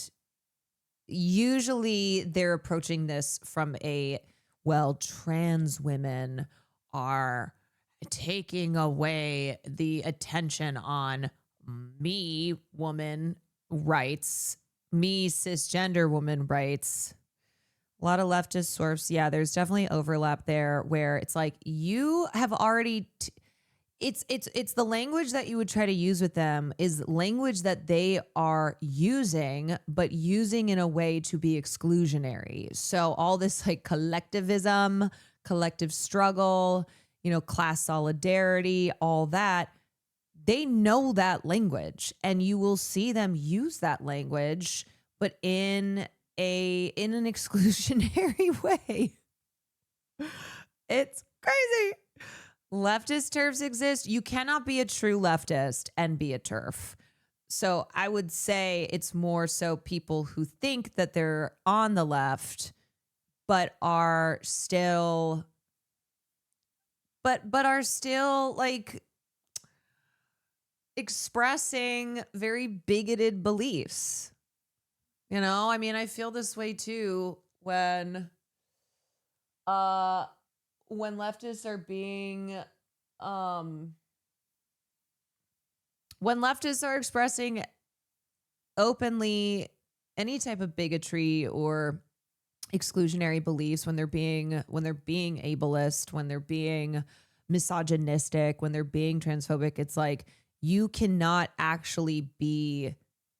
usually they're approaching this from trans women are taking away the attention on me, woman rights, me, cisgender woman rights. A lot of leftist sources. Yeah, there's definitely overlap there, where it's like you have already it's the language that you would try to use with them is language that they are using, but using in a way to be exclusionary. So all this like collectivism, collective struggle, class solidarity, all that, they know that language, and you will see them use that language, but in in an exclusionary way. It's crazy. Leftist TERFs exist. You cannot be a true leftist and be a TERF. So I would say it's more so people who think that they're on the left, but are still, but are still like expressing very bigoted beliefs. You know, I mean, I feel this way too when leftists are being, when leftists are expressing openly any type of bigotry or exclusionary beliefs, when they're being ableist, when they're being misogynistic, when they're being transphobic, it's like you cannot actually be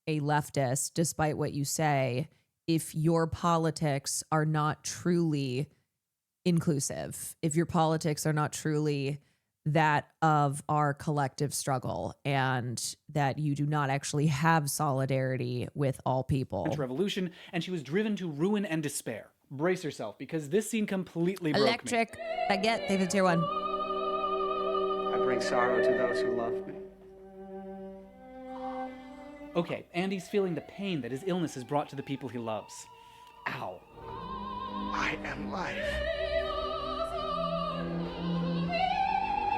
a leftist despite what you say if your politics are not truly inclusive, if your politics are not truly that of our collective struggle, and that you do not actually have solidarity with all people. Revolution, and she was driven to ruin and despair. Brace yourself, because this scene completely broke me. Electric baguette, David Tier 1. I bring sorrow to those who love me. Okay, Andy's feeling the pain that his illness has brought to the people he loves. Ow. I am life.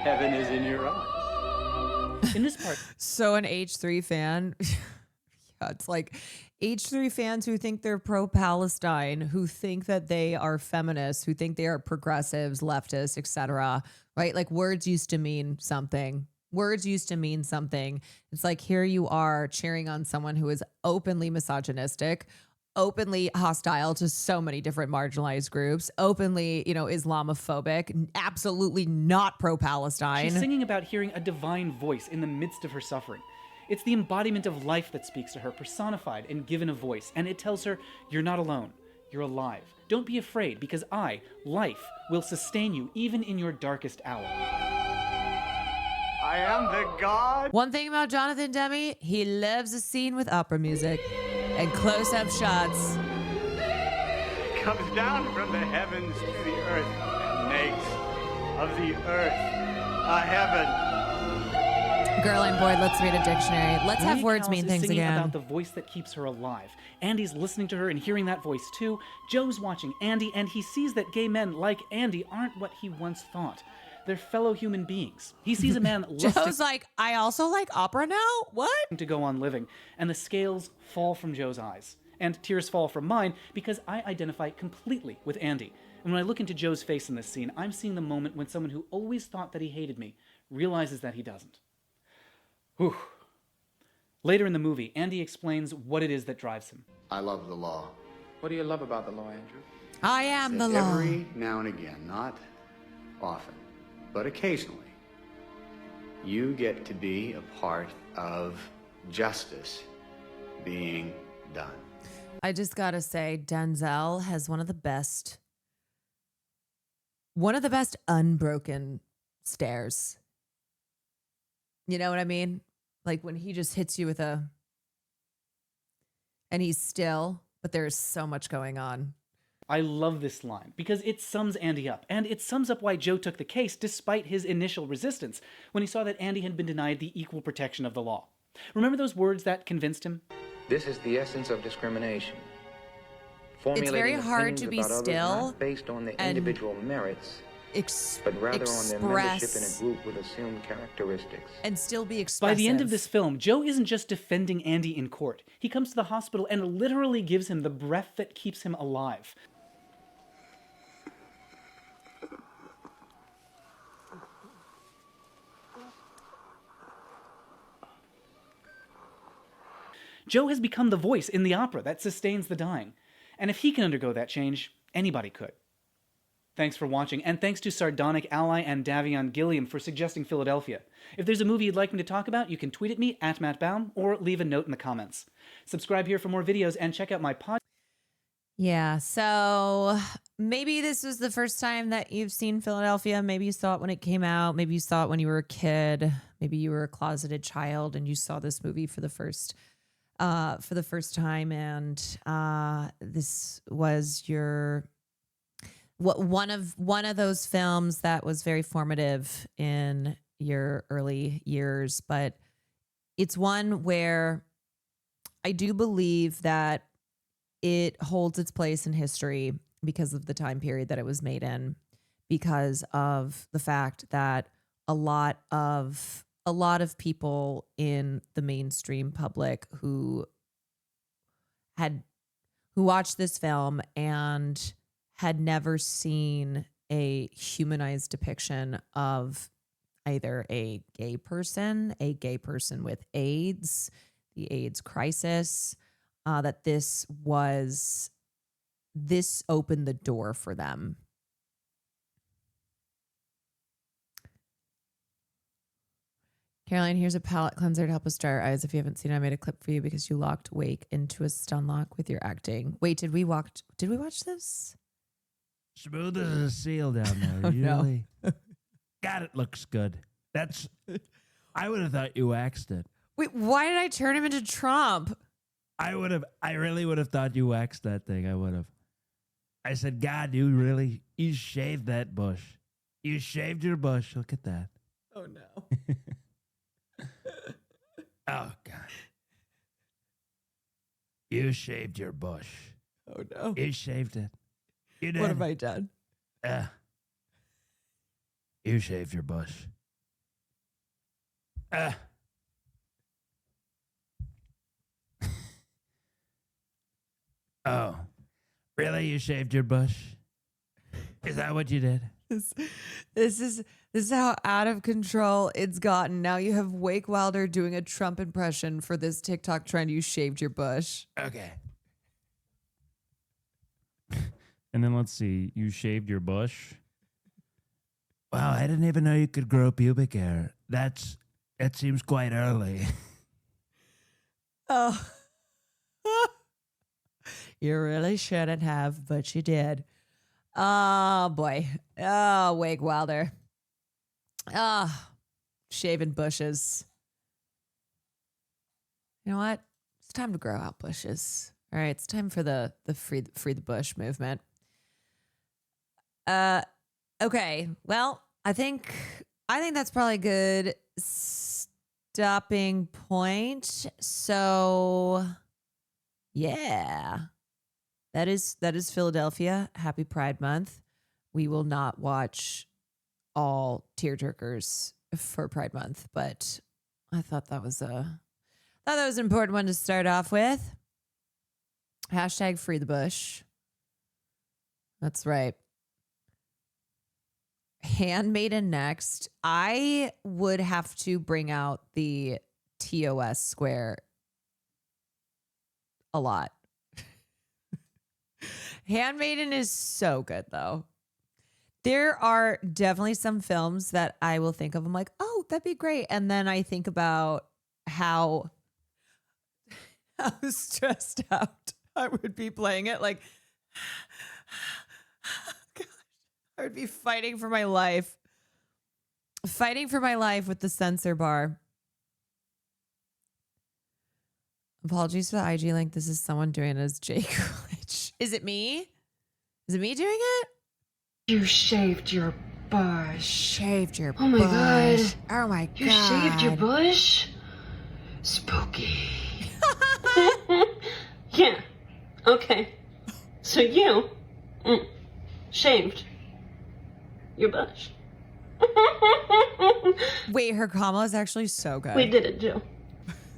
Heaven is in your eyes. In this part. So an H3 fan, yeah, it's like H3 fans who think they're pro-Palestine, who think that they are feminists, who think they are progressives, leftists, etc. Right? Like words used to mean something. Words used to mean something. It's like here you are cheering on someone who is openly misogynistic, openly hostile to so many different marginalized groups, openly, Islamophobic, absolutely not pro-Palestine. She's singing about hearing a divine voice in the midst of her suffering. It's the embodiment of life that speaks to her, personified and given a voice, and it tells her, you're not alone, you're alive. Don't be afraid, because I, life, will sustain you even in your darkest hour. I am the God. One thing about Jonathan Demme, he loves a scene with opera music and close-up shots. Comes down from the heavens to the earth and makes of the earth a heaven. Girl, I'm bored. Let's read a dictionary. Let's have words mean things again. About the voice that keeps her alive. Andy's listening to her and hearing that voice too. Joe's watching Andy, and he sees that gay men like Andy aren't what he once thought. They're fellow human beings. He sees a man Joe's like, I also like opera now? What? To go on living. And the scales fall from Joe's eyes. And tears fall from mine because I identify completely with Andy. And when I look into Joe's face in this scene, I'm seeing the moment when someone who always thought that he hated me realizes that he doesn't. Whew. Later in the movie, Andy explains what it is that drives him. I love the law. What do you love about the law, Andrew? I am the law. Every now and again, not often, but occasionally, you get to be a part of justice being done. I just gotta say, Denzel has one of the best unbroken stares. You know what I mean? Like when he just hits you with and he's still, but there's so much going on. I love this line because it sums Andy up, and it sums up why Joe took the case despite his initial resistance when he saw that Andy had been denied the equal protection of the law. Remember those words that convinced him? This is the essence of discrimination. It's very hard to be still not based on the individual merits, but rather on their membership in a group with assumed characteristics. And still be expressive. By the end of this film, Joe isn't just defending Andy in court. He comes to the hospital and literally gives him the breath that keeps him alive. Joe has become the voice in the opera that sustains the dying. And if he can undergo that change, anybody could. Thanks for watching, and thanks to Sardonic Ally and Davion Gilliam for suggesting Philadelphia. If there's a movie you'd like me to talk about, you can tweet at me, @MattBaum, or leave a note in the comments. Subscribe here for more videos, and check out my podcast. Yeah, so maybe this was the first time that you've seen Philadelphia. Maybe you saw it when it came out. Maybe you saw it when you were a kid. Maybe you were a closeted child and you saw this movie for the first for the first time, and this was one of those films that was very formative in your early years, but it's one where I do believe that it holds its place in history because of the time period that it was made in, because of the fact that a lot of people in the mainstream public who watched this film and had never seen a humanized depiction of either a gay person with AIDS, the AIDS crisis, that this opened the door for them. Caroline, here's a palate cleanser to help us dry our eyes. If you haven't seen it, I made a clip for you because you locked Wake into a stun lock with your acting. Wait, did we watch this? Smooth as a seal down there. Oh, no. Really? God, it looks good. I would have thought you waxed it. Wait, why did I turn him into Trump? I really would have thought you waxed that thing. I would have. I said, God, you shaved that bush. You shaved your bush. Look at that. Oh, no. Oh, God. You shaved your bush. Oh, no. You shaved it. You did. What have I done? You shaved your bush. Oh, really? You shaved your bush? Is that what you did? This is how out of control it's gotten. Now you have Wake Wilder doing a Trump impression for this TikTok trend. You shaved your bush. Okay. And then let's see. You shaved your bush. Wow, I didn't even know you could grow pubic hair. That seems quite early. Oh. You really shouldn't have, but you did. Oh, boy. Oh, Wake Wilder. Shaving bushes. You know what? It's time to grow out bushes. All right, it's time for the free the bush movement. Okay. Well, I think that's probably a good stopping point. So, yeah. That is Philadelphia. Happy Pride Month. We will not watch all tearjerkers for Pride Month, but I thought that was an important one to start off with. Hashtag free the bush. That's right. Handmaiden next. I would have to bring out the TOS square a lot. Handmaiden is so good, though. There are definitely some films that I will think of. I'm like, oh, that'd be great. And then I think about how stressed out I would be playing it. Like, gosh, I would be fighting for my life. Fighting for my life with the censor bar. Apologies for the IG link. This is someone doing it as Jake Glitch. Is it me? Is it me doing it? You shaved your bush. Shaved your bush. Oh my god. Oh my god. You shaved your bush? Spooky. Yeah. Okay. So you shaved your bush. Wait, her combo is actually so good. We did it, Jill.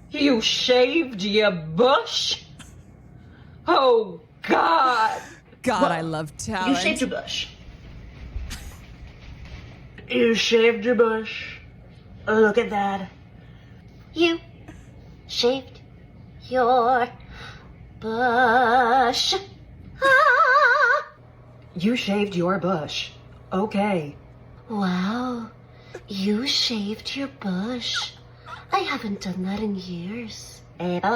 You shaved your bush? Oh, God. God, Well, I love talent. You shaved your bush. You shaved your bush. Look at that. You shaved your bush. Ah! You shaved your bush. Okay. Wow. You shaved your bush. I haven't done that in years. Bush.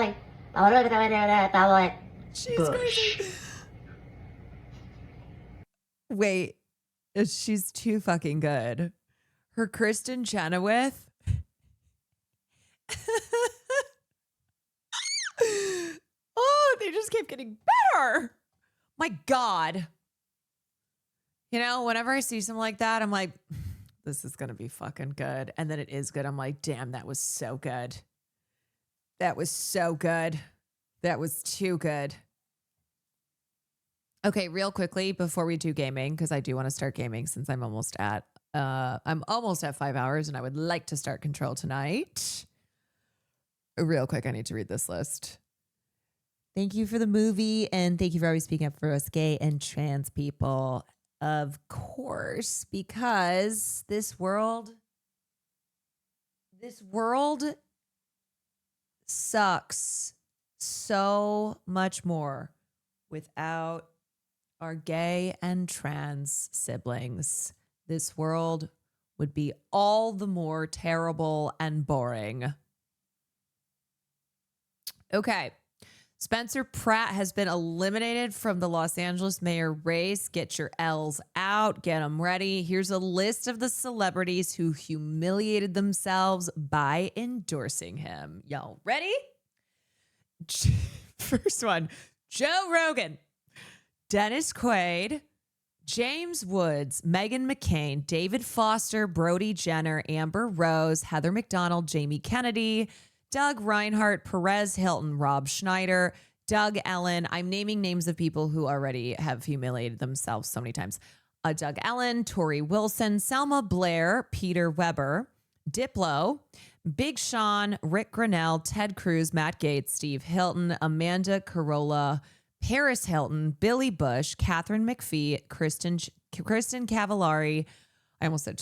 Crazy. Wait, she's too fucking good. Her Kristen Chenoweth. They just keep getting better. My God. You know, whenever I see something like that, I'm like, this is going to be fucking good. And then it is good. I'm like, damn, that was so good. That was so good. That was too good. Okay, real quickly before we do gaming, because I do want to start gaming since I'm almost at 5 hours and I would like to start Control tonight. Real quick, I need to read this list. Thank you for the movie and thank you for always speaking up for us gay and trans people. Of course, because this world sucks so much more without our gay and trans siblings. This world would be all the more terrible and boring. Okay. Spencer Pratt has been eliminated from the Los Angeles mayor race. Get your L's out. Get them ready. Here's a list of the celebrities who humiliated themselves by endorsing him. Y'all ready? First one, Joe Rogan, Dennis Quaid, James Woods, Meghan McCain, David Foster, Brody Jenner, Amber Rose, Heather McDonald, Jamie Kennedy, Doug Reinhardt, Perez Hilton, Rob Schneider, Doug Ellen. I'm naming names of people who already have humiliated themselves so many times. Doug Ellen, Tori Wilson, Selma Blair, Peter Weber, Diplo, Big Sean, Rick Grinnell, Ted Cruz, Matt Gaetz, Steve Hilton, Amanda Carolla, Paris Hilton, Billy Bush, Catherine McPhee, Kristen Cavallari. I almost said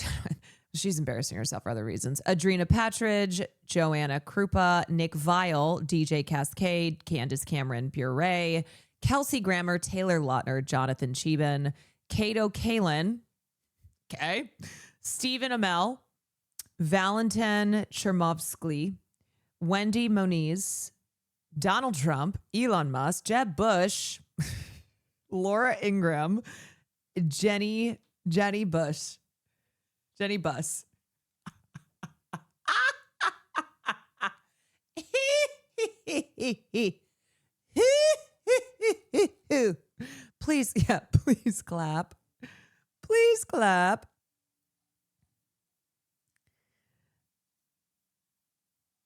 she's embarrassing herself for other reasons. Adrena Patridge, Joanna Krupa, Nick Vile, DJ Cascade, Candace Cameron Bure, Kelsey Grammer, Taylor Lautner, Jonathan Cheban, Kato Kalin, okay, Stephen Amell, Valentin Chermovsky, Wendy Moniz, Donald Trump, Elon Musk, Jeb Bush, Laura Ingraham, Jenny Buss. Please clap. Please clap.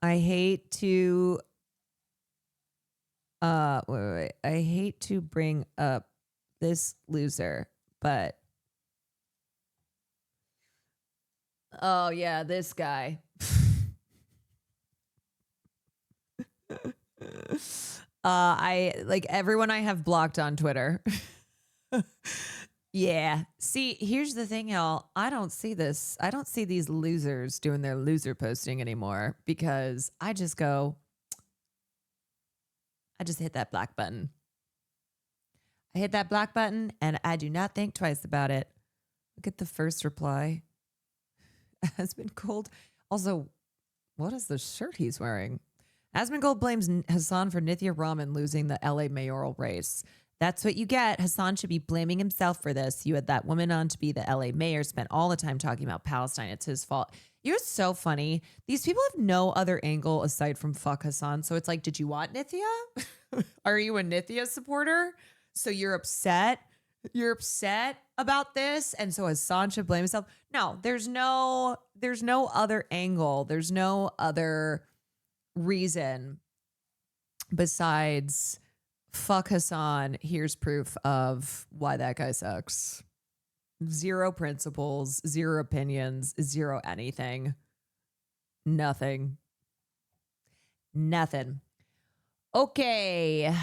I hate to wait. I hate to bring up this loser, but oh yeah, this guy. I like everyone I have blocked on Twitter. Yeah. See, here's the thing, y'all. I don't see this. I don't see these losers doing their loser posting anymore because I just hit that black button. I hit that black button and I do not think twice about it. Look at the first reply. Asmongold. Also, what is the shirt he's wearing? Asmongold blames Hassan for Nithya Raman losing the LA mayoral race. That's what you get. Hassan should be blaming himself for this. You had that woman on to be the LA mayor, spent all the time talking about Palestine. It's his fault. You know what's so funny? These people have no other angle aside from fuck Hassan. So it's like, did you want Nithya? Are you a Nithya supporter? So you're upset? You're upset about this? And so Hassan should blame himself? No, there's no other angle. There's no other reason besides fuck Hassan. Here's proof of why that guy sucks. Zero principles, zero opinions, zero anything. Nothing. Okay.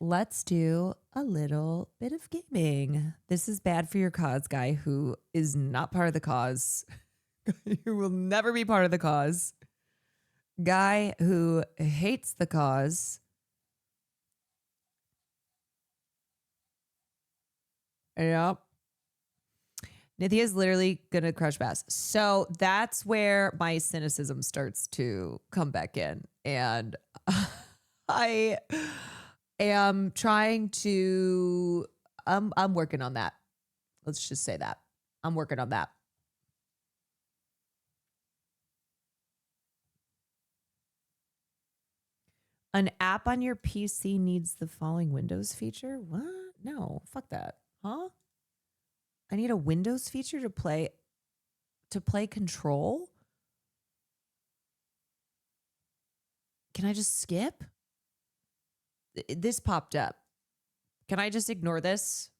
Let's do a little bit of gaming. This is bad for your cause guy who is not part of the cause. Who will never be part of the cause. Guy who hates the cause. Yep. Nithya is literally going to crush Bass. So that's where my cynicism starts to come back in. And I am trying to, I'm working on that. Let's just say that. I'm working on that. An app on your PC needs the following Windows feature? What? No, fuck that. Huh? I need a Windows feature to play Control? Can I just skip? This popped up. Can I just ignore this?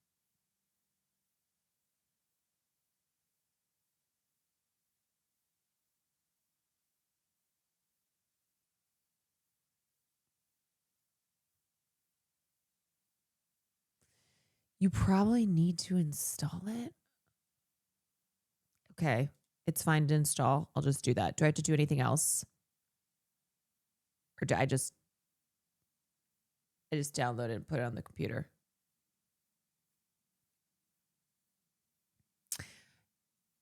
You probably need to install it. Okay, it's fine to install. I'll just do that. Do I have to do anything else? Or do I just download it and put it on the computer?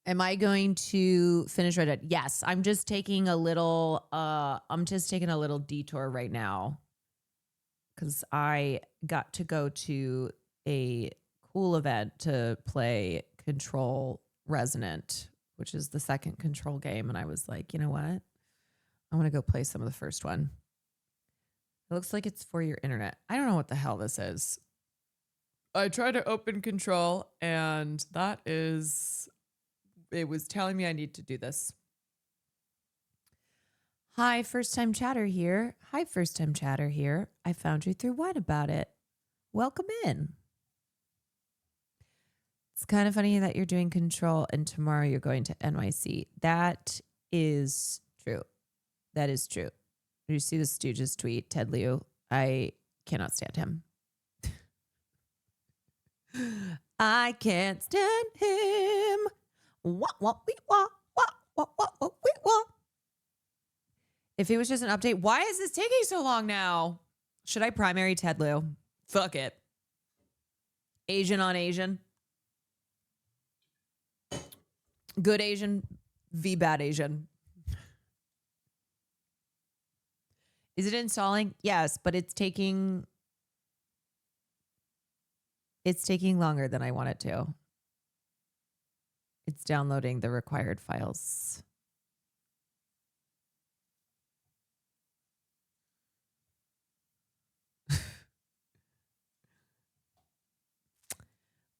Am I going to finish Red Dead? Yes, I'm just taking a little detour right now because I got to go to a cool event to play Control Resonant, which is the second Control game, and I was like, you know what? I want to go play some of the first one. It looks like it's for your internet. I don't know what the hell this is. I tried to open Control, and it was telling me I need to do this. Hi, first-time chatter here. Hi, first-time chatter here. I found you through What About It. Welcome in. It's kind of funny that you're doing Control and tomorrow you're going to NYC. That is true. That is true. Did you see the Stooges tweet, Ted Lieu? I cannot stand him. I can't stand him. If it was just an update, why is this taking so long now? Should I primary Ted Lieu? Fuck it. Asian on Asian. Good Asian v bad Asian. Is it installing? Yes, but it's taking longer than I want it to. It's downloading the required files.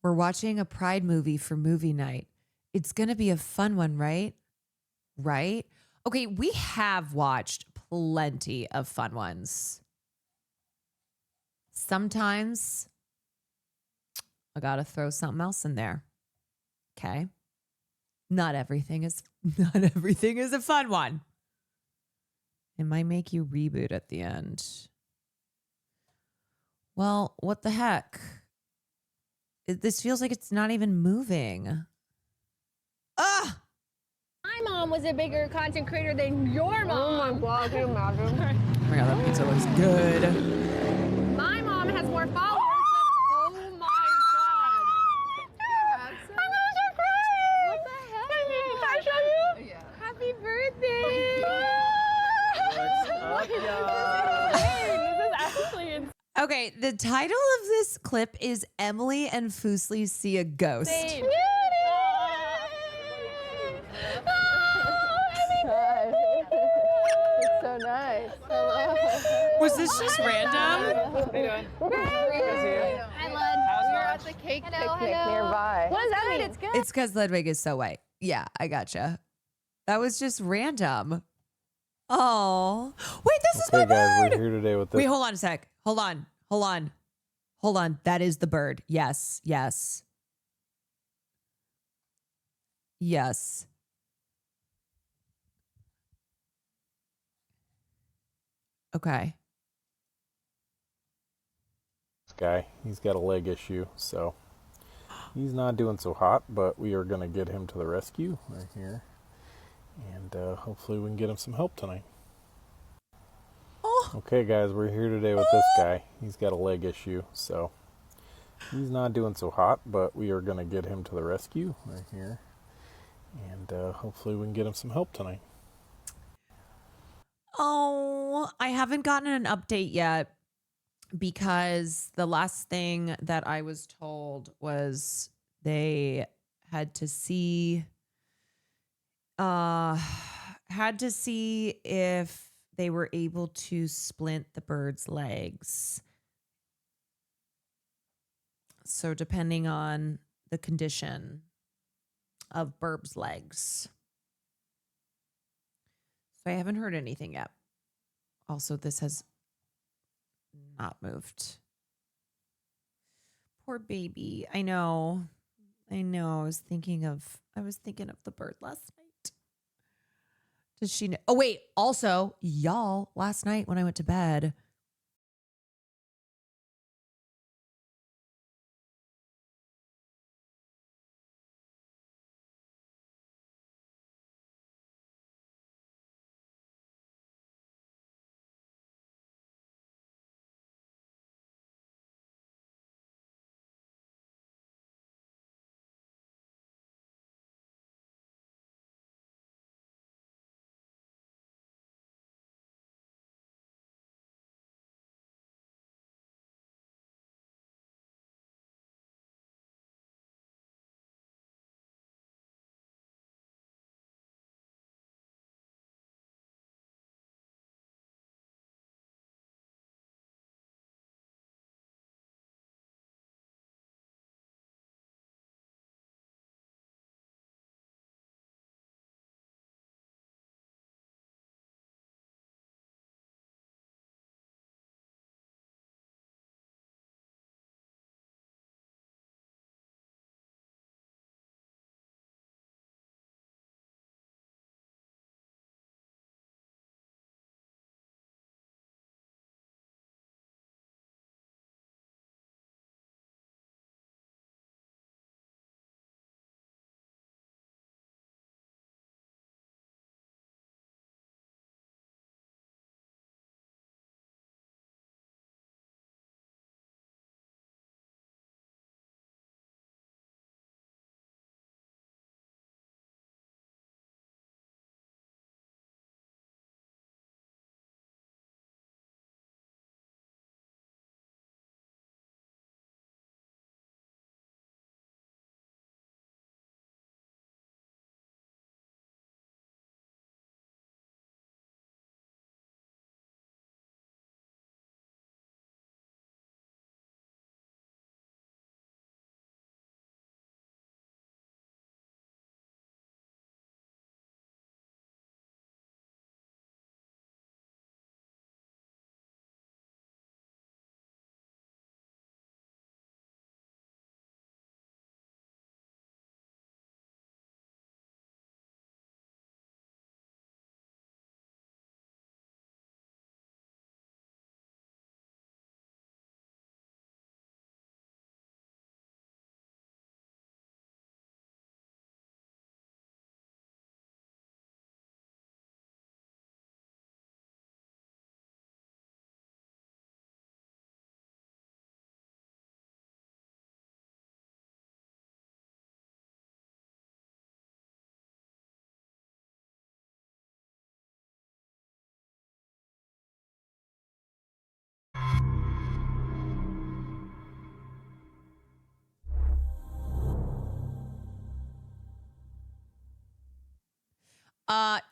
We're watching a Pride movie for movie night. It's going to be a fun one, right? Right? Okay, we have watched plenty of fun ones. Sometimes I got to throw something else in there. Okay? Not everything is a fun one. It might make you reboot at the end. Well, what the heck? This feels like it's not even moving. Ah! My mom was a bigger content creator than your mom. Oh my God, can you imagine? Oh my God, that pizza looks good. My mom has more followers than, oh my God. I'm gonna start crying. What the hell? Can I show you? Yeah. Happy birthday. What's up, y'all? This is actually insane. Okay, the title of this clip is Emily and Foosley See a Ghost. Same. It's so nice. Was this just random? How you doing? Hi, Lud. We're at the cake picnic nearby. What does that mean? It's good. It's because Ludwig is so white. Yeah, I gotcha. That was just random. Oh, wait, this is my bird. Guys, we're here today with this. Wait, hold on a sec. Hold on. That is the bird. Yes. Okay. This guy, he's got a leg issue, so he's not doing so hot, but we are going to get him to the rescue right here. And hopefully we can get him some help tonight. Okay, guys, we're here today with this guy. He's got a leg issue, so he's not doing so hot, but we are going to get him to the rescue right here. And hopefully we can get him some help tonight. Oh, I haven't gotten an update yet because the last thing that I was told was they had to see if they were able to splint the bird's legs. So depending on the condition of Burb's legs. So I haven't heard anything yet. Also, this has not moved. Poor baby. I know. I was thinking of the bird last night. Does she know? Oh, wait. Also, y'all, last night when I went to bed,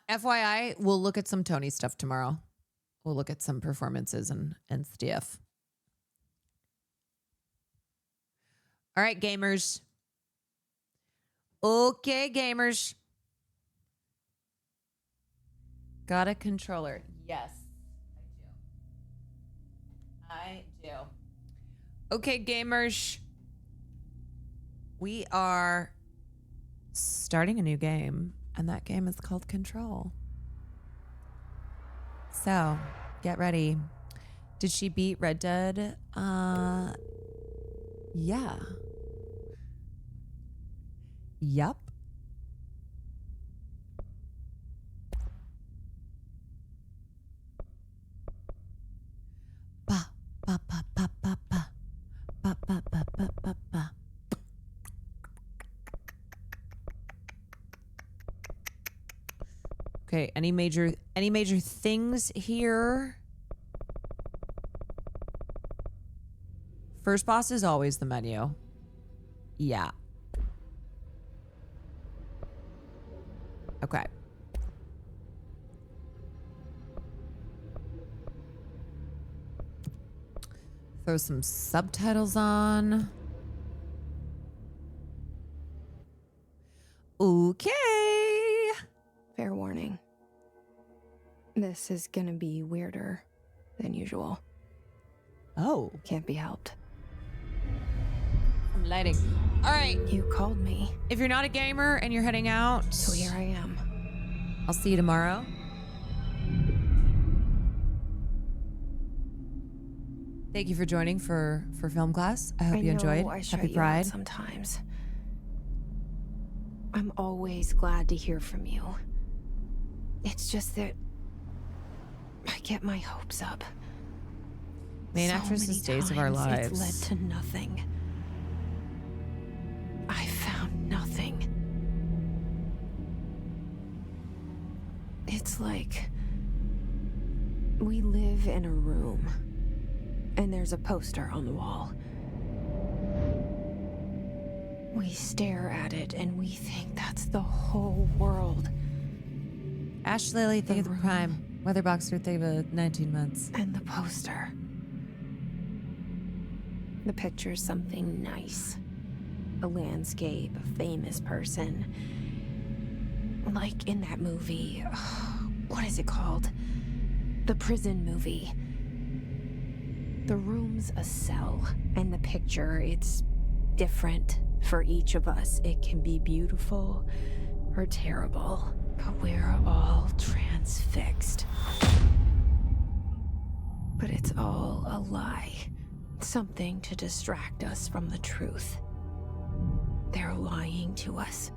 FYI, we'll look at some Tony stuff tomorrow. We'll look at some performances and stuff. All right, gamers. Okay, gamers. Got a controller. Yes, I do. Okay, gamers. We are starting a new game, and that game is called Control. So, get ready. Did she beat Red Dead? Yeah. Yup. Ba, ba, ba, ba, ba, ba. Ba, ba, ba, ba, ba, ba. Okay, any major things here? First boss is always the menu. Yeah. Okay. throw some subtitles on. Okay. Fair warning. This is gonna be weirder than usual. Oh. Can't be helped. I'm lighting. All right. You called me. If you're not a gamer and you're heading out, So here I am. I'll see you tomorrow. Thank you for joining for film class. I hope you enjoyed. I shut Happy you out Pride. sometimes. I'm always glad to hear from you. It's just that I get my hopes up. Main So actresses' many days of our times lives. It's led to nothing. I found nothing. It's like we live in a room and there's a poster on the wall. We stare at it and we think that's the whole world. Ash Lily, think of the prime. Weatherboxer, think of 19 months. And the poster. The picture's something nice. A landscape, a famous person. Like in that movie. What is it called? The prison movie. The room's a cell, and the picture, it's different for each of us. It can be beautiful or terrible, but we're all transfixed. But it's all a lie. Something to distract us from the truth. They're lying to us.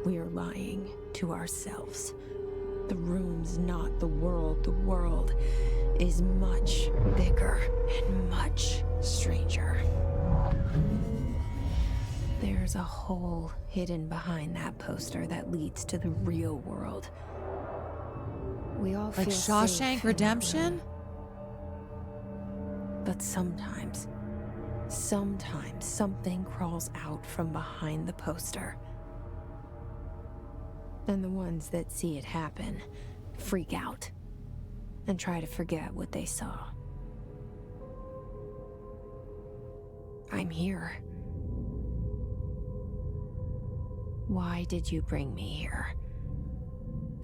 We're lying to ourselves. The room's not the world. The world is much bigger and much stranger. There's a hole hidden behind that poster that leads to the real world. We all Like feel Shawshank safe in that Redemption? room. But sometimes something crawls out from behind the poster. And the ones that see it happen freak out and try to forget what they saw. I'm here. Why did you bring me here?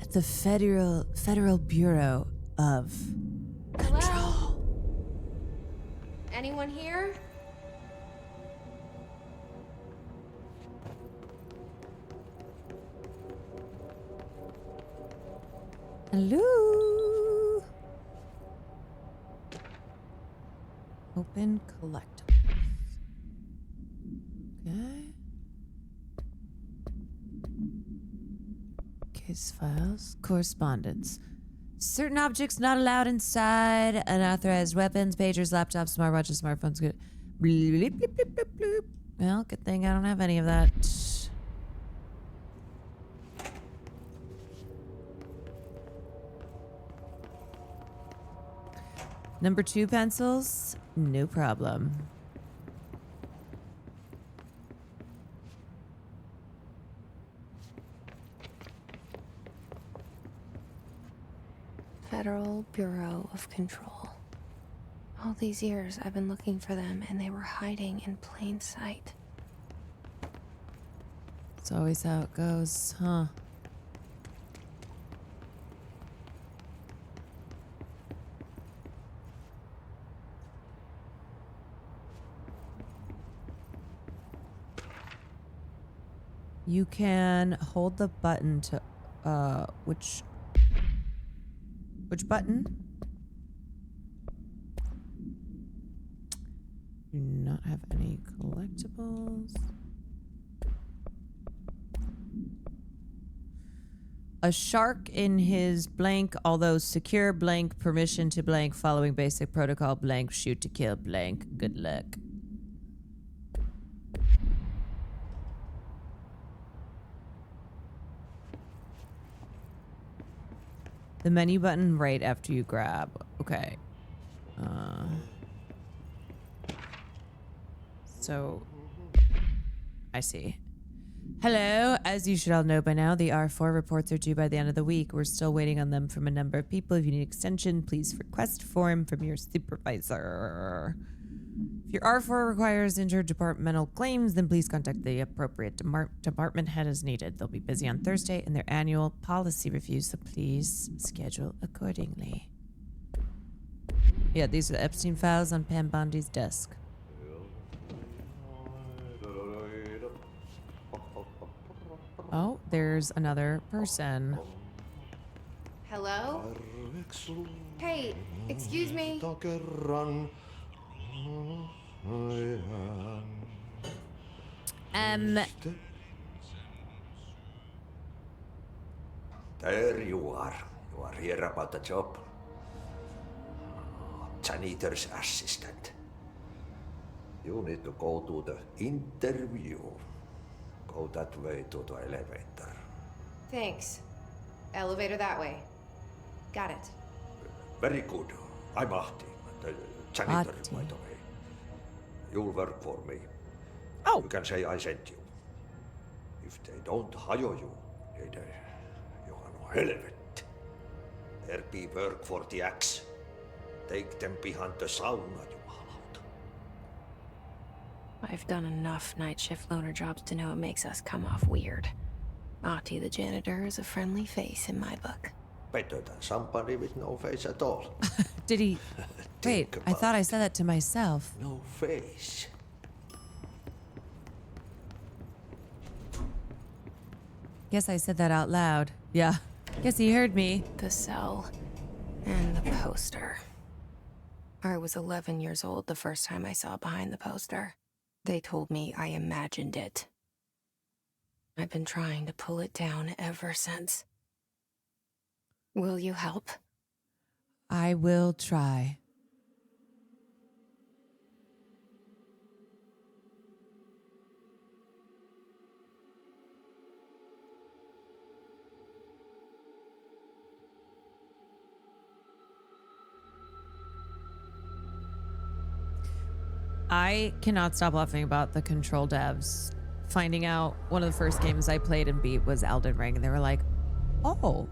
At the Federal Bureau of Hello? Anyone here? Hello. Open collectibles. Okay. Case files. Correspondence. Certain objects not allowed inside. Unauthorized weapons, pagers, laptops, smartwatches, smartphones. Good. Bleep, bleep, bleep, bleep, bleep. Well, good thing I don't have any of that. Number 2 pencils, no problem. Federal Bureau of Control. All these years I've been looking for them and they were hiding in plain sight. It's always how it goes, huh? You can hold the button to, which button? Do not have any collectibles. A shark in his blank, although secure blank, permission to blank, following basic protocol blank, shoot to kill blank. Good luck. The menu button right after you grab. Okay. So, I see. Hello. As you should all know by now, the R4 reports are due by the end of the week. We're still waiting on them from a number of people. If you need extension, please request form from your supervisor. If your R4 requires interdepartmental claims, then please contact the appropriate department head as needed. They'll be busy on Thursday in their annual policy review, so please schedule accordingly. Yeah, these are the Epstein files on Pam Bondi's desk. Oh, there's another person. Hello? Hey, excuse me. There you are. You are here about the job. Janitor's assistant. You need to go to the interview. Go that way to the elevator. Thanks. Elevator that way. Got it. Very good. I'm Ahti, the janitor, by the way. You'll work for me. Oh. You can say I sent you. If they don't hire you, then you are no helvet. There be work for the axe. Take them behind the sauna, you halot. I've done enough night shift loner jobs to know it makes us come off weird. Ahti the janitor is a friendly face in my book. Better than somebody with no face at all. Did he? Wait, I thought I said that to myself. No face. Guess I said that out loud. Yeah. Guess he heard me. The cell and the poster. I was 11 years old the first time I saw behind the poster. They told me I imagined it. I've been trying to pull it down ever since. Will you help? I will try. I cannot stop laughing about the Control devs finding out one of the first games I played and beat was Elden Ring, and they were like, oh.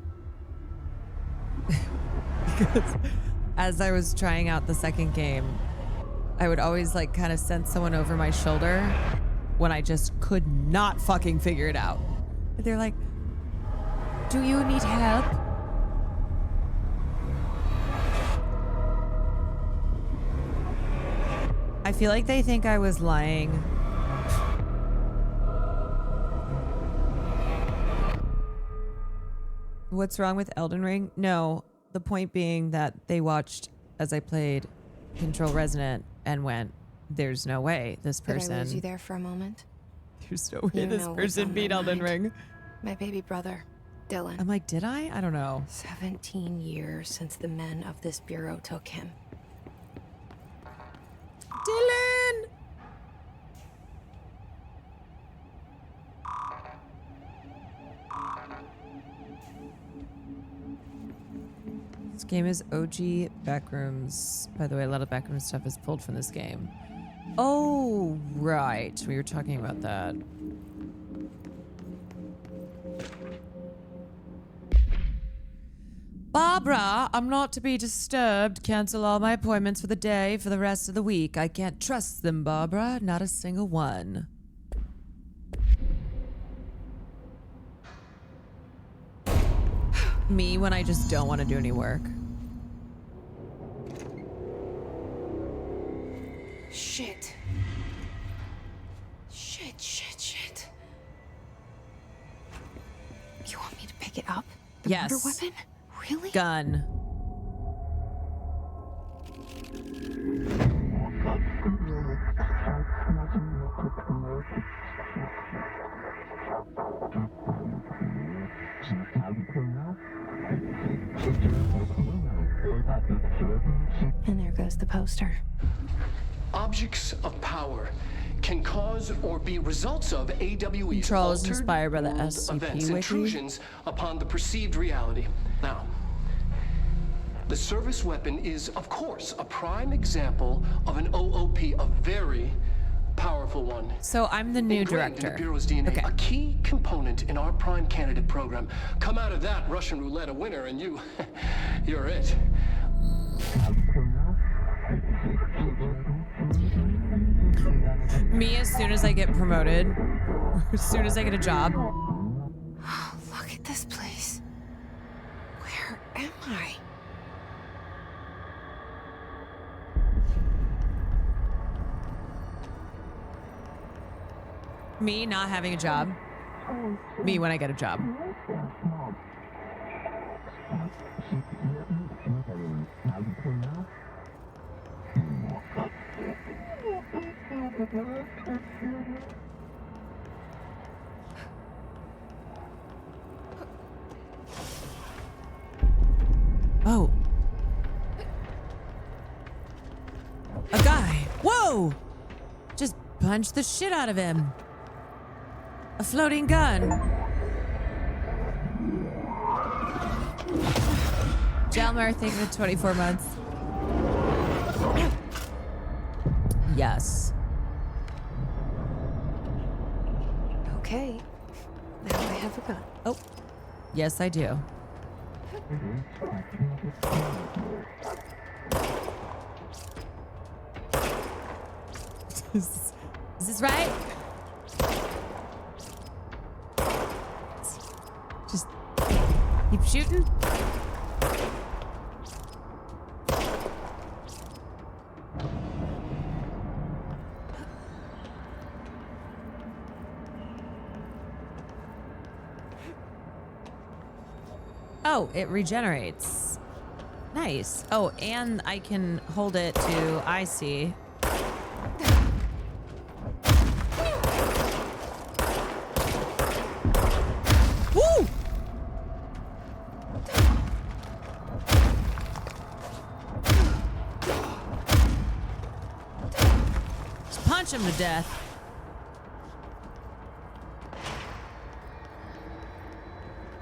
Because as I was trying out the second game, I would always like kind of send someone over my shoulder when I just could not fucking figure it out. And they're like, do you need help? I feel like they think I was lying. What's wrong with Elden Ring? No, the point being that they watched as I played Control Resonant and went, there's no way this person... Did I lose you there for a moment? There's no way this person beat Elden Ring. My baby brother, Dylan. I'm like, did I? I don't know. 17 years since the men of this bureau took him. Dylan! This game is OG Backrooms. By the way, a lot of Backroom stuff is pulled from this game. Oh, right. We were talking about that. Barbara, I'm not to be disturbed. Cancel all my appointments for the day for the rest of the week. I can't trust them, Barbara. Not a single one. Me when I just don't want to do any work. Shit. Shit. You want me to pick it up? The Yes. murder weapon? Really? Gun. And there goes the poster. Objects of power can cause or be results of AWE's Control is altered inspired by the world SCP events, wiki. intrusions upon the perceived reality. Now, the service weapon is, of course, a prime example of an OOP, a very powerful one. So I'm the new Engraved in director. the Bureau's DNA, a key component in our prime candidate program. Come out of that Russian roulette a winner, and you're it. Me, as soon as I get promoted, as soon as I get a job. Oh, look at this place. Where am I? Me not having a job. Me when I get a job. Oh. A guy. Whoa! Just punch the shit out of him. A floating gun. Jalmar, thank you for 24 months. Yes. Okay. Now I have a gun. Oh. Yes, I do. Is this right? Just keep shooting. Oh, it regenerates. Nice. Oh, and I can hold it to IC. Woo! Just punch him to death.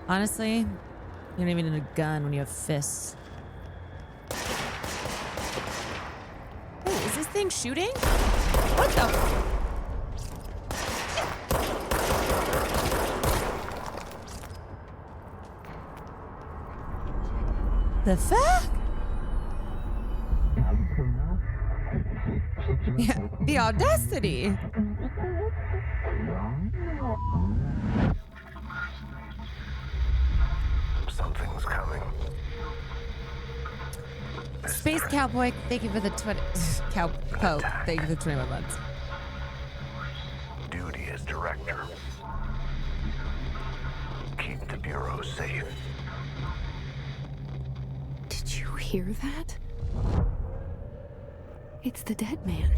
Honestly, you don't even need a gun when you have fists. Wait, is this thing shooting? What the? The fuck? Yeah, the audacity. Something's coming. Space Cowboy, thank you for the 20. Cowpoke, thank you for the 21 months. Duty as director. Keep the Bureau safe. Did you hear that? It's the dead man.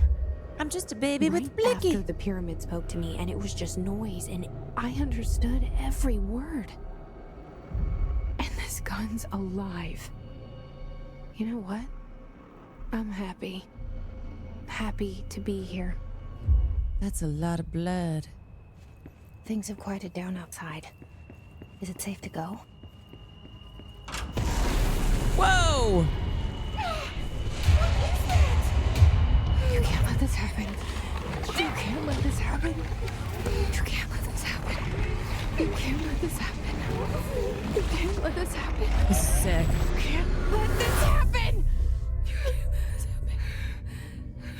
I'm just a baby with Blicky. After the pyramid spoke to me, and it was just noise, and I understood every word. And this gun's alive. You know what? I'm happy. Happy to be here. That's a lot of blood. Things have quieted down outside. Is it safe to go? Whoa! You can't let this happen. You can't let this happen. You can't let this happen. You can't let this happen. You can't let this happen. This is sick. You can't let this happen.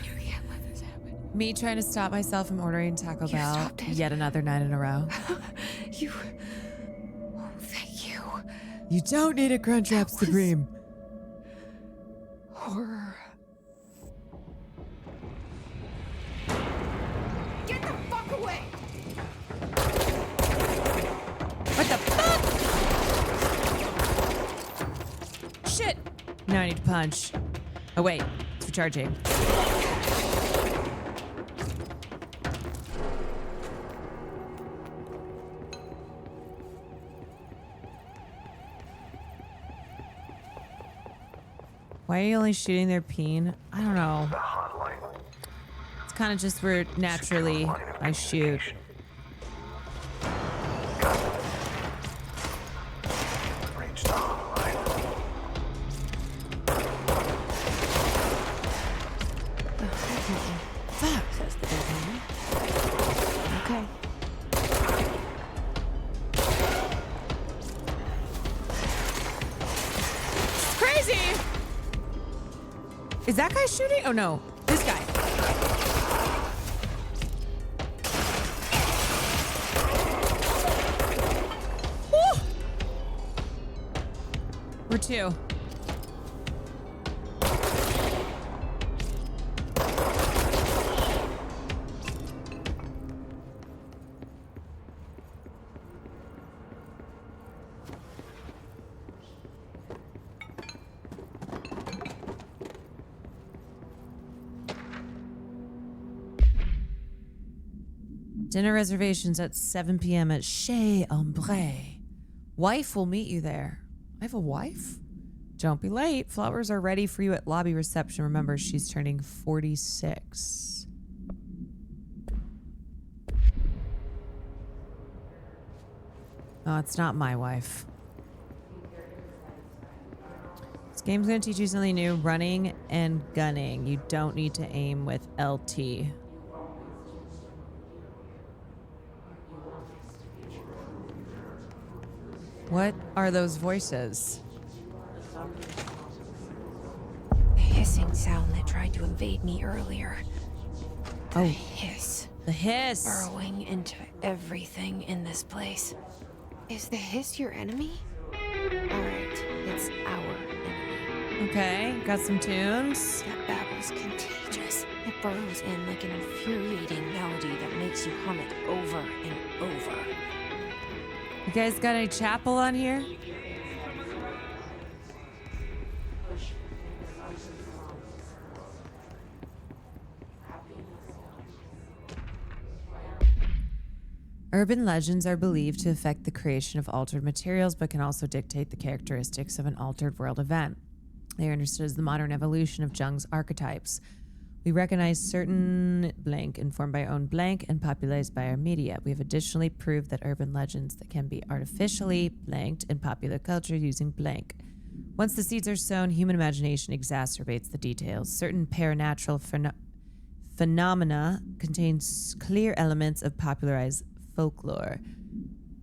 You can't let this happen. Me trying to stop myself from ordering Taco Bell yet another night in a row. You. Oh, thank you. You don't need a Crunchwrap Supreme. Horror. Get the fuck away! What the fuck? Shit. Now I need to punch. Oh wait, it's recharging. Why are you only shooting their peen? I don't know. It's kind of just where naturally I shoot. Says the dead man. see. Is that guy shooting? Oh no, this guy. Woo! We're two. Dinner reservations at 7 p.m. at Chez Ombre. Wife will meet you there. I have a wife? Don't be late. Flowers are ready for you at lobby reception. Remember, she's turning 46. Oh, it's not my wife. This game's going to teach you something new. Running and gunning. You don't need to aim with LT. What are those voices? The hissing sound that tried to invade me earlier. The Oh. hiss. The hiss. Burrowing into everything in this place. Is the hiss your enemy? Alright, it's our enemy. Okay, got some tunes. That babble's contagious. It burrows in like an infuriating melody that makes you hum it over and over. You guys got any chapel on here? Urban legends are believed to affect the creation of altered materials, but can also dictate the characteristics of an altered world event. They are understood as the modern evolution of Jung's archetypes. We recognize certain blank informed by our own blank and popularized by our media. We have additionally proved that urban legends that can be artificially blanked in popular culture using blank. Once the seeds are sown, human imagination exacerbates the details. Certain paranatural phenomena contains clear elements of popularized folklore.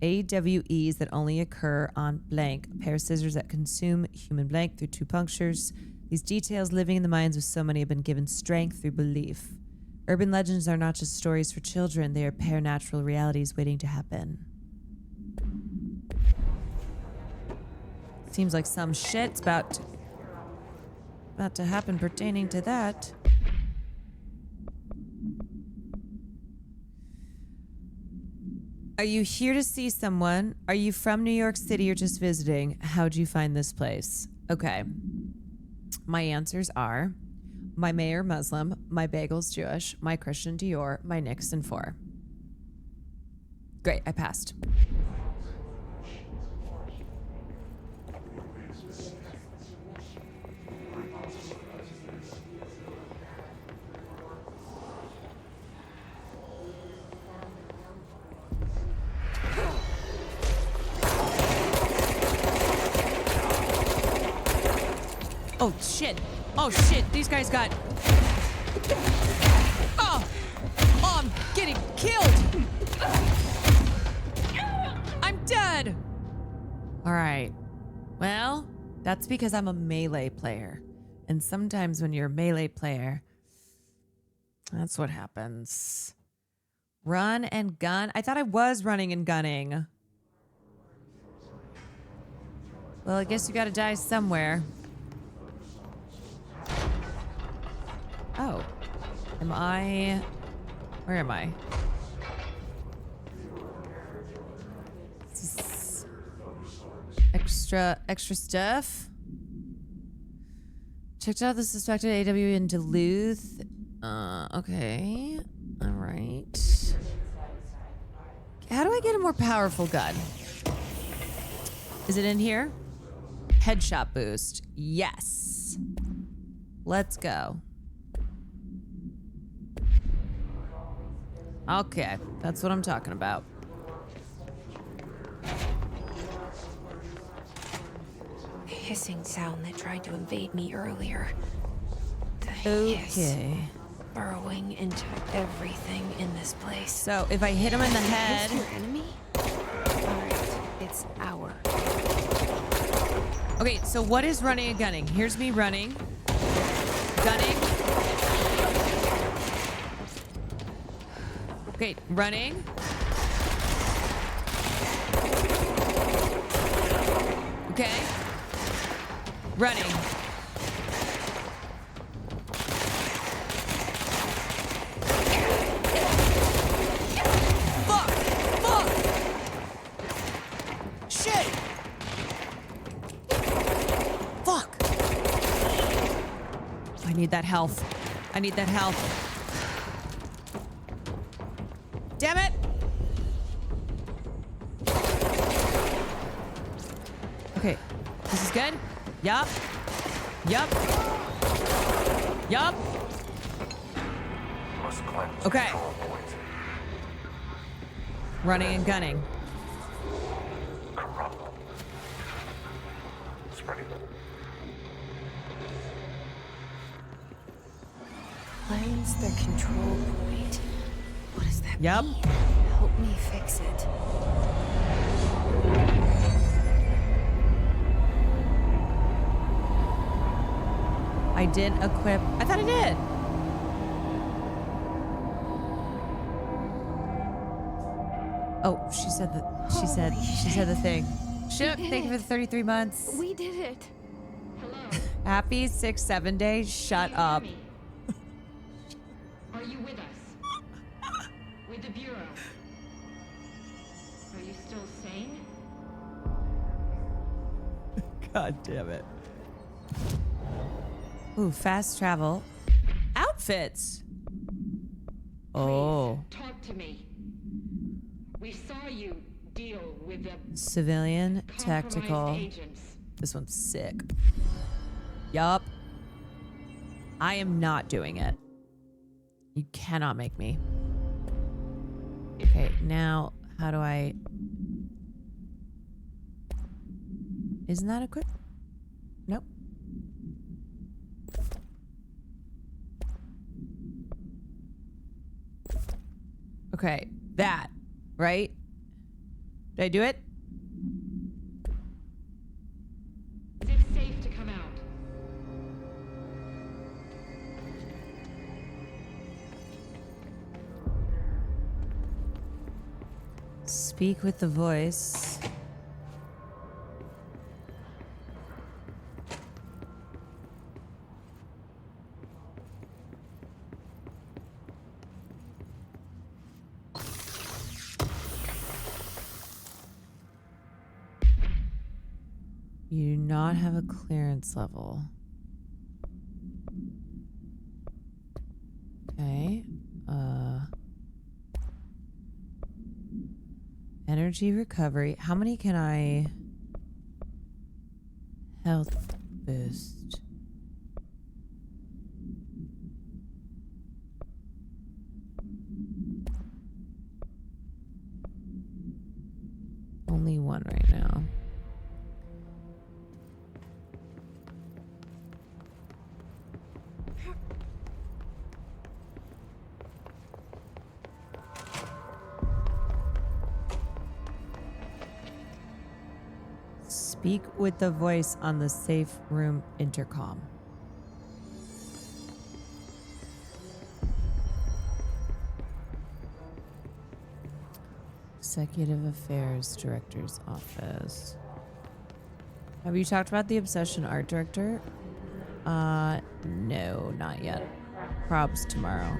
AWEs that only occur on blank, a pair of scissors that consume human blank through two punctures. These details living in the minds of so many have been given strength through belief. Urban legends are not just stories for children, they are paranatural realities waiting to happen. Seems like some shit's about to happen pertaining to that. Are you here to see someone? Are you from New York City or just visiting? How'd you find this place? Okay. My answers are my mayor Muslim, my bagel's Jewish, my Christian Dior, my Nixon 4. Great, I passed. Oh shit. Oh shit. These guys got... Oh, I'm getting killed. I'm dead. All right. Well, that's because I'm a melee player. And sometimes when you're a melee player, that's what happens. Run and gun. I thought I was running and gunning. Well, I guess you gotta die somewhere. Oh. Am I... Where am I? Extra stuff? Checked out the suspected AW in Duluth. Okay. All right. How do I get a more powerful gun? Is it in here? Headshot boost. Yes. Let's go. Okay, that's what I'm talking about. The hissing sound that tried to invade me earlier. The hiss Okay. burrowing into everything in this place. So if I hit him in the head... Is your enemy? Alright, it's our. Okay, so what is running and gunning? Here's me running. Gunning. Okay, running. Okay. Running. Fuck! Fuck! Shit! Fuck! I need that health. I need that health. Damn it! Okay. This is good. Yup. Yup. Yup. Must cleanse Okay. control points. Running and gunning. Corrupt. Spreading. Cleanse the control point. What does that Yep. mean? Help me fix it. I didn't equip. I thought I did. Oh, she said that. She said the thing. Shook, thank you for the 33 months. We did it. Happy 6-7 days. Shut up. Are you with us? With the Bureau? Are you still sane? God damn it. Ooh, fast travel. Outfits. Oh. Talk to me. We saw you deal with the Civilian, compromised tactical. agents. This one's sick. Yup. I am not doing it. You cannot make me. Okay, now how do I... Isn't that equipped? Nope. Okay, that, right? Did I do it? Is it safe to come out? Speak with the voice. You do not have a clearance level. Okay. Energy recovery. How many can I... Health boost. Only one right now. Speak with the voice on the safe room intercom. Executive Affairs Director's Office. Have you talked about the Obsession Art Director? No, not yet. Probs tomorrow.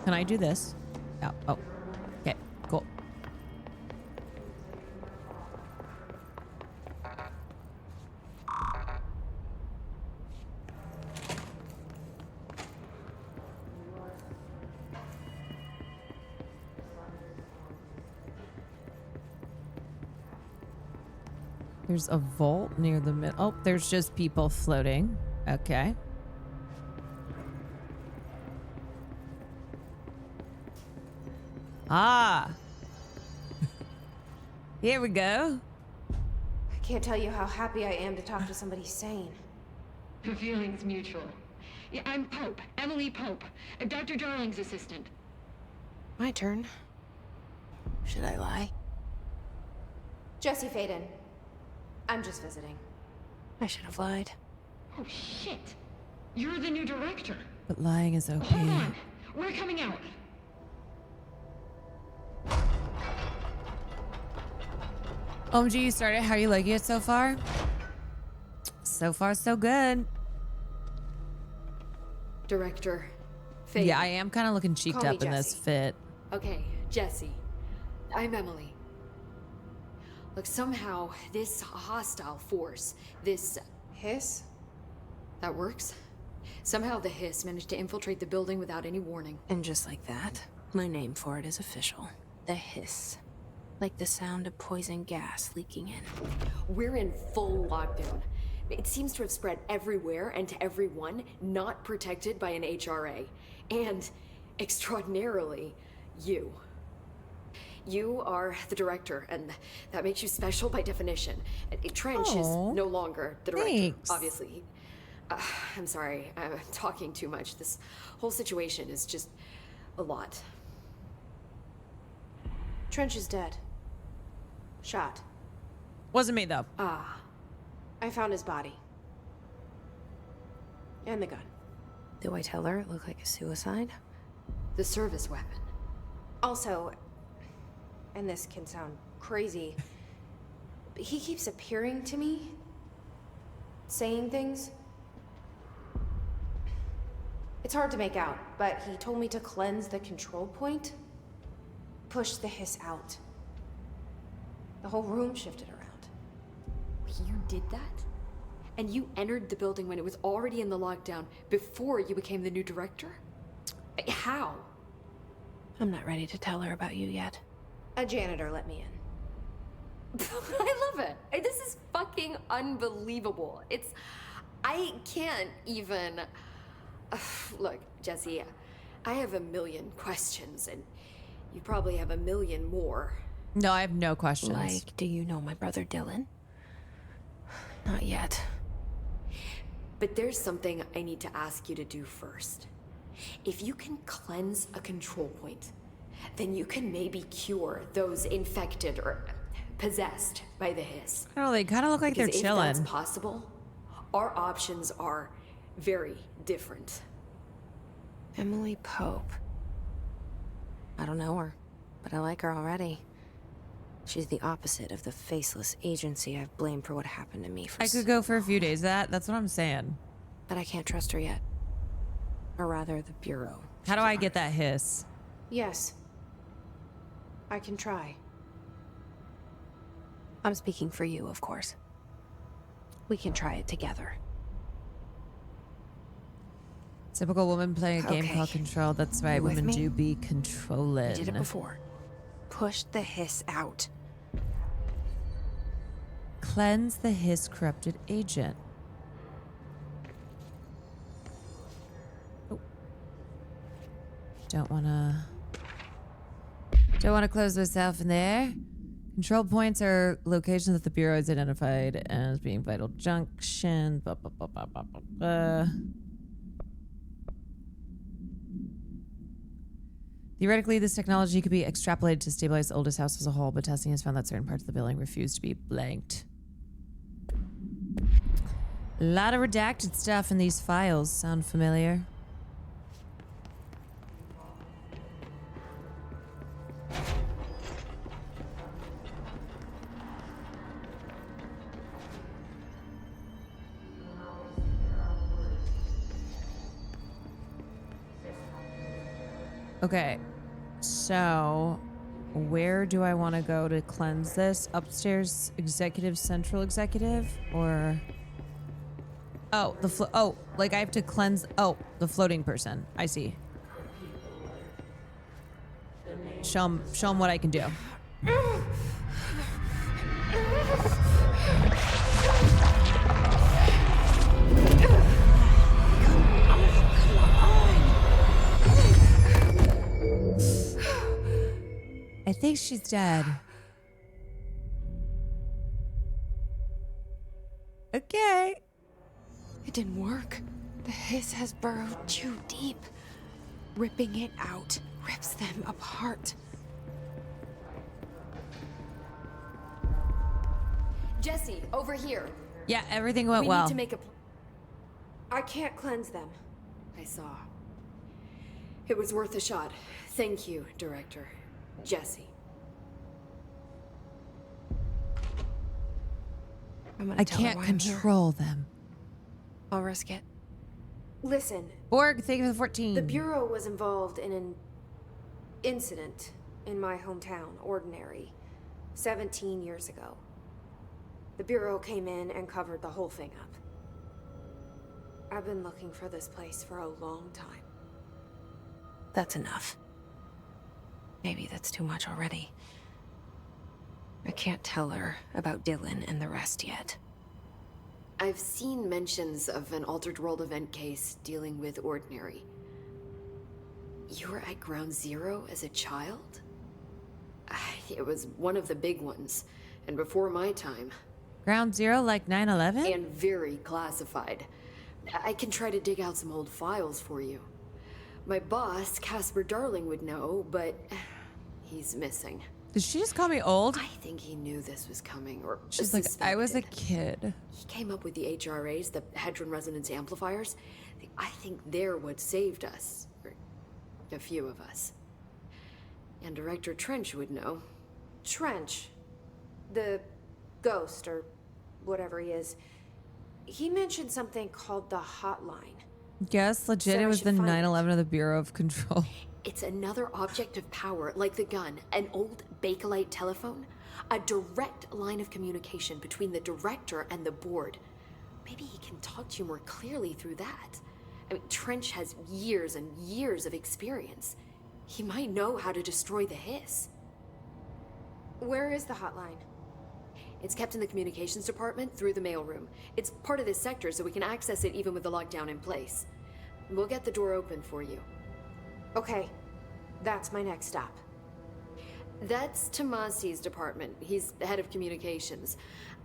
Can I do this? Oh. Okay, cool. There's a vault near the middle. Oh, there's just people floating. Okay. Ah. Here we go. I can't tell you how happy I am to talk to somebody sane. The feeling's mutual. Yeah, I'm Pope, Emily Pope, Dr. Darling's assistant. My turn. Should I lie? Jesse Faden, I'm just visiting. I should have lied. Oh, shit. You're the new director. But lying is OP. Hold on. We're coming out. OMG, you started. How are you liking it so far? So far, so good. Director Faye. Yeah, I am kind of looking cheeked Call me up in this Jessie. fit. Okay, Jesse. I'm Emily. Look, somehow this hostile force, this hiss, that works. Somehow the hiss managed to infiltrate the building without any warning. And just like that, my name for it is official. The hiss. Like the sound of poison gas leaking in. We're in full lockdown. It seems to have spread everywhere and to everyone not protected by an HRA. And, extraordinarily, you. You are the director, and that makes you special by definition. Trench is no longer the director, thanks. obviously. I'm sorry, I'm talking too much. This whole situation is just a lot. Trench is dead. Shot. Wasn't me, though. I found his body. And the gun. Do I tell her it looked like a suicide? The service weapon. Also, and this can sound crazy, but he keeps appearing to me, saying things. It's hard to make out, but he told me to cleanse the control point, push the hiss out. The whole room shifted around. You did that? And you entered the building when it was already in the lockdown before you became the new director? How? I'm not ready to tell her about you yet. A janitor let me in. I love it. This is fucking unbelievable. I can't even... Look, Jesse, I have a million questions, and you probably have a million more. No, I have no questions. Like, do you know my brother Dylan? Not yet. But there's something I need to ask you to do first. If you can cleanse a control point, then you can maybe cure those infected or possessed by the hiss. I don't know, they kind of look like Because they're if chilling. that's possible, our options are very different. Emily Pope. I don't know her, but I like her already. She's the opposite of the faceless agency I've blamed for what happened to me for I could go for a few days of that. That's what I'm saying. But I can't trust her yet. Or rather, the Bureau. How do I get that hiss? Yes. I can try. I'm speaking for you, of course. We can try it together. Typical woman playing a game Okay. called Control. That's right, You with women me? do be controlling. I did it before. Push the hiss out. Cleanse the hiss corrupted agent. Oh. Don't wanna close myself in there. Control points are locations that the Bureau has identified as being vital junction. Blah, blah, blah, blah, blah, blah, blah. Theoretically, this technology could be extrapolated to stabilize the oldest house as a whole, but testing has found that certain parts of the building refuse to be blanked. A lot of redacted stuff in these files. Sound familiar? Okay, so where do I want to go to cleanse this? Upstairs, executive, central executive, or like I have to cleanse. Oh, the floating person. I see. Show him what I can do. I think she's dead. Okay. It didn't work. The hiss has burrowed too deep. Ripping it out rips them apart. Jesse, over here. Yeah, everything went We well. need to make a I can't cleanse them. I saw. It was worth a shot. Thank you, Director. Jesse. I can't control them. I'll risk it. Listen. Borg, thank you for the 14. The Bureau was involved in an incident in my hometown, Ordinary, 17 years ago. The Bureau came in and covered the whole thing up. I've been looking for this place for a long time. That's enough. Maybe that's too much already. I can't tell her about Dylan and the rest yet. I've seen mentions of an Altered World event case dealing with Ordinary. You were at Ground Zero as a child? It was one of the big ones, and before my time. Ground Zero like 9/11? And very classified. I can try to dig out some old files for you. My boss, Casper Darling, would know, but he's missing. Did she just call me old? I think he knew this was coming, or She's like, I was a kid. He came up with the HRAs, the Hadron Resonance Amplifiers. I think they're what saved us. Or a few of us. And Director Trench would know. Trench, the ghost, or whatever he is, he mentioned something called the hotline. Yes, legit, Said it I was should the find 9/11 of the Bureau of Control. It's another object of power, like the gun, an old Bakelite telephone. A direct line of communication between the director and the board. Maybe he can talk to you more clearly through that. I mean, Trench has years and years of experience. He might know how to destroy the hiss. Where is the hotline? It's kept in the communications department through the mailroom. It's part of this sector, so we can access it even with the lockdown in place. We'll get the door open for you. Okay, that's my next stop. That's Tomasi's department. He's the head of communications.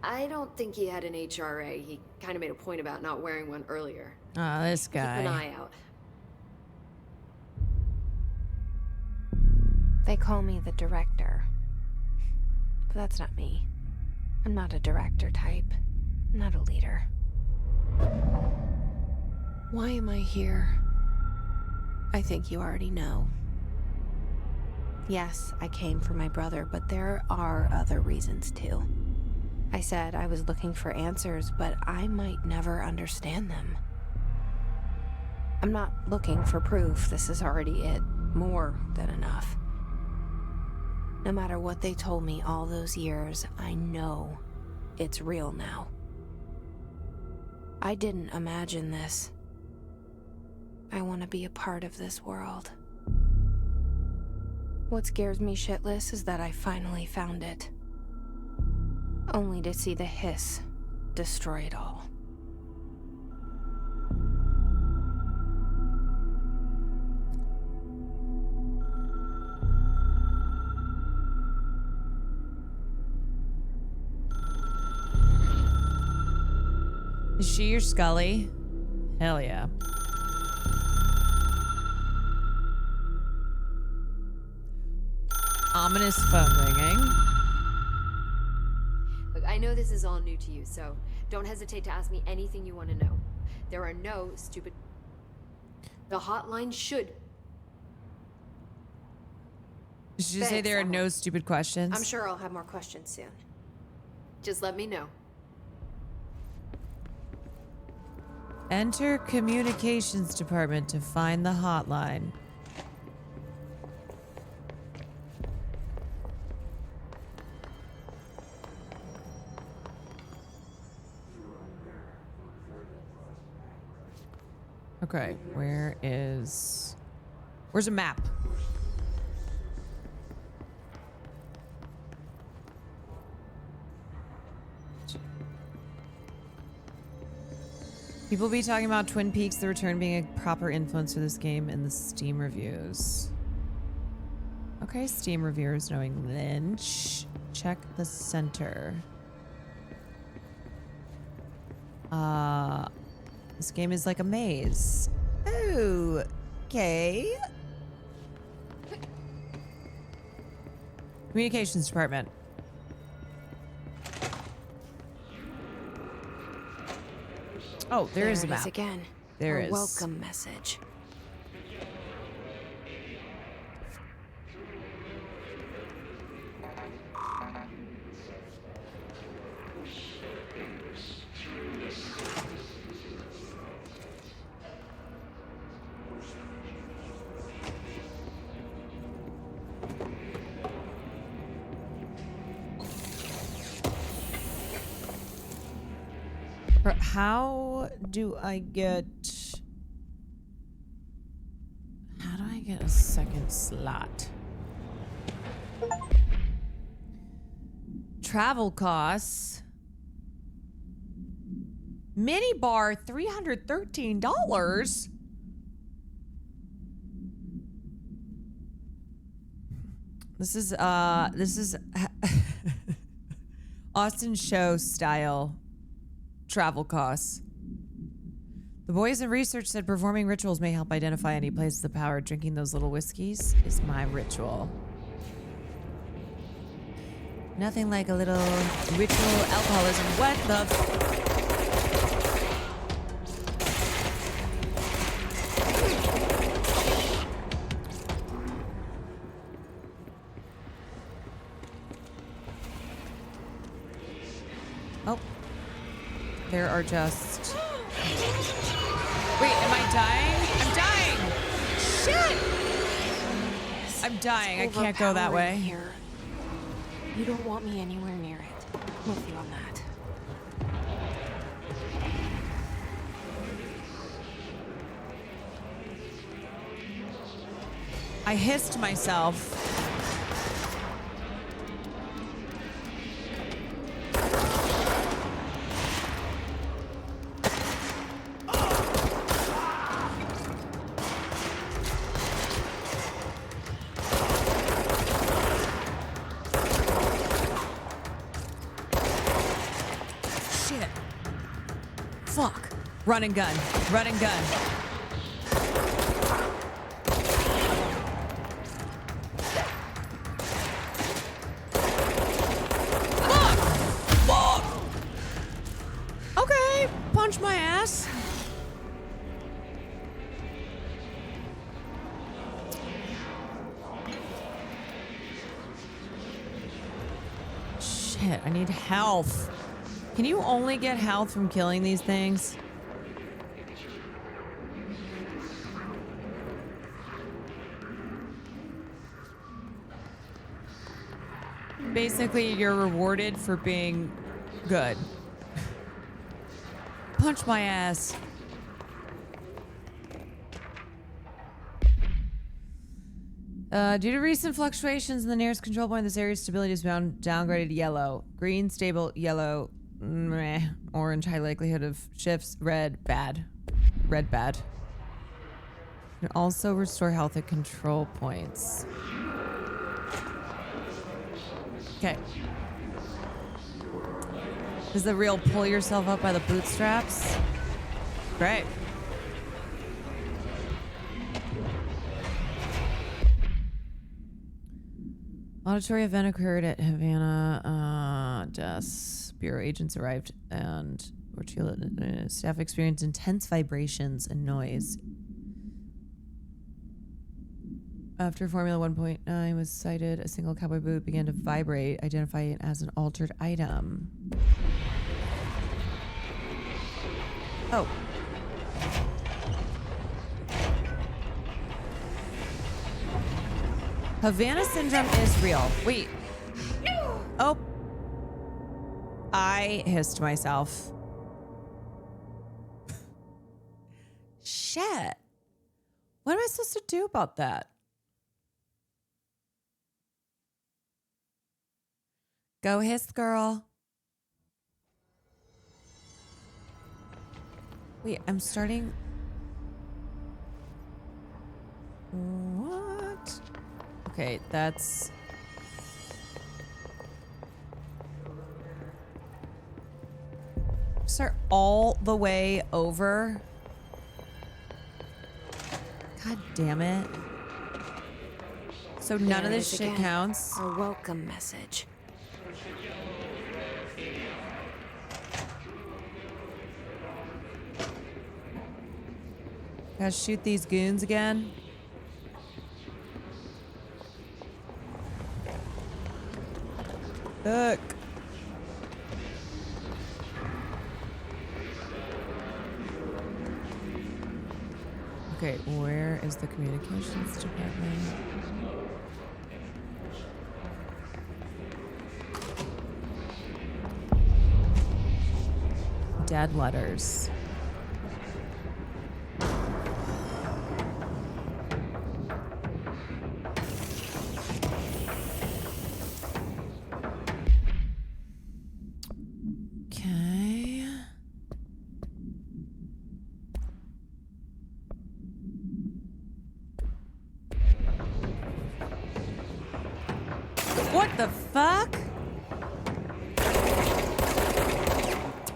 I don't think he had an HRA. He kind of made a point about not wearing one earlier. Ah, this guy. Keep an eye out. They call me the director. But that's not me. I'm not a director type. I'm not a leader. Why am I here? I think you already know. Yes, I came for my brother, but there are other reasons too. I said I was looking for answers, but I might never understand them. I'm not looking for proof. This is already it. More than enough. No matter what they told me all those years, I know it's real now. I didn't imagine this. I want to be a part of this world. What scares me shitless is that I finally found it. Only to see the hiss destroy it all. Is she your Scully? Hell yeah. Ominous phone ringing. Look, I know this is all new to you, so don't hesitate to ask me anything you want to know. There are no stupid... The hotline should... Did you say there are no stupid questions? I'm sure I'll have more questions soon. Just let me know. Enter communications department to find the hotline. Okay, where's a map? People be talking about Twin Peaks: The Return being a proper influence for this game in the Steam reviews. Okay, Steam reviewers knowing Lynch. Check the center. This game is like a maze. Oh, okay. Communications department. Oh, there is a it map. is again. There a is. welcome message. How do I get a second slot? Travel costs. Mini bar $313. This is Austin show style travel costs. The boys in research said performing rituals may help identify any place of the power. Drinking those little whiskeys is my ritual. Nothing like a little ritual alcoholism. What the? Oh. There are just... Wait, am I dying? I'm dying! Shit! I'm dying. I can't go that way. Here. You don't want me anywhere near it. I'm with you on that. I hissed myself. Fuck. Run and gun. Run and gun. Fuck! Fuck! Okay. Punch my ass. Shit, I need health. Can you only get health from killing these things? Basically, you're rewarded for being good. Punch my ass. Due to recent fluctuations in the nearest control point, this area's stability is downgraded to yellow. Green, stable, yellow, meh. Orange, high likelihood of shifts, red, bad. Red, bad. You can also restore health at control points. Okay. Is the real pull yourself up by the bootstraps? Great. Auditory event occurred at Havana. Bureau agents arrived and staff experienced intense vibrations and noise. After Formula 1.9 was sighted, a single cowboy boot began to vibrate, identifying it as an altered item. Oh. Havana syndrome is real. Wait. Oh. I hissed myself. Shit. What am I supposed to do about that? Go hiss, girl. Wait, I'm starting... What? Okay, that's... Start all the way over. God damn it. So none of this shit counts. A welcome message. Gotta shoot these goons again. Look. Okay, where is the communications department? Dead letters. Okay. What the fuck?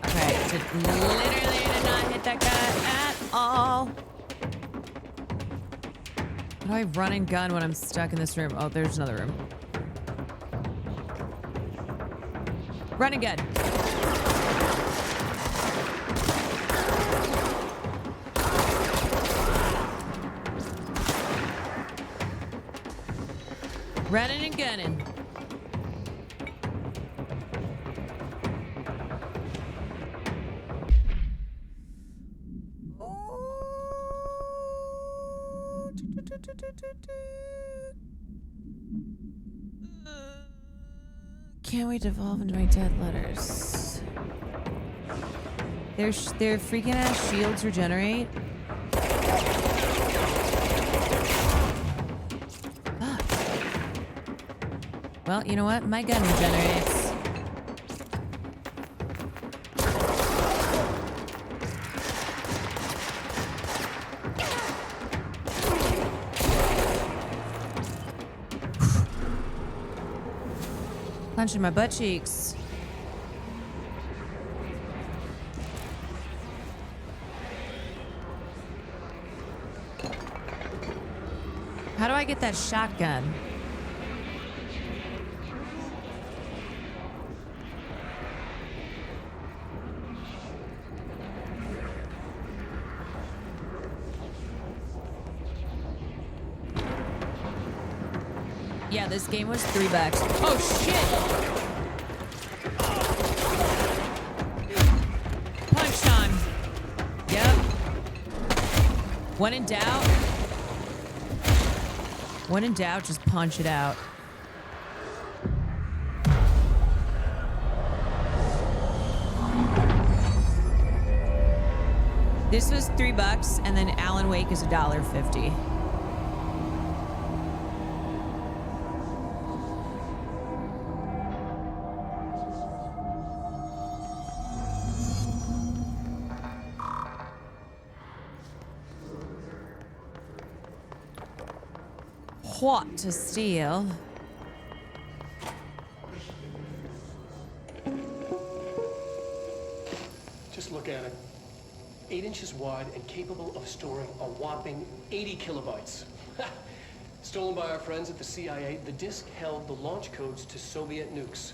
Okay, literally did not hit that guy at all. How do I run and gun when I'm stuck in this room? Oh, there's another room. Run and gun. Running and gunning. Can't wait to evolve into my dead letters. Their freaking ass shields regenerate. Fuck. Well, you know what? My gun regenerates. Punching my butt cheeks. How do I get that shotgun? Yeah, this game was $3. Oh shit! Punch time. Yep. When in doubt. When in doubt, just punch it out. This was $3, and then Alan Wake is $1.50. What to steal? Just look at it. 8 inches wide and capable of storing a whopping 80 kilobytes. Stolen by our friends at the CIA, the disk held the launch codes to Soviet nukes.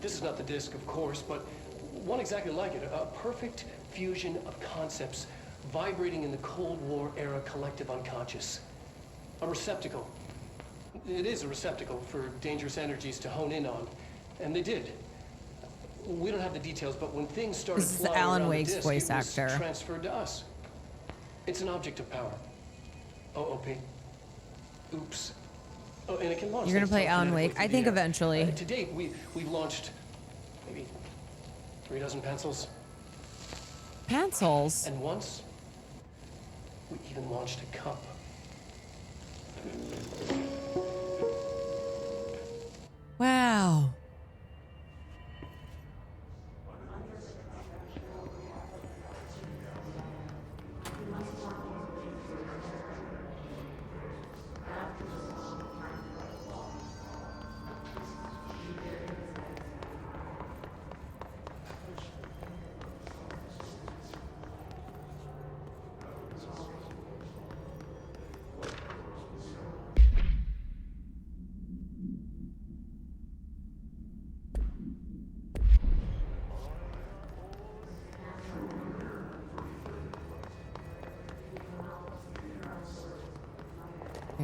This is not the disk, of course, but one exactly like it. A perfect fusion of concepts vibrating in the Cold War era collective unconscious. A receptacle. It is a receptacle for dangerous energies to hone in on. And they did. We don't have the details, but when things started This is flying Alan around Wake's the disk, voice it was actor. transferred to us. It's an object of power. OOP. Oops. Oh, and it can launch. You're gonna things play Alan telekinetically Wake? through I the think air. eventually. To date, we've launched maybe 3 dozen pencils. Pencils? And once, we even launched a cup. Wow.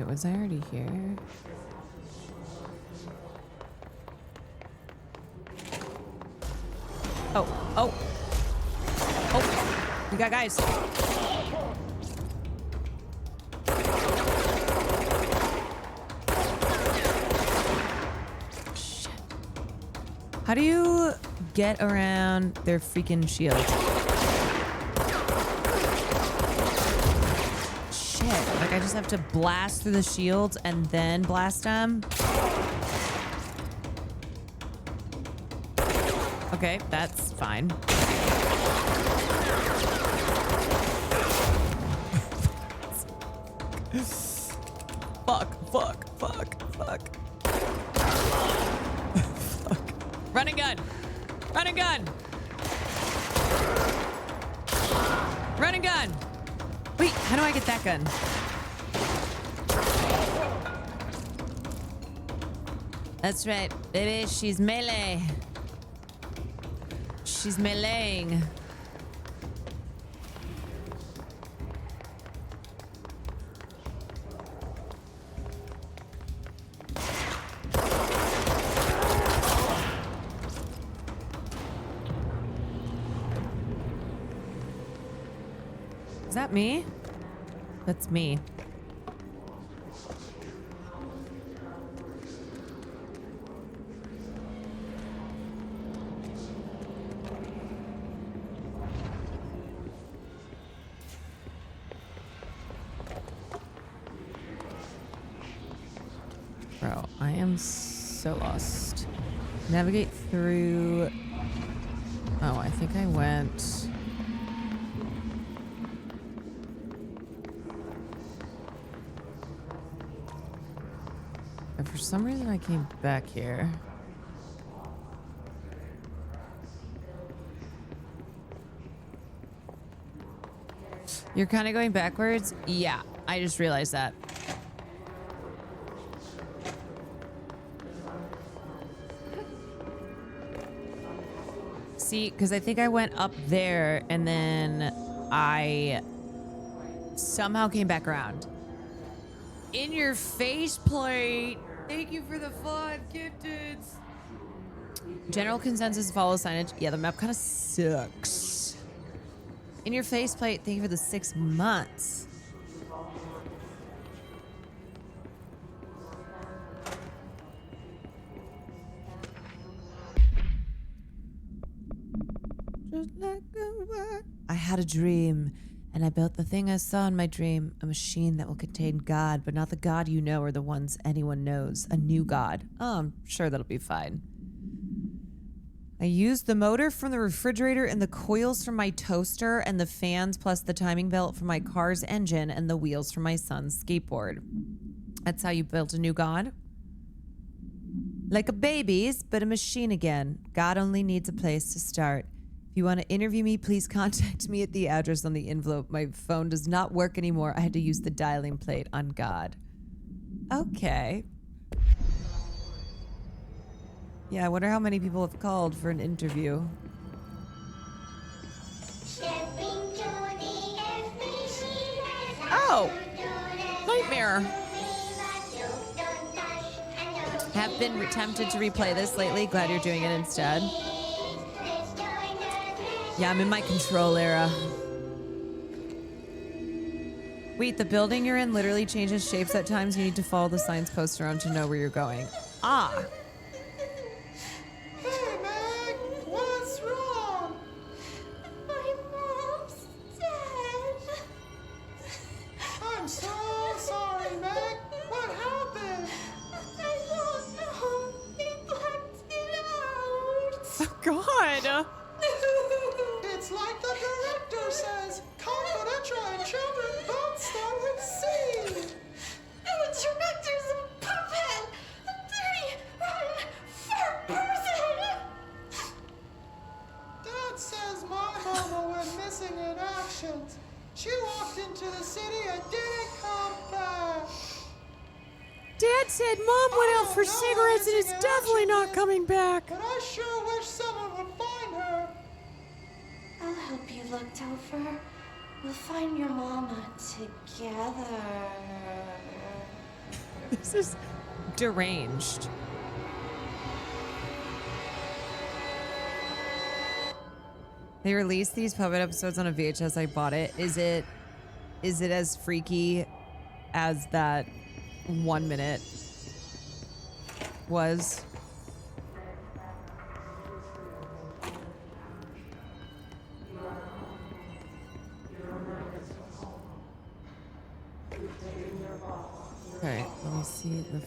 Wait, was I already here? Oh. We got guys. Shit. How do you get around their freaking shield? Shit. Like I just have to blast through the shields and then blast them? Okay, that's fine. Fuck. Run and gun. Run and gun. Run and gun. Wait, how do I get that gun? That's right, baby. She's melee. She's meleeing. Is that me? That's me. Bro, I am so lost. Navigate through... Oh, I think I went... And for some reason I came back here. You're kind of going backwards? Yeah, I just realized that. See, because I think I went up there and then I somehow came back around. In your face plate. Thank you for the 5 gifteds. General consensus follows signage. Yeah, the map kind of sucks. In your face plate. Thank you for the 6 months. Just like a rock. I had a dream, and I built the thing I saw in my dream, a machine that will contain God, but not the God you know or the ones anyone knows. A new God. Oh, I'm sure that'll be fine. I used the motor from the refrigerator and the coils from my toaster and the fans plus the timing belt from my car's engine and the wheels from my son's skateboard. That's how you built a new God? Like a baby's, but a machine again. God only needs a place to start. If you want to interview me, please contact me at the address on the envelope. My phone does not work anymore. I had to use the dialing plate on God. Okay. Yeah, I wonder how many people have called for an interview. Oh! Nightmare. Have been tempted to replay this lately. Glad you're doing it instead. Yeah, I'm in my control era. Wait, the building you're in literally changes shapes at times. You need to follow the signs posted around to know where you're going. Ah. Hey, Meg! What's wrong? My mom's dead. I'm so sorry, Meg. What happened? I don't know. They blacked it out. Oh, God. It's like the director says, confidential and children don't start with C. The director's a puppet. A dirty, rotten, fat person. Dad says my mama went missing in action. She walked into the city and didn't come back. Dad said Mom went out for cigarettes and is definitely not coming back. But I sure wish someone would find her. I'll help you look, Topher. We'll find your mama together. This is deranged. They released these puppet episodes on a VHS. I bought it. Is it as freaky as that 1 minute was? Okay, let me see the.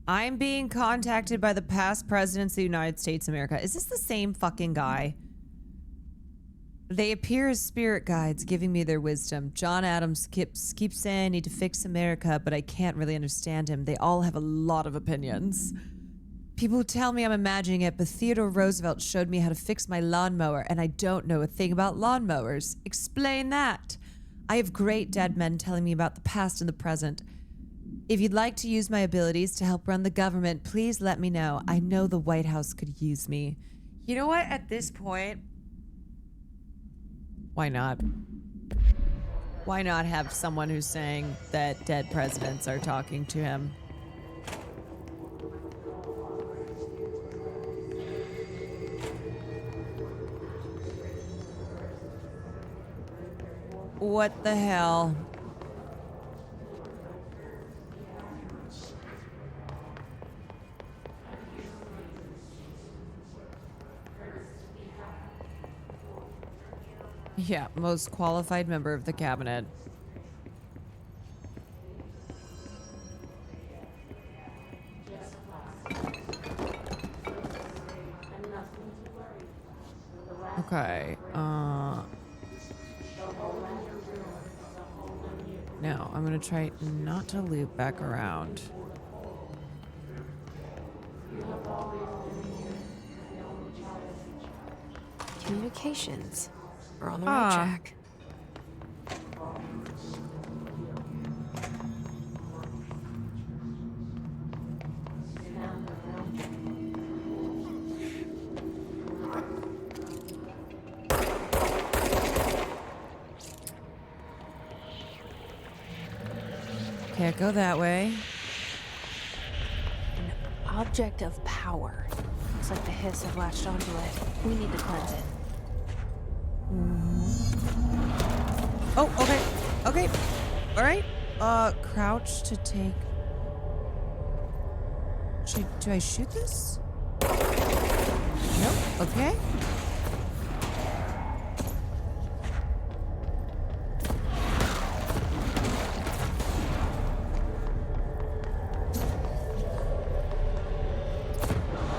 I'm being contacted by the past presidents of the United States of America. Is this the same fucking guy? They appear as spirit guides, giving me their wisdom. John Adams keeps saying I need to fix America, but I can't really understand him. They all have a lot of opinions. People tell me I'm imagining it, but Theodore Roosevelt showed me how to fix my lawnmower, and I don't know a thing about lawnmowers. Explain that. I have great dead men telling me about the past and the present. If you'd like to use my abilities to help run the government, please let me know. I know the White House could use me. You know what? At this point, why not? Why not have someone who's saying that dead presidents are talking to him? What the hell? Yeah, most qualified member of the cabinet. Okay, no, I'm gonna try not to loop back around. Communications. We're on the right track. Can't go that way. An object of power. Looks like the hiss have latched onto it. We need to cleanse it. Oh, okay. Okay. All right. Crouch to take. Do I shoot this? Nope. Okay.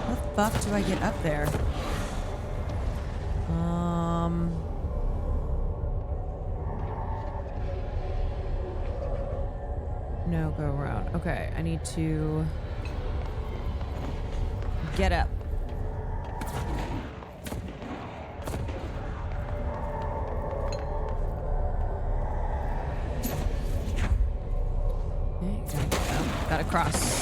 How the fuck do I get up there? No, go around. Okay, I need to get up. Okay, gotta cross.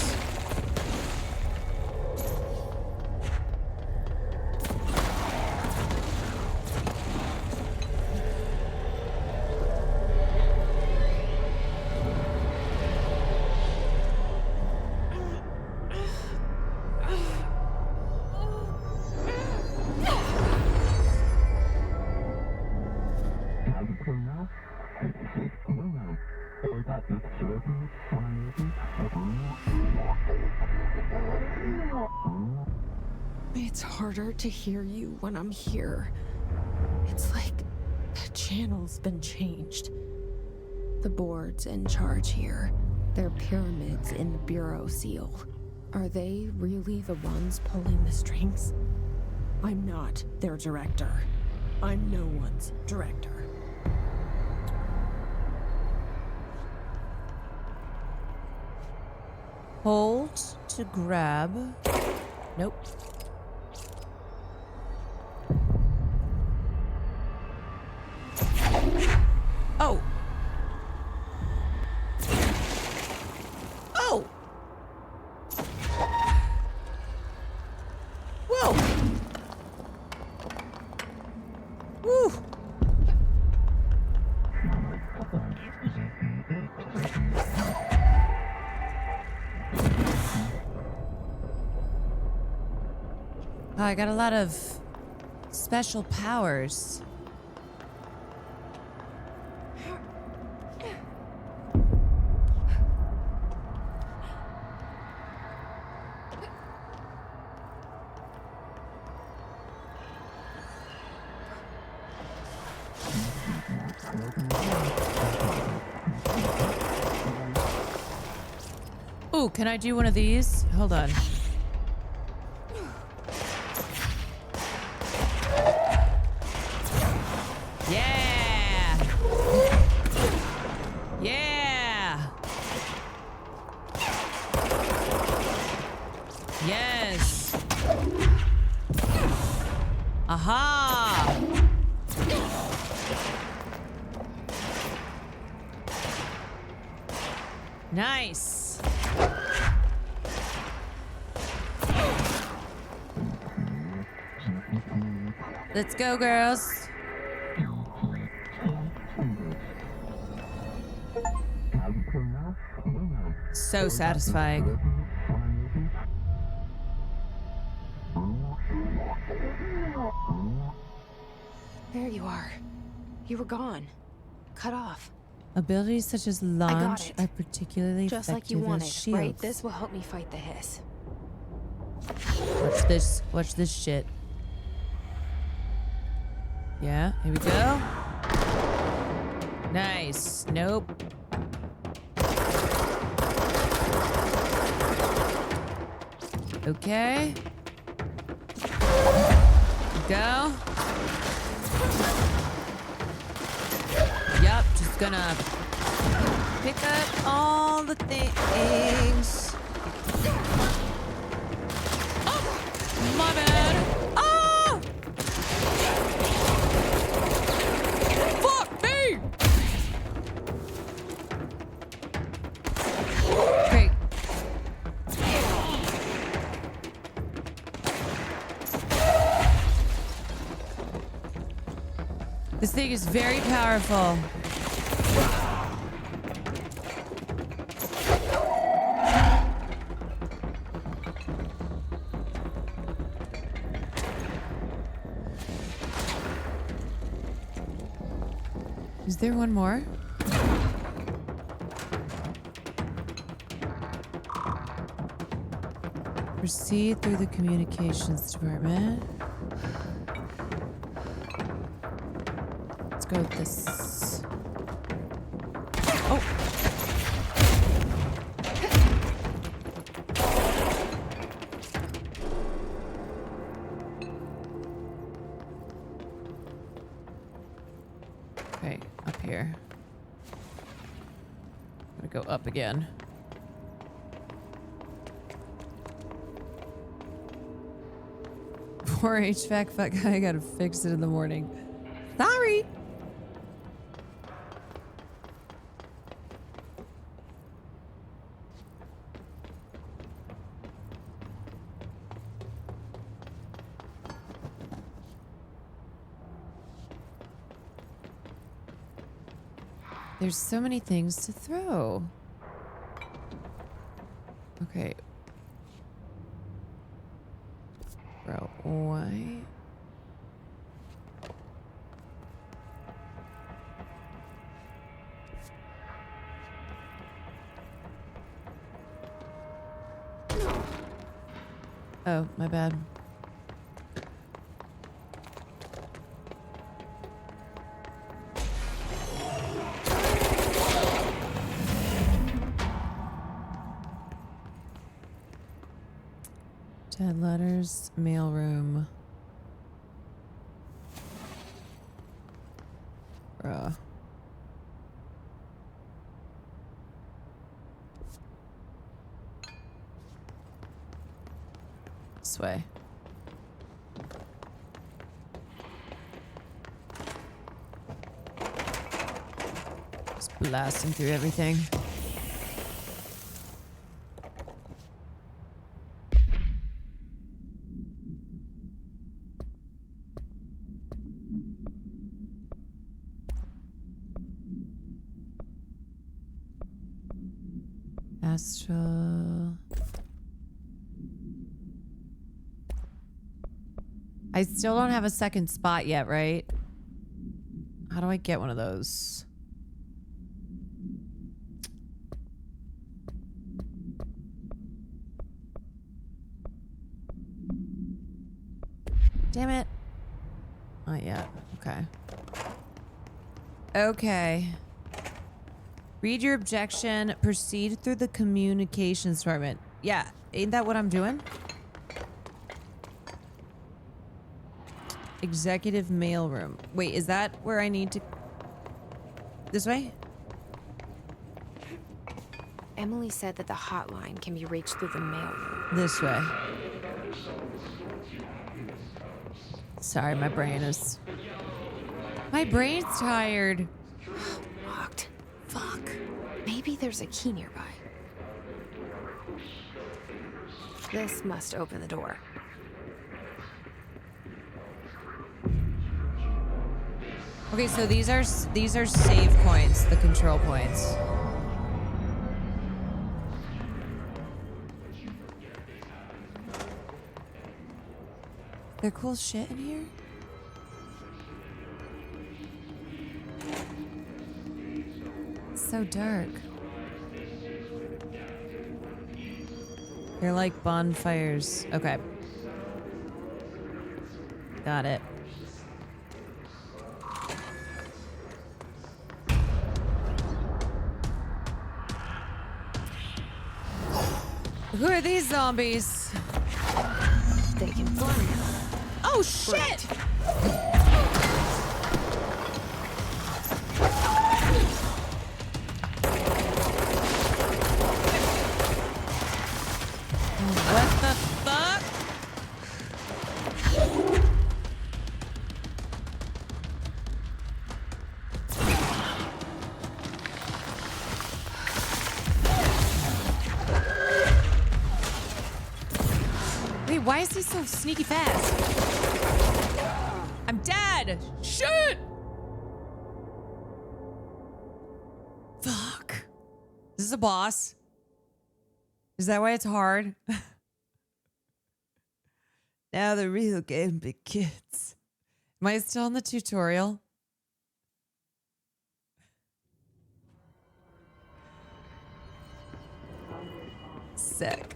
It's harder to hear you when I'm here. It's like the channel's been changed. The board's in charge here. They're pyramids in the Bureau seal. Are they really the ones pulling the strings? I'm not their director. I'm no one's director. Hold to grab. Nope. Woo! Oh, I got a lot of special powers. Ooh, can I do one of these? Hold on. Yeah! Yeah! Yes! Aha! Nice! Let's go, girls. So satisfying. There you are. You were gone. Cut off. Abilities such as launch are particularly Just like you effective wanted, as shields. right? This will help me fight the hiss. Watch this. Watch this shit. Yeah, here we go. Nice. Nope. Okay. Go. Yup, just gonna pick up all the things. Oh, my bad. Oh! Fuck me! Great. This thing is very powerful. Is there one more? Proceed through the communications department. Let's go with this. Oh! Okay, up here. I'm gonna go up again. Poor HVAC fuck guy, gotta fix it in the morning. Sorry! There's so many things to throw. Okay. Bro, why? Oh, my bad. Dead letters, mailroom. Bruh. This way. Just blasting through everything. Astral. I still don't have a second spot yet, right? How do I get one of those? Damn it. Not yet. Okay. Okay. Read your objection. Proceed through the communications department. Yeah. Ain't that what I'm doing? Executive mailroom. Wait, is that where I need to... This way? Emily said that the hotline can be reached through the mailroom. This way. Sorry, my brain is... My brain's tired. Locked. Fuck. Maybe there's a key nearby. This must open the door. Okay, so these are save points, the control points. There cool shit in here? It's so dark. They're like bonfires. Okay. Got it. Who are these zombies? They can fly now. Oh shit! What the fuck? Wait, why is he so sneaky fast? I'm dead! Shit! Fuck. This is a boss. Is that why it's hard? Now the real game begins. Am I still in the tutorial? Sick.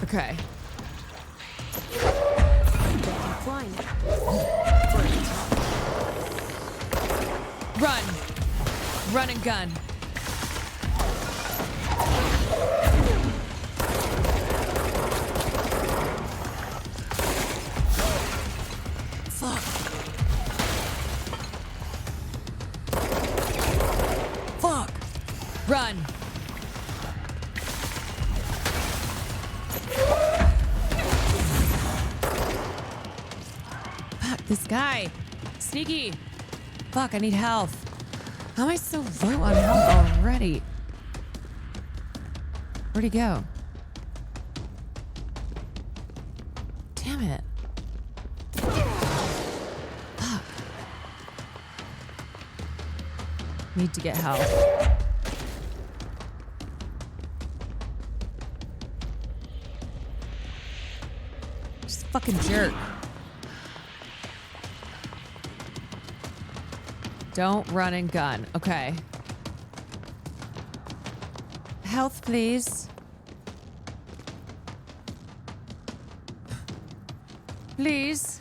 Okay. Fly now. Run. Run and gun. Fuck. Fuck. Run. Fuck, this guy. Sneaky. Fuck, I need health. How am I so low on health already? Where'd he go? Damn it. Fuck. Need to get health. Just fucking jerk. Don't run and gun. Okay. Health, please. Please.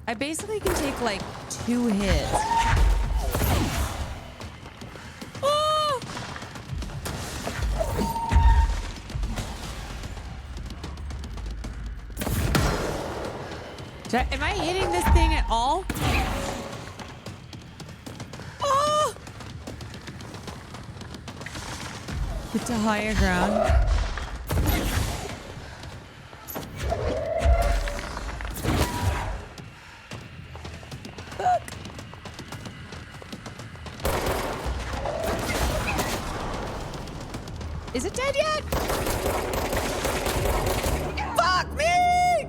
I basically can take like 2 hits. Oh! Am I hitting this thing at all? Oh! Get to higher ground. Fuck. Is it dead yet? Fuck me!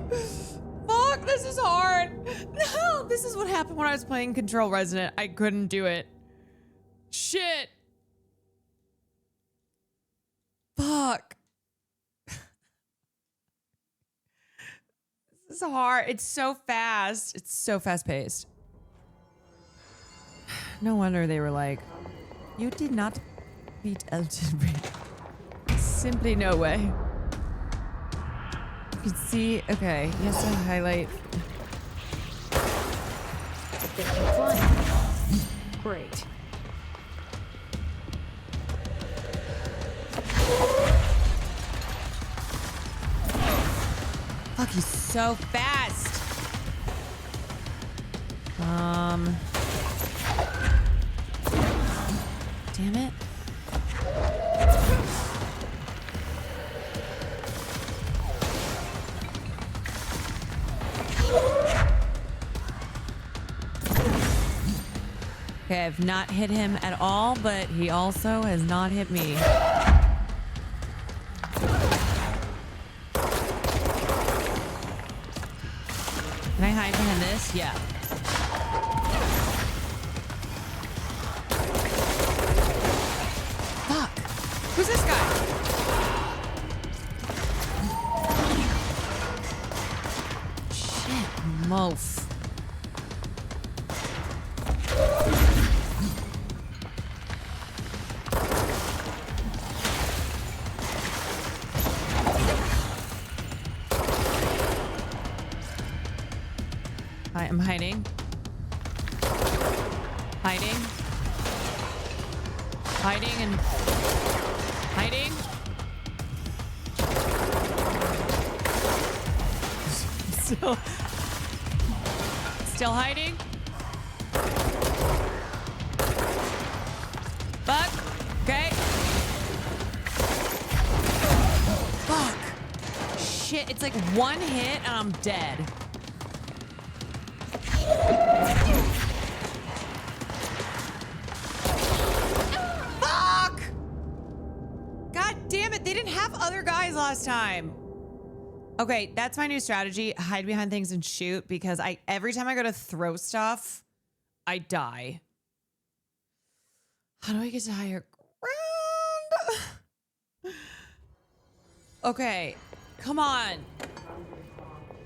Fuck This is hard. No, this is what happened when I was playing Control Resident. I couldn't do it. Shit. Fuck. This is hard. It's so fast. It's so fast paced. No wonder they were like, you did not beat Elton Ring. Simply no way. You can see, okay, yes, I highlight. Great. Fuck, he's so fast. Damn it. Okay, I've not hit him at all, but he also has not hit me. Can I hide behind this? Yeah. Fuck. Who's this guy? Shit, mof. I'm hiding. Hiding. Hiding and hiding. Still hiding. Fuck. Okay. Fuck. Shit, it's like one hit and I'm dead. Fuck! God damn it, they didn't have other guys last time. Okay, that's my new strategy. Hide behind things and shoot, because every time I go to throw stuff, I die. How do I get to higher ground? Okay, come on.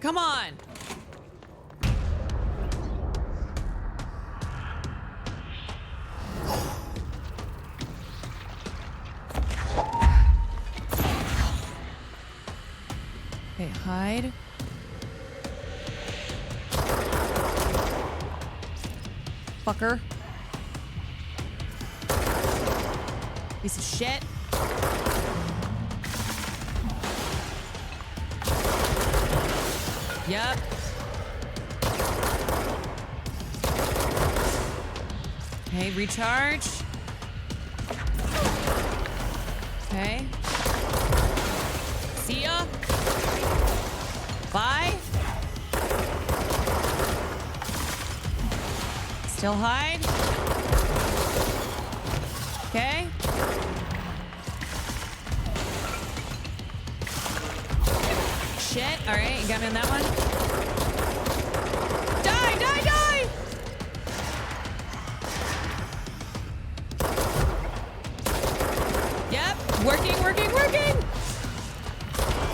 Come on. Okay, hide. Fucker. Piece of shit. Yep. Okay, recharge. Okay. See ya. Bye. Still hide. Okay. Shit. All right, you got me on that one. Die, die, die! Yep. Working, working, working!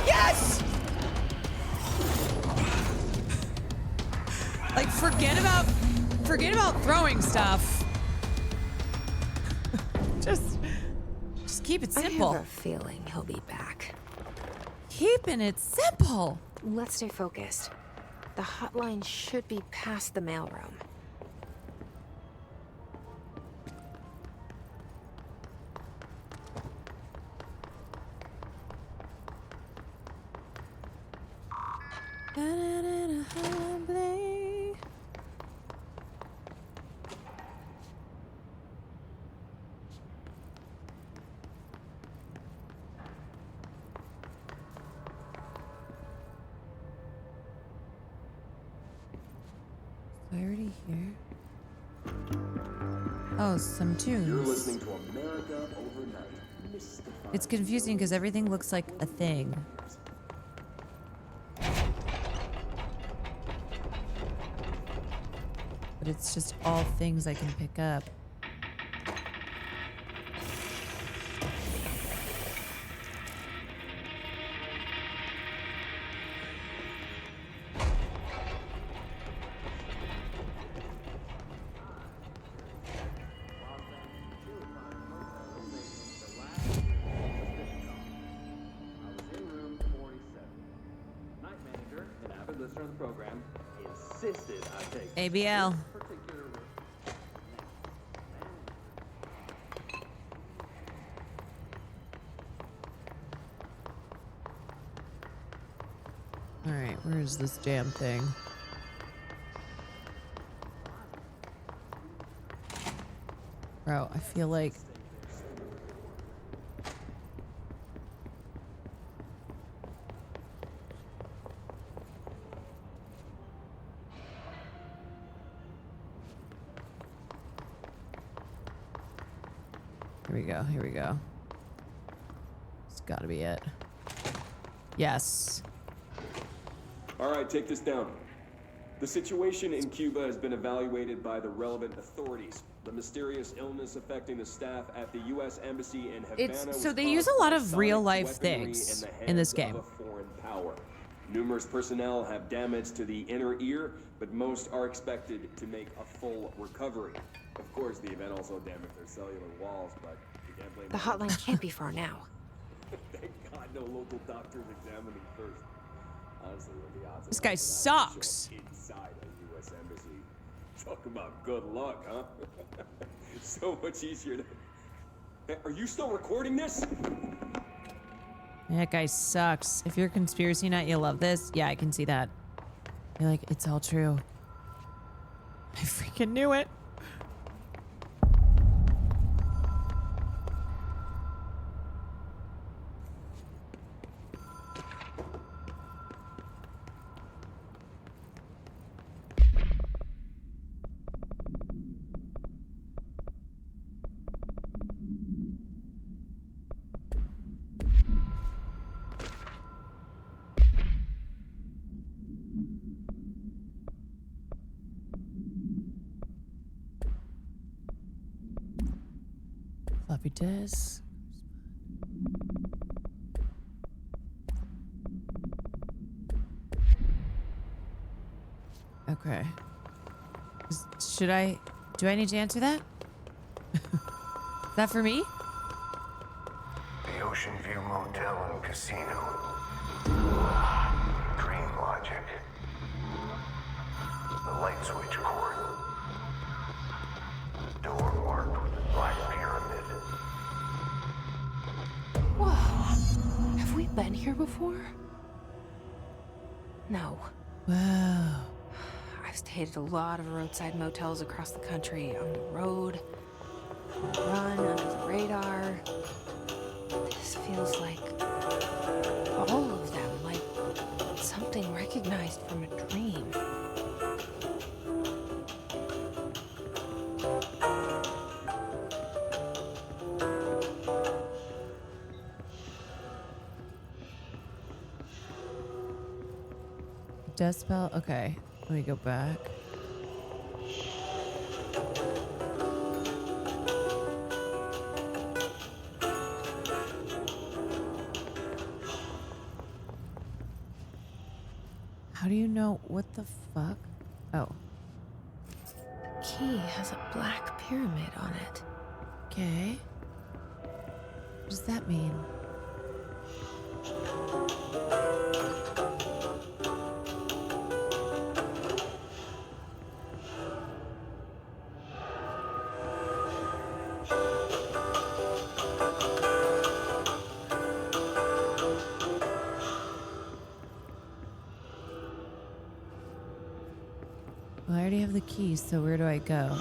Yes! Like, forget about throwing stuff. just keep it simple. I have a feeling he'll be back. Keeping it simple. Let's stay focused. The hotline should be past the mailroom. Clarity here. Oh, some tunes. You're listening to America Overnight. It's confusing because everything looks like a thing. But it's just all things I can pick up. ABL. All right, where is this damn thing? Bro, I feel like... Here we go, here we go. It's gotta be it. Yes. All right, take this down. The situation in Cuba has been evaluated by the relevant authorities. The mysterious illness affecting the staff at the U.S. Embassy in Havana. So they use a lot of real life things in this game. Of a foreign power. Numerous personnel have damage to the inner ear, but most are expected to make a full recovery. Of course, the event also damaged their cellular walls, but you can't blame The hotline can't be far now. Thank God no local doctors examining first. Honestly, what the odds This guy sucks. Inside a U.S. embassy. Talk about good luck, huh? So much easier to... Hey, are you still recording this? That guy sucks. If you're a conspiracy nut, you'll love this. Yeah, I can see that. You're like, it's all true. I freaking knew it. Floppy disk. Okay. Do I need to answer that? Is that for me? The Ocean View Motel and Casino. Dream logic. The light switch cord. Door marked with a black pyramid. Whoa. Have we been here before? No. Wow. I've stayed at a lot of roadside motels across the country, on the road, on the run, under the radar. This feels like all of them, like something recognized from a dream. Death spell? Okay. Let me go back. How do you know what the fuck? Oh. The key has a black pyramid on it. Okay. What does that mean? Well, I already have the keys, so where do I go?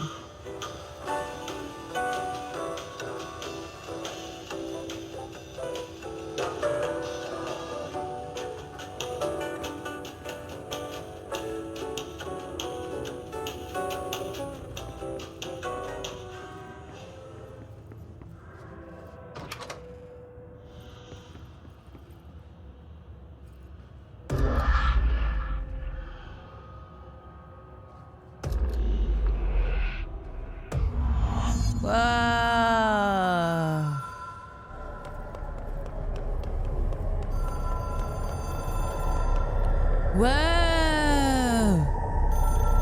Whoa!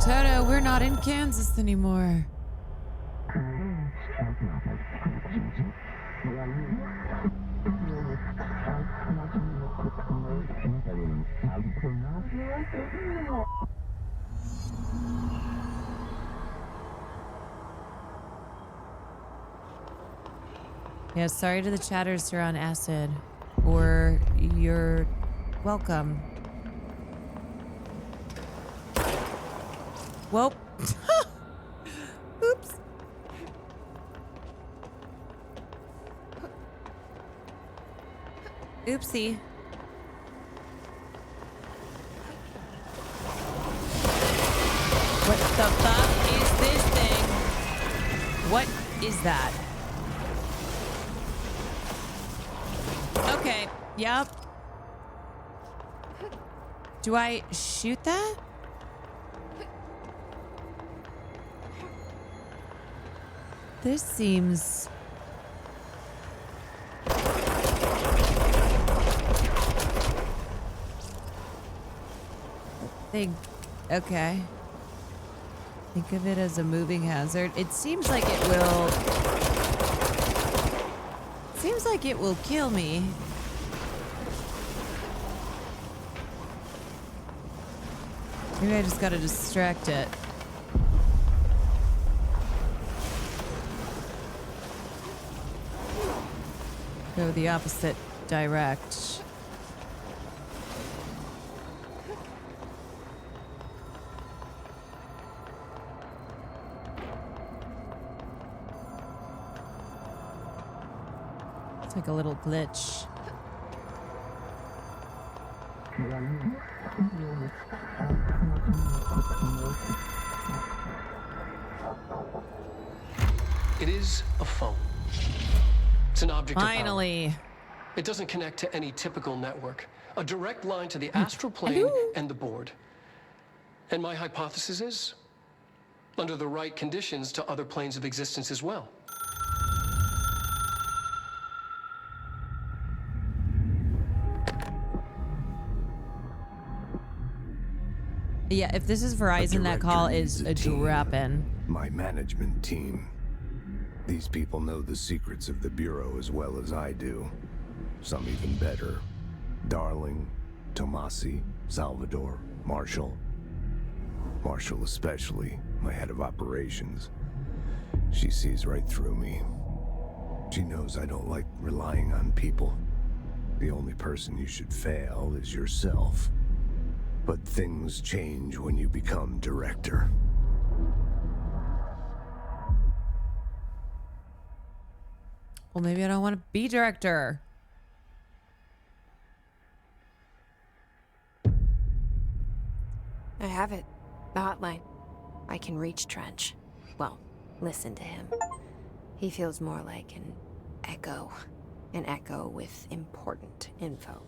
Toto, we're not in Kansas anymore. Yeah, sorry to the chatters you're on acid. Or you're welcome. Whoa. Oops. Oopsie. What the fuck is this thing? What is that? Okay, yep. Do I shoot that? This seems... Okay. Think of it as a moving hazard. It seems like it will... Seems like it will kill me. Maybe I just gotta distract it. Go the opposite direct. It's like a little glitch. It is a phone. It's an object Finally. of power. It doesn't connect to any typical network. A direct line to the astral plane and the board. And my hypothesis is, under the right conditions, to other planes of existence as well. Yeah, if this is Verizon, that call is a drop-in. My management team. These people know the secrets of the Bureau as well as I do. Some even better. Darling, Tomasi, Salvador, Marshall. Marshall especially, my head of operations. She sees right through me. She knows I don't like relying on people. The only person you should fail is yourself. But things change when you become director. Well, maybe I don't want to be director. I have it. The hotline. I can reach Trench. Well, listen to him. He feels more like an echo. An echo with important info.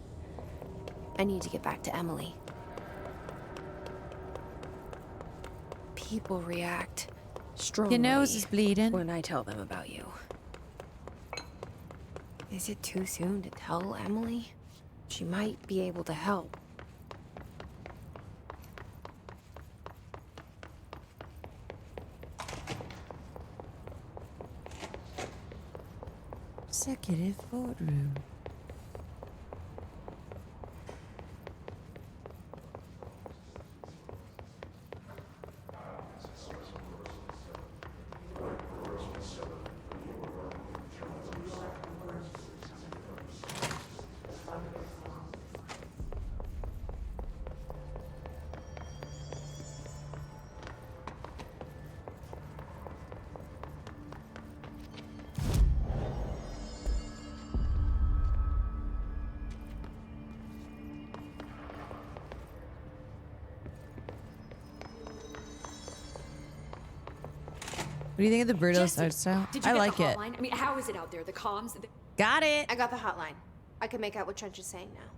I need to get back to Emily. People react strongly. Your nose is bleeding. When I tell them about you. Is it too soon to tell Emily? She might be able to help. Executive boardroom. What do you think of the Brutos art style? Did you I get like the it. hotline? I mean, how is it out there? The comms? Got it. I got the hotline. I can make out what Trench is saying now.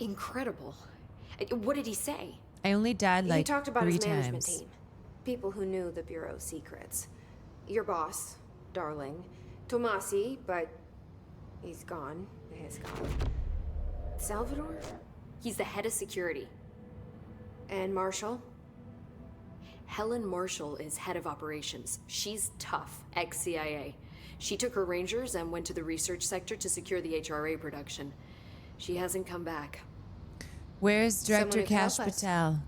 Incredible. What did he say? I only died like he talked about 3 his management times. team. People who knew the Bureau's secrets. Your boss, Darling. Tomasi, but he's gone. He's gone. Salvador? He's the head of security. And Marshall? Helen Marshall is head of operations. She's tough, ex-CIA. She took her Rangers and went to the research sector to secure the HRA production. She hasn't come back. Where's Director Someone who can Cash help us. Patel?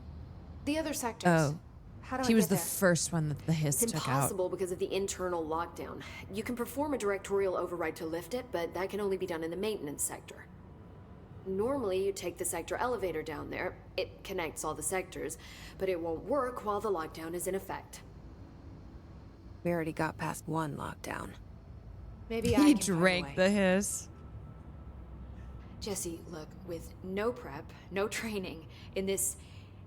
The other sectors. Oh, How do he I was get the there? first one that the Hiss It's took out. impossible because of the internal lockdown. You can perform a directorial override to lift it, but that can only be done in the maintenance sector. Normally, you take the sector elevator down there. It connects all the sectors, but it won't work while the lockdown is in effect. We already got past one lockdown. Maybe I He can find a drank way. the Hiss. Jesse, look, with no prep, no training, in this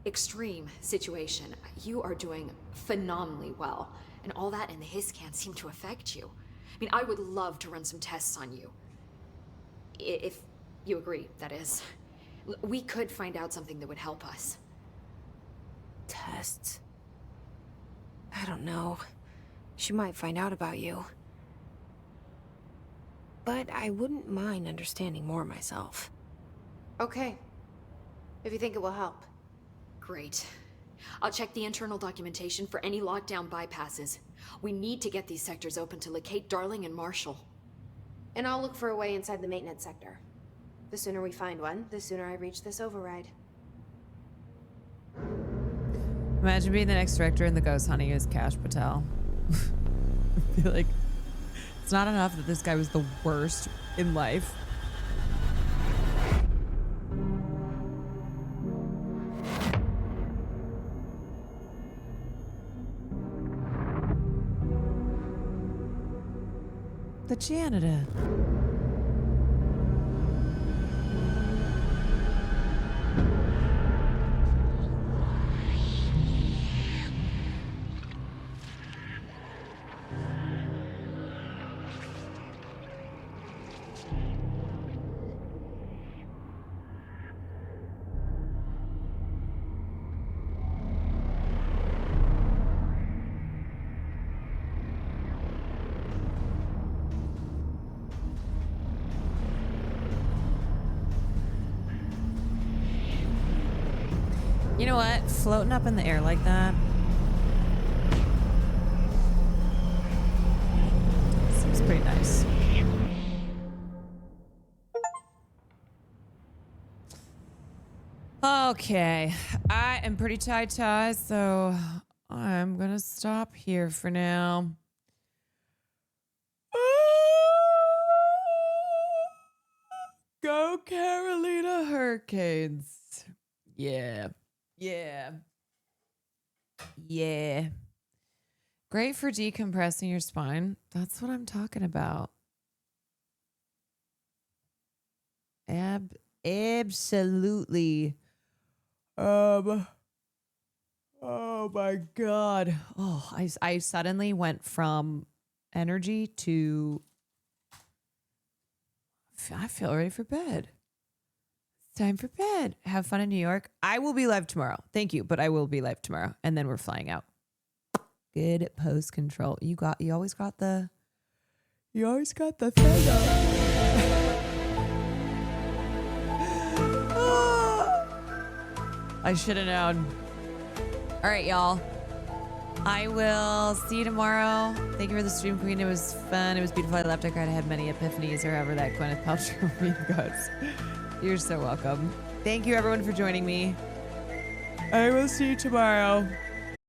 extreme situation, you are doing phenomenally well. And all that and the Hiss can't seem to affect you. I mean, I would love to run some tests on you. If you agree, that is. We could find out something that would help us. Tests. I don't know. She might find out about you. But I wouldn't mind understanding more myself. Okay. If you think it will help. Great. I'll check the internal documentation for any lockdown bypasses. We need to get these sectors open to locate Darling and Marshall. And I'll look for a way inside the maintenance sector. The sooner we find one, the sooner I reach this override. Imagine being the next director and the ghost hunting is Cash Patel. I feel like it's not enough that this guy was the worst in life. The janitor. You know what? Floating up in the air like that seems pretty nice. Okay, I am pretty tie-tie, so I'm gonna stop here for now. Go Carolina Hurricanes. Yeah. Yeah. Yeah. Great for decompressing your spine. That's what I'm talking about. Absolutely. Oh my God. Oh, I suddenly went from energy to I feel ready for bed. Time for bed. Have fun in New York. I will be live tomorrow. Thank you, but I will be live tomorrow, and then we're flying out. Good post control. You always got the thing up. I should have known. All right, y'all. I will see you tomorrow. Thank you for the stream, Queen. It was fun. It was beautiful. I left. I cried. I had many epiphanies, or however that Gwyneth Paltrow meme goes. You're so welcome. Thank you, everyone, for joining me. I will see you tomorrow.